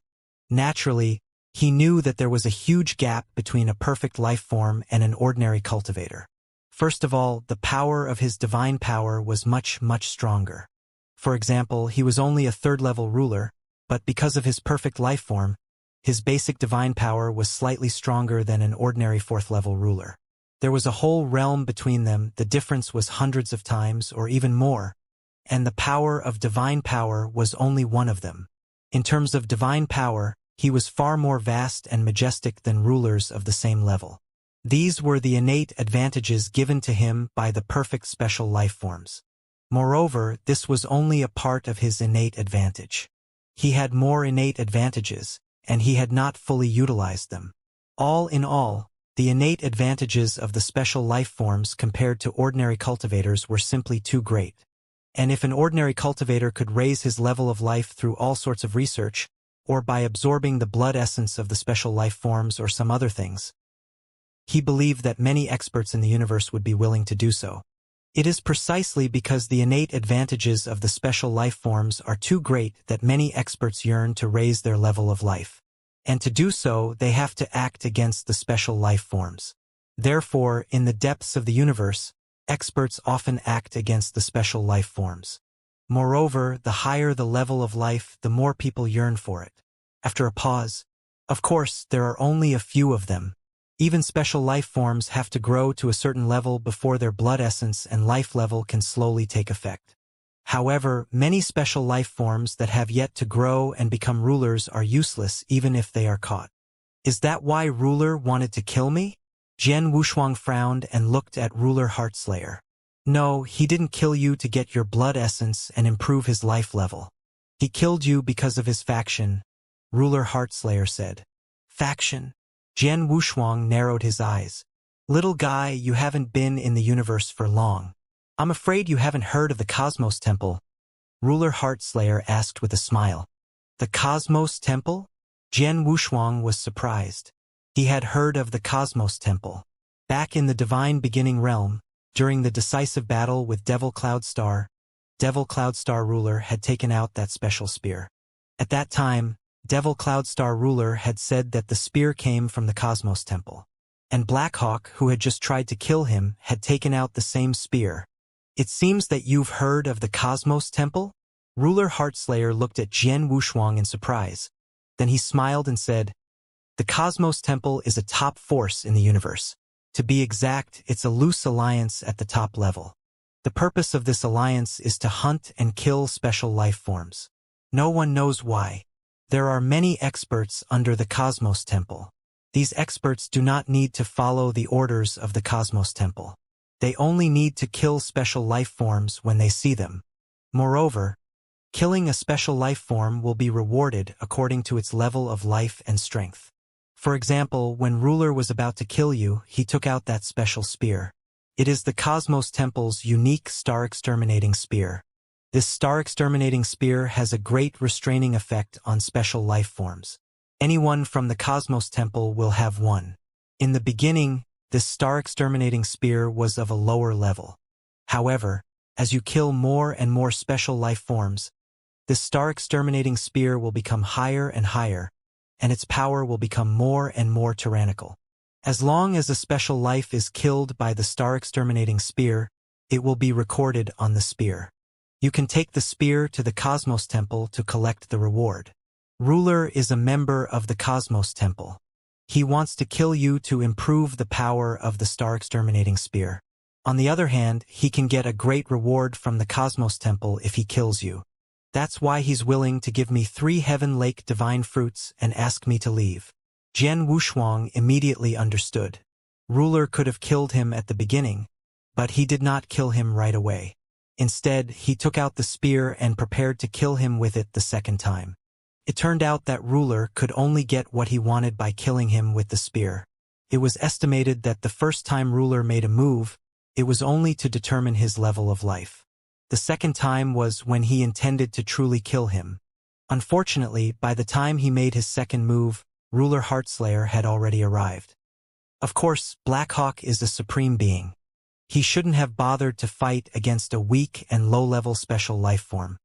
Naturally, he knew that there was a huge gap between a perfect life form and an ordinary cultivator. First of all, the power of his divine power was much, much stronger. For example, he was only a 3rd-level ruler, but because of his perfect life form, his basic divine power was slightly stronger than an ordinary 4th-level ruler. There was a whole realm between them. The difference was hundreds of times or even more, and the power of divine power was only one of them. In terms of divine power, he was far more vast and majestic than rulers of the same level. These were the innate advantages given to him by the perfect special life forms. Moreover, this was only a part of his innate advantage. He had more innate advantages, and he had not fully utilized them. All in all, the innate advantages of the special life forms compared to ordinary cultivators were simply too great. And if an ordinary cultivator could raise his level of life through all sorts of research, or by absorbing the blood essence of the special life forms or some other things, he believed that many experts in the universe would be willing to do so. It is precisely because the innate advantages of the special life forms are too great that many experts yearn to raise their level of life. And to do so, they have to act against the special life forms. Therefore, in the depths of the universe, experts often act against the special life forms. Moreover, the higher the level of life, the more people yearn for it. After a pause, of course, there are only a few of them. Even special life forms have to grow to a certain level before their blood essence and life level can slowly take effect. However, many special life forms that have yet to grow and become rulers are useless even if they are caught. Is that why Ruler wanted to kill me? Jian Wushuang frowned and looked at Ruler Heartslayer. No, he didn't kill you to get your blood essence and improve his life level. He killed you because of his faction, Ruler Heartslayer said. Faction? Jian Wushuang narrowed his eyes. Little guy, you haven't been in the universe for long. I'm afraid you haven't heard of the Cosmos Temple, Ruler Heartslayer asked with a smile. The Cosmos Temple? Jian Wushuang was surprised. He had heard of the Cosmos Temple. Back in the Divine Beginning Realm, during the decisive battle with Devil Cloudstar Ruler had taken out that special spear. At that time, Devil Cloudstar Ruler had said that the spear came from the Cosmos Temple. And Blackhawk, who had just tried to kill him, had taken out the same spear. It seems that you've heard of the Cosmos Temple? Ruler Heartslayer looked at Jian Wushuang in surprise. Then he smiled and said, the Cosmos Temple is a top force in the universe. To be exact, it's a loose alliance at the top level. The purpose of this alliance is to hunt and kill special life forms. No one knows why. There are many experts under the Cosmos Temple. These experts do not need to follow the orders of the Cosmos Temple. They only need to kill special life forms when they see them. Moreover, killing a special life form will be rewarded according to its level of life and strength. For example, when Ruler was about to kill you, he took out that special spear. It is the Cosmos Temple's unique star-exterminating spear. This star-exterminating spear has a great restraining effect on special life forms. Anyone from the Cosmos Temple will have one. In the beginning, this star-exterminating spear was of a lower level. However, as you kill more and more special life forms, this star-exterminating spear will become higher and higher, and its power will become more and more tyrannical. As long as a special life is killed by the star-exterminating spear, it will be recorded on the spear. You can take the spear to the Cosmos Temple to collect the reward. Ruler is a member of the Cosmos Temple. He wants to kill you to improve the power of the star-exterminating spear. On the other hand, he can get a great reward from the Cosmos Temple if he kills you. That's why he's willing to give me 3 Heaven Lake divine fruits and ask me to leave. Jian Wushuang immediately understood. Ruler could have killed him at the beginning, but he did not kill him right away. Instead, he took out the spear and prepared to kill him with it the second time. It turned out that Ruler could only get what he wanted by killing him with the spear. It was estimated that the first time Ruler made a move, it was only to determine his level of life. The second time was when he intended to truly kill him. Unfortunately, by the time he made his second move, Ruler Heartslayer had already arrived. Of course, Blackhawk is a supreme being. He shouldn't have bothered to fight against a weak and low-level special life form.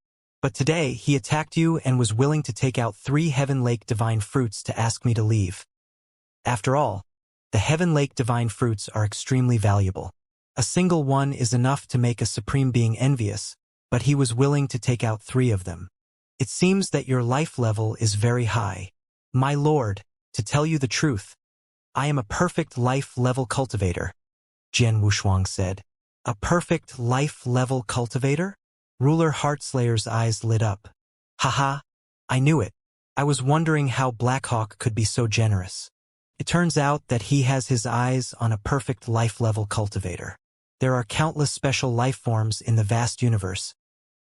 But today, he attacked you and was willing to take out 3 Heaven Lake divine fruits to ask me to leave. After all, the Heaven Lake divine fruits are extremely valuable. A single one is enough to make a supreme being envious, but he was willing to take out 3 of them. It seems that your life level is very high. My lord, to tell you the truth, I am a perfect life level cultivator, Jian Wushuang said. A perfect life level cultivator? Ruler Heartslayer's eyes lit up. Haha, I knew it. I was wondering how Blackhawk could be so generous. It turns out that he has his eyes on a perfect life level cultivator. There are countless special life forms in the vast universe,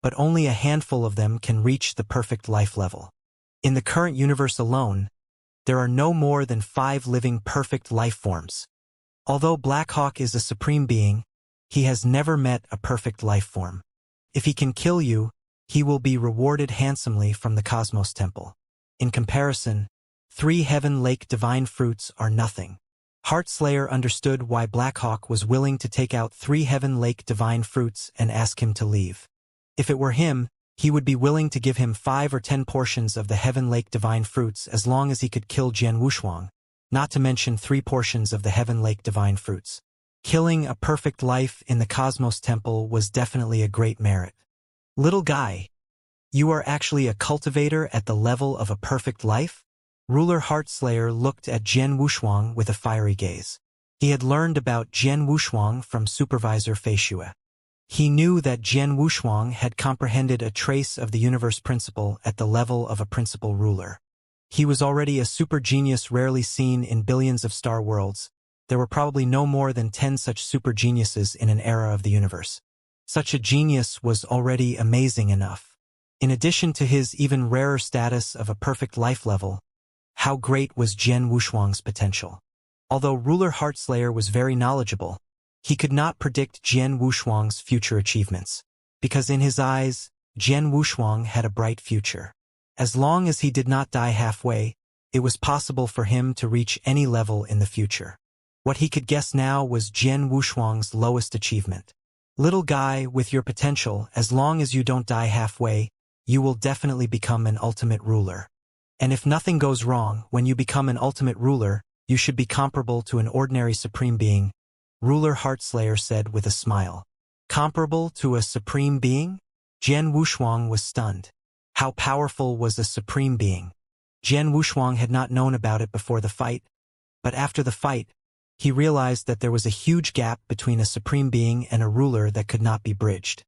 but only a handful of them can reach the perfect life level. In the current universe alone, there are no more than 5 living perfect life forms. Although Blackhawk is a supreme being, he has never met a perfect life form. If he can kill you, he will be rewarded handsomely from the Cosmos Temple. In comparison, 3 Heaven Lake divine fruits are nothing. Heartslayer understood why Blackhawk was willing to take out 3 Heaven Lake divine fruits and ask him to leave. If it were him, he would be willing to give him 5 or 10 portions of the Heaven Lake divine fruits as long as he could kill Jian Wushuang, not to mention 3 portions of the Heaven Lake divine fruits. Killing a perfect life in the Cosmos Temple was definitely a great merit. Little guy, you are actually a cultivator at the level of a perfect life? Ruler Heartslayer looked at Jian Wushuang with a fiery gaze. He had learned about Jian Wushuang from Supervisor Feishue. He knew that Jian Wushuang had comprehended a trace of the universe principle at the level of a principal ruler. He was already a super genius rarely seen in billions of star worlds. There were probably no more than 10 such super geniuses in an era of the universe. Such a genius was already amazing enough. In addition to his even rarer status of a perfect life level, how great was Jian Wushuang's potential? Although Ruler Heartslayer was very knowledgeable, he could not predict Jian Wushuang's future achievements, because in his eyes, Jian Wushuang had a bright future. As long as he did not die halfway, it was possible for him to reach any level in the future. What he could guess now was Jian Wushuang's lowest achievement. Little guy, with your potential, as long as you don't die halfway, you will definitely become an ultimate ruler. And if nothing goes wrong, when you become an ultimate ruler, you should be comparable to an ordinary supreme being, Ruler Heartslayer said with a smile. Comparable to a supreme being? Jian Wushuang was stunned. How powerful was a supreme being? Jian Wushuang had not known about it before the fight, but after the fight, he realized that there was a huge gap between a supreme being and a ruler that could not be bridged.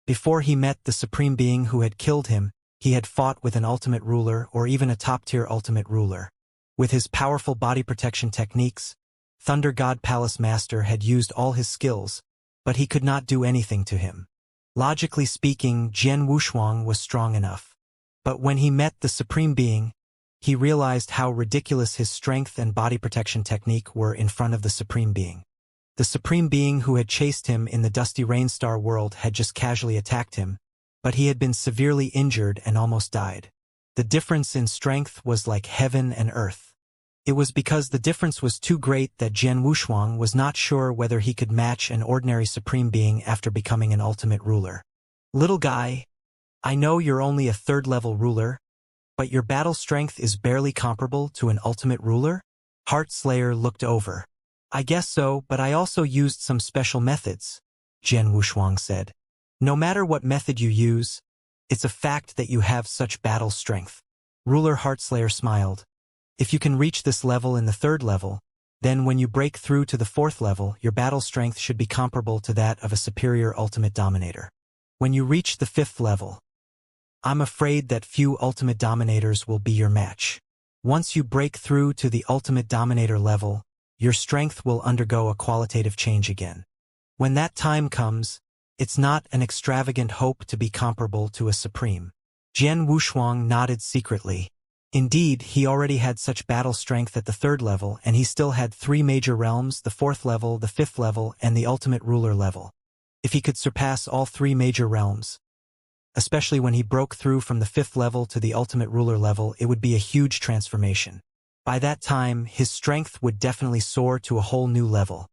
Before he met the supreme being who had killed him, he had fought with an ultimate ruler or even a top-tier ultimate ruler. With his powerful body protection techniques, Thunder God Palace Master had used all his skills, but he could not do anything to him. Logically speaking, Jian Wushuang was strong enough. But when he met the supreme being, he realized how ridiculous his strength and body protection technique were in front of the supreme being. The supreme being who had chased him in the Dusty Rainstar world had just casually attacked him, but he had been severely injured and almost died. The difference in strength was like heaven and earth. It was because the difference was too great that Jian Wushuang was not sure whether he could match an ordinary supreme being after becoming an ultimate ruler. Little guy, I know you're only a third-level ruler, but your battle strength is barely comparable to an ultimate ruler? Heartslayer looked over. I guess so, but I also used some special methods, Jian Wushuang said. No matter what method you use, it's a fact that you have such battle strength. Ruler Heartslayer smiled. If you can reach this level in the 3rd level, then when you break through to the 4th level, your battle strength should be comparable to that of a superior ultimate dominator. When you reach the 5th level, I'm afraid that few ultimate dominators will be your match. Once you break through to the ultimate dominator level, your strength will undergo a qualitative change again. When that time comes, it's not an extravagant hope to be comparable to a supreme. Jian Wushuang nodded secretly. Indeed, he already had such battle strength at the 3rd level, and he still had 3 major realms, the 4th level, the 5th level, and the ultimate ruler level. If he could surpass all 3 major realms, especially when he broke through from the 5th level to the ultimate ruler level, it would be a huge transformation. By that time, his strength would definitely soar to a whole new level.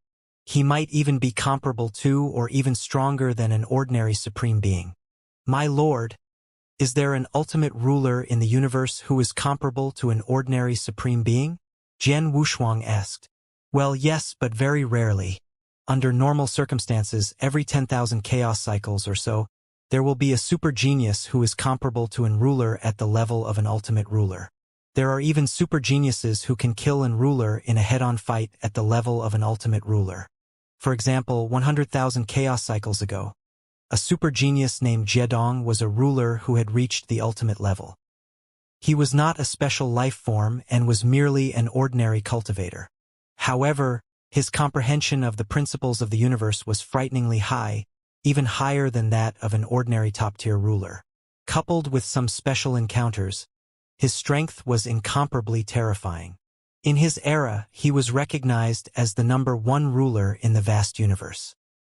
He might even be comparable to or even stronger than an ordinary supreme being. My lord, is there an ultimate ruler in the universe who is comparable to an ordinary supreme being? Jian Wushuang asked. Well, yes, but very rarely. Under normal circumstances, every 10,000 chaos cycles or so, there will be a super genius who is comparable to an ruler at the level of an ultimate ruler. There are even super geniuses who can kill an ruler in a head-on fight at the level of an ultimate ruler. For example, 100,000 chaos cycles ago, a super genius named Jiedong was a ruler who had reached the ultimate level. He was not a special life form and was merely an ordinary cultivator. However, his comprehension of the principles of the universe was frighteningly high, even higher than that of an ordinary top-tier ruler. Coupled with some special encounters, his strength was incomparably terrifying. In his era, he was recognized as the #1 ruler in the vast universe.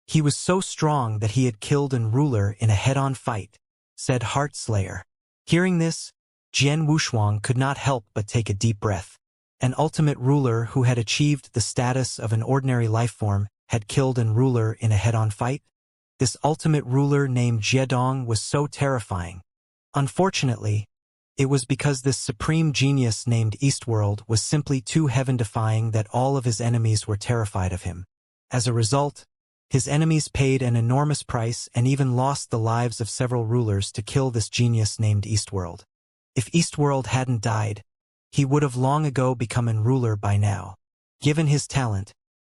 He was so strong that he had killed an ruler in a head-on fight, said Heartslayer. Hearing this, Jian Wushuang could not help but take a deep breath. An ultimate ruler who had achieved the status of an ordinary lifeform had killed an ruler in a head-on fight? This ultimate ruler named Jiedong was so terrifying. Unfortunately, it was because this supreme genius named Eastworld was simply too heaven-defying that all of his enemies were terrified of him. As a result, his enemies paid an enormous price and even lost the lives of several rulers to kill this genius named Eastworld. If Eastworld hadn't died, he would have long ago become an ruler by now. Given his talent,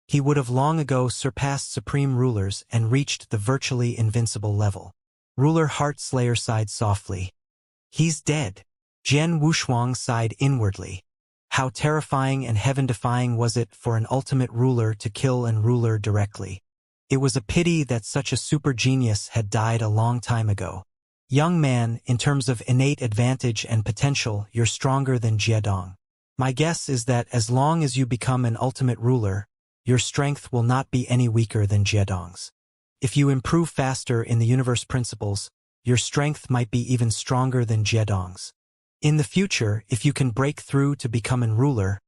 he would have long ago surpassed supreme rulers and reached the virtually invincible level. Ruler Heartslayer sighed softly. He's dead. Jian Wushuang sighed inwardly. How terrifying and heaven-defying was it for an ultimate ruler to kill an ruler directly. It was a pity that such a super genius had died a long time ago. Young man, in terms of innate advantage and potential, you're stronger than Jiedong. My guess is that as long as you become an ultimate ruler, your strength will not be any weaker than Jiedong's. If you improve faster in the universe principles, your strength might be even stronger than Jiedong's. In the future, if you can break through to become an ruler,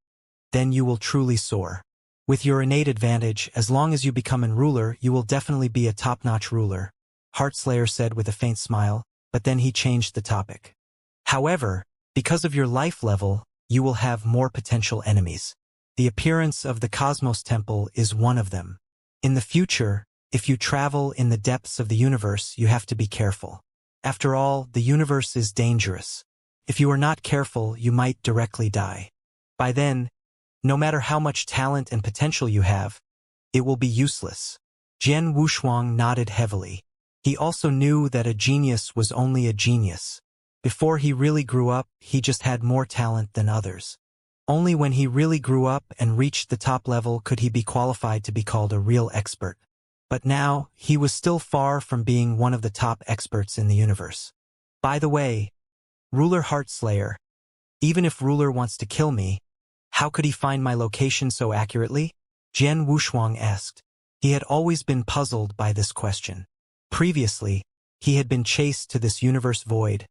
then you will truly soar. With your innate advantage, as long as you become an ruler, you will definitely be a top-notch ruler, Heartslayer said with a faint smile, but then he changed the topic. However, because of your life level, you will have more potential enemies. The appearance of the Cosmos Temple is one of them. In the future, if you travel in the depths of the universe, you have to be careful. After all, the universe is dangerous. If you are not careful, you might directly die. By then, no matter how much talent and potential you have, it will be useless. Jian Wushuang nodded heavily. He also knew that a genius was only a genius. Before he really grew up, he just had more talent than others. Only when he really grew up and reached the top level could he be qualified to be called a real expert. But now, he was still far from being one of the top experts in the universe. By the way, Ruler Heartslayer, even if Ruler wants to kill me, how could he find my location so accurately? Jian Wushuang asked. He had always been puzzled by this question. Previously, he had been chased to this universe void,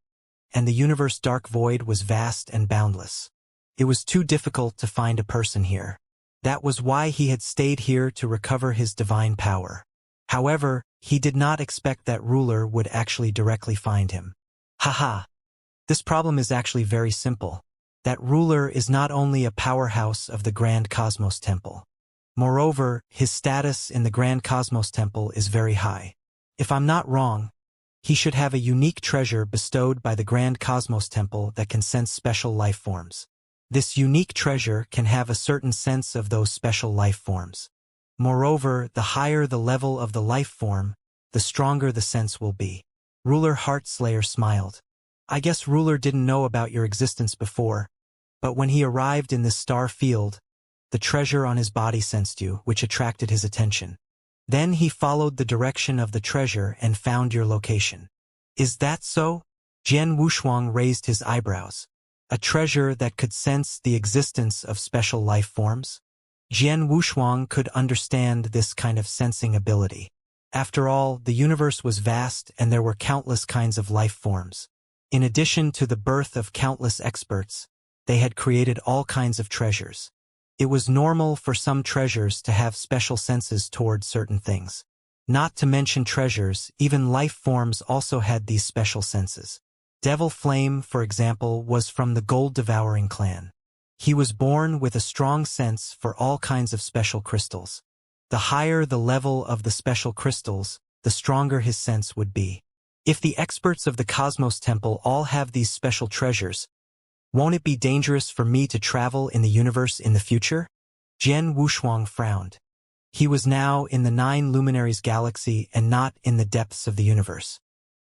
and the universe dark void was vast and boundless. It was too difficult to find a person here. That was why he had stayed here to recover his divine power. However, he did not expect that Ruler would actually directly find him. Haha. This problem is actually very simple. That Ruler is not only a powerhouse of the Grand Cosmos Temple. Moreover, his status in the Grand Cosmos Temple is very high. If I'm not wrong, he should have a unique treasure bestowed by the Grand Cosmos Temple that can sense special life forms. This unique treasure can have a certain sense of those special life forms. Moreover, the higher the level of the life form, the stronger the sense will be. Ruler Heartslayer smiled. I guess Ruler didn't know about your existence before, but when he arrived in this star field, the treasure on his body sensed you, which attracted his attention. Then he followed the direction of the treasure and found your location. Is that so? Jian Wushuang raised his eyebrows. A treasure that could sense the existence of special life forms? Jian Wushuang could understand this kind of sensing ability. After all, the universe was vast and there were countless kinds of life forms. In addition to the birth of countless experts, they had created all kinds of treasures. It was normal for some treasures to have special senses toward certain things. Not to mention treasures, even life forms also had these special senses. Devil Flame, for example, was from the Gold-Devouring clan. He was born with a strong sense for all kinds of special crystals. The higher the level of the special crystals, the stronger his sense would be. If the experts of the Cosmos Temple all have these special treasures, won't it be dangerous for me to travel in the universe in the future? Jian Wushuang frowned. He was now in the 9 Luminaries galaxy and not in the depths of the universe.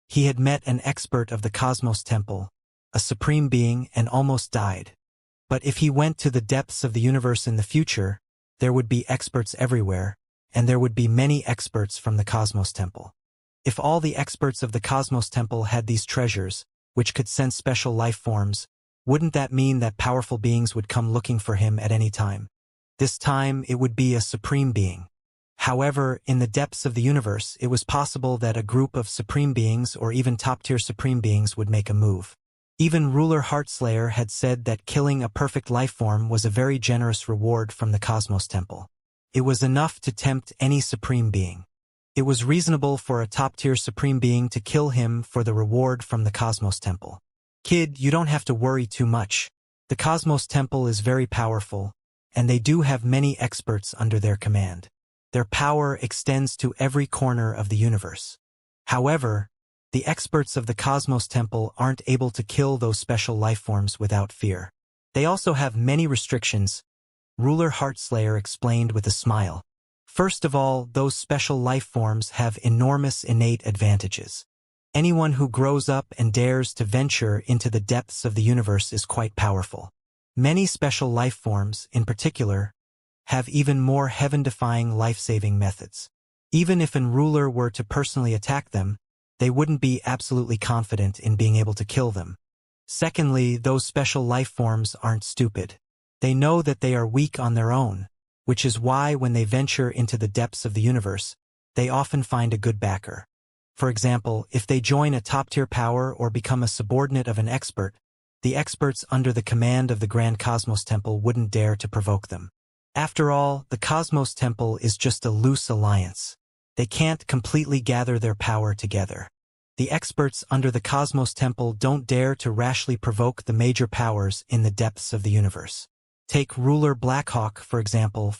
He had met an expert of the Cosmos Temple, a supreme being, and almost died. But if he went to the depths of the universe in the future, there would be experts everywhere, and there would be many experts from the Cosmos Temple. If all the experts of the Cosmos Temple had these treasures, which could sense special life forms, wouldn't that mean that powerful beings would come looking for him at any time? This time it would be a supreme being. However, in the depths of the universe, it was possible that a group of supreme beings or even top-tier supreme beings would make a move. Even ruler Heartslayer had said that killing a perfect lifeform was a very generous reward from the Cosmos Temple. It was enough to tempt any supreme being. It was reasonable for a top-tier supreme being to kill him for the reward from the Cosmos Temple. Kid, you don't have to worry too much. The Cosmos Temple is very powerful, and they do have many experts under their command. Their power extends to every corner of the universe. However, the experts of the Cosmos Temple aren't able to kill those special lifeforms without fear. They also have many restrictions, Ruler Heartslayer explained with a smile. First of all, those special lifeforms have enormous innate advantages. Anyone who grows up and dares to venture into the depths of the universe is quite powerful. Many special lifeforms, in particular, have even more heaven-defying life-saving methods. Even if an ruler were to personally attack them, they wouldn't be absolutely confident in being able to kill them. Secondly, those special lifeforms aren't stupid. They know that they are weak on their own, which is why when they venture into the depths of the universe, they often find a good backer. For example, if they join a top-tier power or become a subordinate of an expert, the experts under the command of the Grand Cosmos Temple wouldn't dare to provoke them. After all, the Cosmos Temple is just a loose alliance. They can't completely gather their power together. The experts under the Cosmos Temple don't dare to rashly provoke the major powers in the depths of the universe. Take Ruler Blackhawk, for example.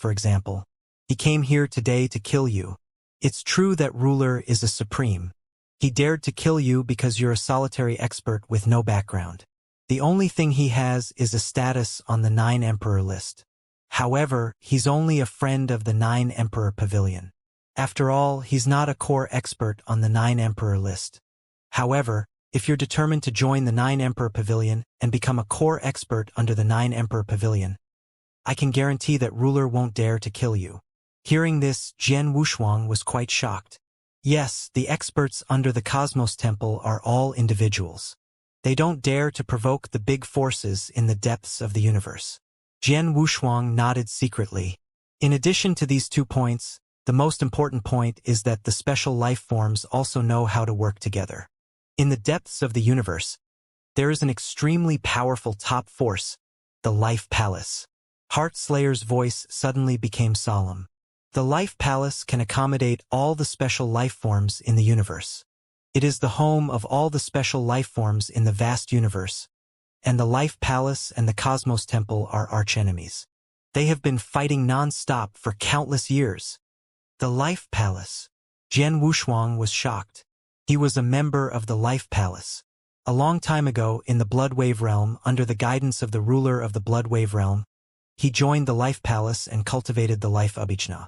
He came here today to kill you. It's true that Ruler is a supreme. He dared to kill you because you're a solitary expert with no background. The only thing he has is a status on the 9 Emperor list. However, he's only a friend of the 9 Emperor Pavilion. After all, he's not a core expert on the 9 Emperor list. However, if you're determined to join the 9 Emperor Pavilion and become a core expert under the 9 Emperor Pavilion, I can guarantee that Ruler won't dare to kill you. Hearing this, Jian Wushuang was quite shocked. Yes, the experts under the Cosmos Temple are all individuals. They don't dare to provoke the big forces in the depths of the universe. Jian Wushuang nodded secretly. In addition to these 2 points, the most important point is that the special life forms also know how to work together. In the depths of the universe, there is an extremely powerful top force, the Life Palace. Heartslayer's voice suddenly became solemn. The Life Palace can accommodate all the special life forms in the universe. It is the home of all the special life forms in the vast universe, and the Life Palace and the Cosmos Temple are archenemies. They have been fighting non-stop for countless years. The Life Palace. Jian Wushuang was shocked. He was a member of the Life Palace. A long time ago, in the Bloodwave Realm, under the guidance of the ruler of the Bloodwave Realm, he joined the Life Palace and cultivated the Life Abhichna.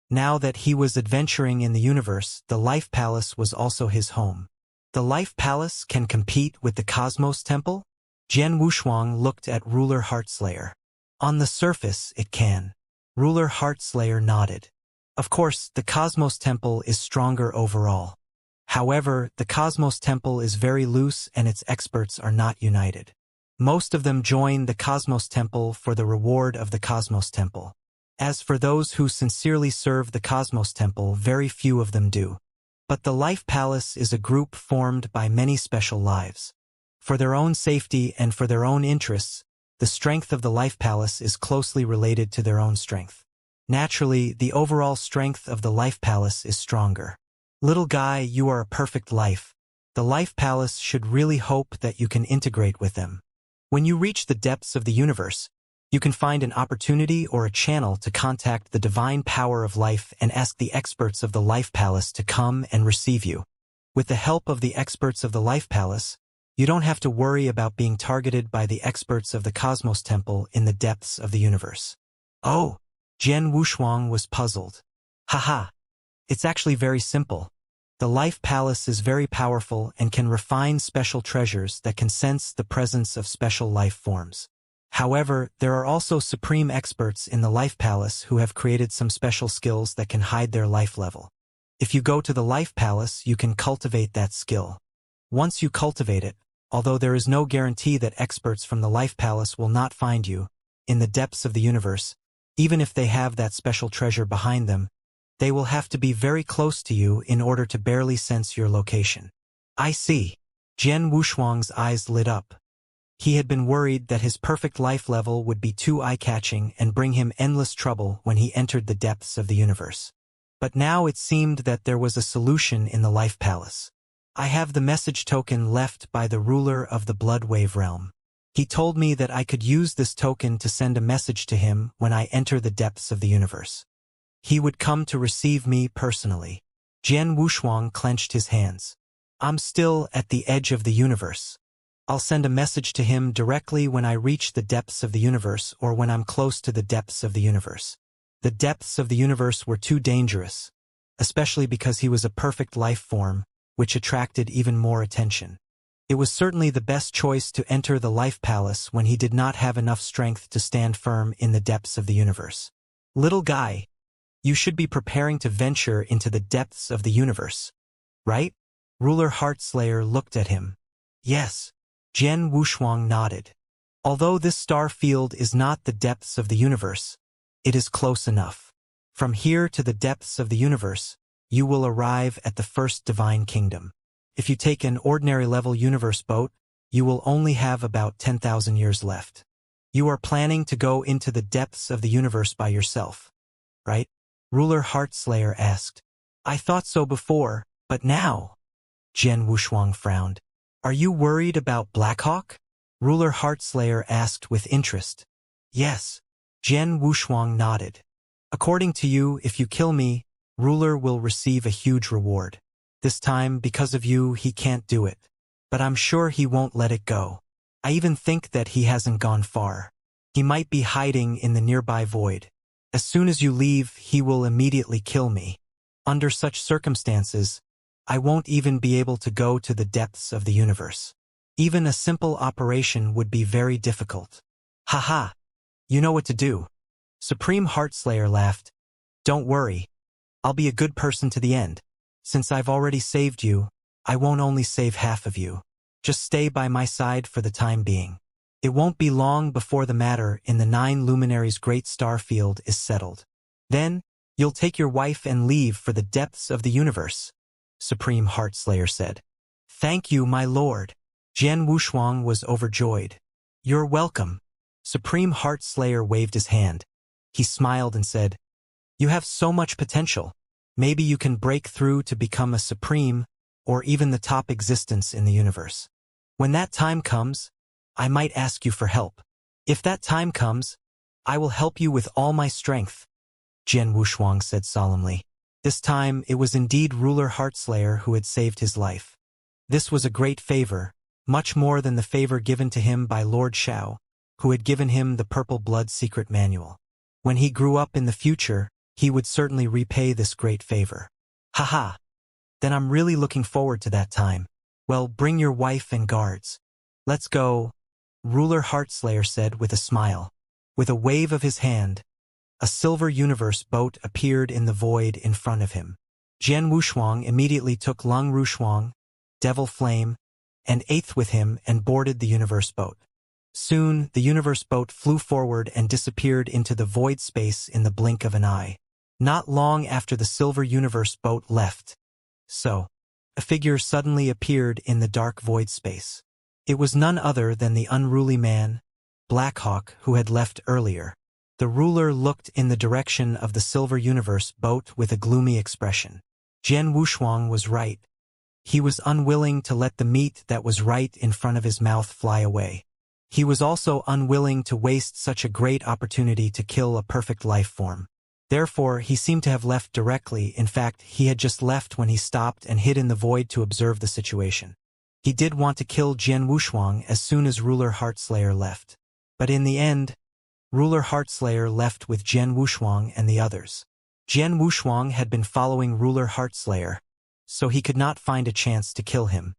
Now that he was adventuring in the universe, the Life Palace was also his home. The Life Palace can compete with the Cosmos Temple? Jian Wushuang looked at Ruler Heartslayer. On the surface, it can. Ruler Heartslayer nodded. Of course, the Cosmos Temple is stronger overall. However, the Cosmos Temple is very loose and its experts are not united. Most of them join the Cosmos Temple for the reward of the Cosmos Temple. As for those who sincerely serve the Cosmos Temple, very few of them do. But the Life Palace is a group formed by many special lives. For their own safety and for their own interests, the strength of the Life Palace is closely related to their own strength. Naturally, the overall strength of the Life Palace is stronger. Little guy, you are a perfect life. The Life Palace should really hope that you can integrate with them. When you reach the depths of the universe, you can find an opportunity or a channel to contact the divine power of life and ask the experts of the Life Palace to come and receive you. With the help of the experts of the Life Palace, you don't have to worry about being targeted by the experts of the Cosmos Temple in the depths of the universe. Oh, Jian Wushuang was puzzled. Haha, it's actually very simple. The Life Palace is very powerful and can refine special treasures that can sense the presence of special life forms. However, there are also supreme experts in the Life Palace who have created some special skills that can hide their life level. If you go to the Life Palace, you can cultivate that skill. Once you cultivate it, although there is no guarantee that experts from the Life Palace will not find you, in the depths of the universe, even if they have that special treasure behind them, They will have to be very close to you in order to barely sense your location. I see. Jian Wushuang's eyes lit up. He had been worried that his perfect life level would be too eye-catching and bring him endless trouble when he entered the depths of the universe. But now it seemed that there was a solution in the Life Palace. I have the message token left by the ruler of the Blood Wave realm. He told me that I could use this token to send a message to him when I enter the depths of the universe. He would come to receive me personally. Jian Wushuang clenched his hands. I'm still at the edge of the universe. I'll send a message to him directly when I reach the depths of the universe or when I'm close to the depths of the universe. The depths of the universe were too dangerous, especially because he was a perfect life form, which attracted even more attention. It was certainly the best choice to enter the Life Palace when he did not have enough strength to stand firm in the depths of the universe. Little guy, you should be preparing to venture into the depths of the universe, right? Ruler Heartslayer looked at him. Yes. Jian Wushuang nodded. Although this star field is not the depths of the universe, it is close enough. From here to the depths of the universe, you will arrive at the first divine kingdom. If you take an ordinary level universe boat, you will only have about 10,000 years left. You are planning to go into the depths of the universe by yourself, right? Ruler Heartslayer asked. I thought so before, but now? Jian Wushuang frowned. Are you worried about Blackhawk? Ruler Heartslayer asked with interest. Yes. Jian Wushuang nodded. According to you, if you kill me, Ruler will receive a huge reward. This time, because of you, he can't do it. But I'm sure he won't let it go. I even think that he hasn't gone far. He might be hiding in the nearby void. As soon as you leave, he will immediately kill me. Under such circumstances, I won't even be able to go to the depths of the universe. Even a simple operation would be very difficult. Haha, you know what to do. Supreme Heartslayer laughed. Don't worry. I'll be a good person to the end. Since I've already saved you, I won't only save half of you. Just stay by my side for the time being. It won't be long before the matter in the 9 Luminaries' great star field is settled. Then, you'll take your wife and leave for the depths of the universe. Supreme Heartslayer said. Thank you, my lord. Jian Wushuang was overjoyed. You're welcome. Supreme Heartslayer waved his hand. He smiled and said, You have so much potential. Maybe you can break through to become a supreme, or even the top existence in the universe. When that time comes, I might ask you for help. If that time comes, I will help you with all my strength, Jian Wushuang said solemnly. This time, it was indeed Ruler Heartslayer who had saved his life. This was a great favor, much more than the favor given to him by Lord Xiao, who had given him the Purple Blood secret manual. When he grew up in the future, he would certainly repay this great favor. Haha. Then I'm really looking forward to that time. Well, bring your wife and guards. Let's go, Ruler Heartslayer said with a smile. With a wave of his hand, a silver universe boat appeared in the void in front of him. Jian Wushuang immediately took Lung Rushuang, Devil Flame, and Eighth with him and boarded the universe boat. Soon, the universe boat flew forward and disappeared into the void space in the blink of an eye. Not long after the silver universe boat left. So, a figure suddenly appeared in the dark void space. It was none other than the unruly man, Blackhawk, who had left earlier. The ruler looked in the direction of the silver universe boat with a gloomy expression. Jian Wushuang was right. He was unwilling to let the meat that was right in front of his mouth fly away. He was also unwilling to waste such a great opportunity to kill a perfect life form. Therefore, he seemed to have left directly. In fact, he had just left when he stopped and hid in the void to observe the situation. He did want to kill Jian Wushuang as soon as Ruler Heartslayer left. But in the end, Ruler Heartslayer left with Jian Wushuang and the others. Jian Wushuang had been following Ruler Heartslayer, so he could not find a chance to kill him.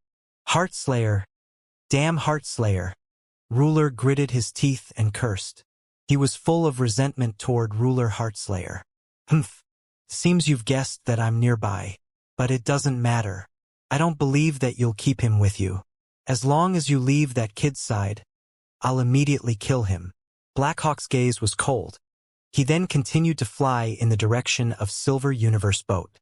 Heartslayer! Damn Heartslayer! Ruler gritted his teeth and cursed. He was full of resentment toward Ruler Heartslayer. Humph! Seems you've guessed that I'm nearby. But it doesn't matter. I don't believe that you'll keep him with you. As long as you leave that kid's side, I'll immediately kill him. Blackhawk's gaze was cold. He then continued to fly in the direction of Silver Universe boat.